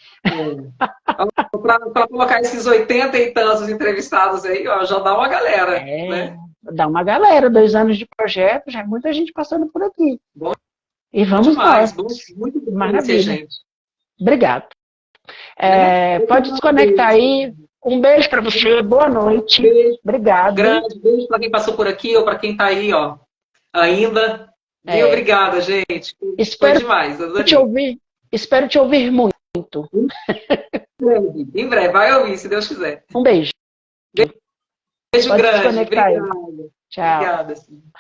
Para colocar esses 80 e tantos entrevistados aí, ó, já dá uma galera. Né? Dá uma galera. 2 anos de projeto, já é muita gente passando por aqui. Bom, e vamos demais. Muito bom. Maravilha. Gente. Obrigado. Pode desconectar aí. Um beijo para você, boa noite. Obrigado. Grande beijo para quem passou por aqui ou para quem está aí, ó, ainda. E obrigada, gente. Foi demais. Espero te ouvir muito. Em breve, vai ouvir, se Deus quiser. Um beijo. Beijo Pode grande. Obrigada. Tchau. Obrigada.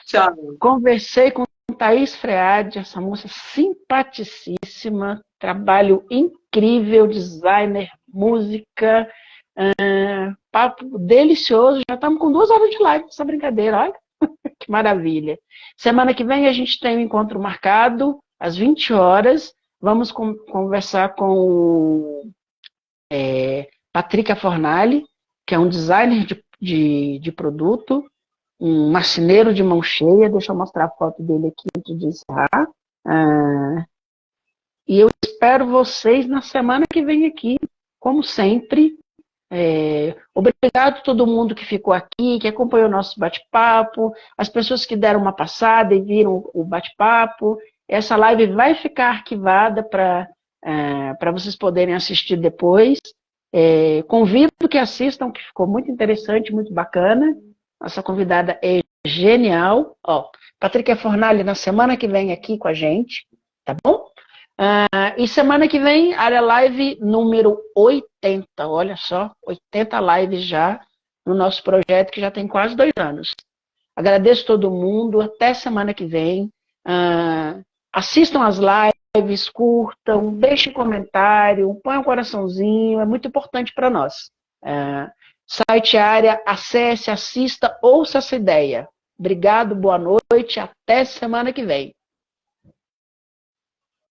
Tchau. Conversei com Thaís Freade, essa moça simpaticíssima, trabalho incrível, designer, música. Papo delicioso, já estamos com 2 horas de live essa brincadeira, olha que maravilha. Semana que vem a gente tem um encontro marcado às 20 horas, vamos conversar com o Patrick Fornali, que é um designer de produto, um marceneiro de mão cheia, deixa eu mostrar a foto dele aqui antes de encerrar. E eu espero vocês na semana que vem aqui, como sempre. Obrigado a todo mundo que ficou aqui, que acompanhou o nosso bate-papo, as pessoas que deram uma passada e viram o bate-papo. Essa live vai ficar arquivada para vocês poderem assistir depois. Convido que assistam, que ficou muito interessante, muito bacana. Nossa convidada é genial. Patrick Fornali na semana que vem aqui com a gente, tá bom? E semana que vem, área live número 80, olha só, 80 lives já no nosso projeto, que já tem quase 2 anos. Agradeço todo mundo, até semana que vem. Assistam as lives, curtam, deixem comentário, põem um coraçãozinho, é muito importante para nós. Site área, acesse, assista, ouça essa ideia. Obrigado, boa noite, até semana que vem.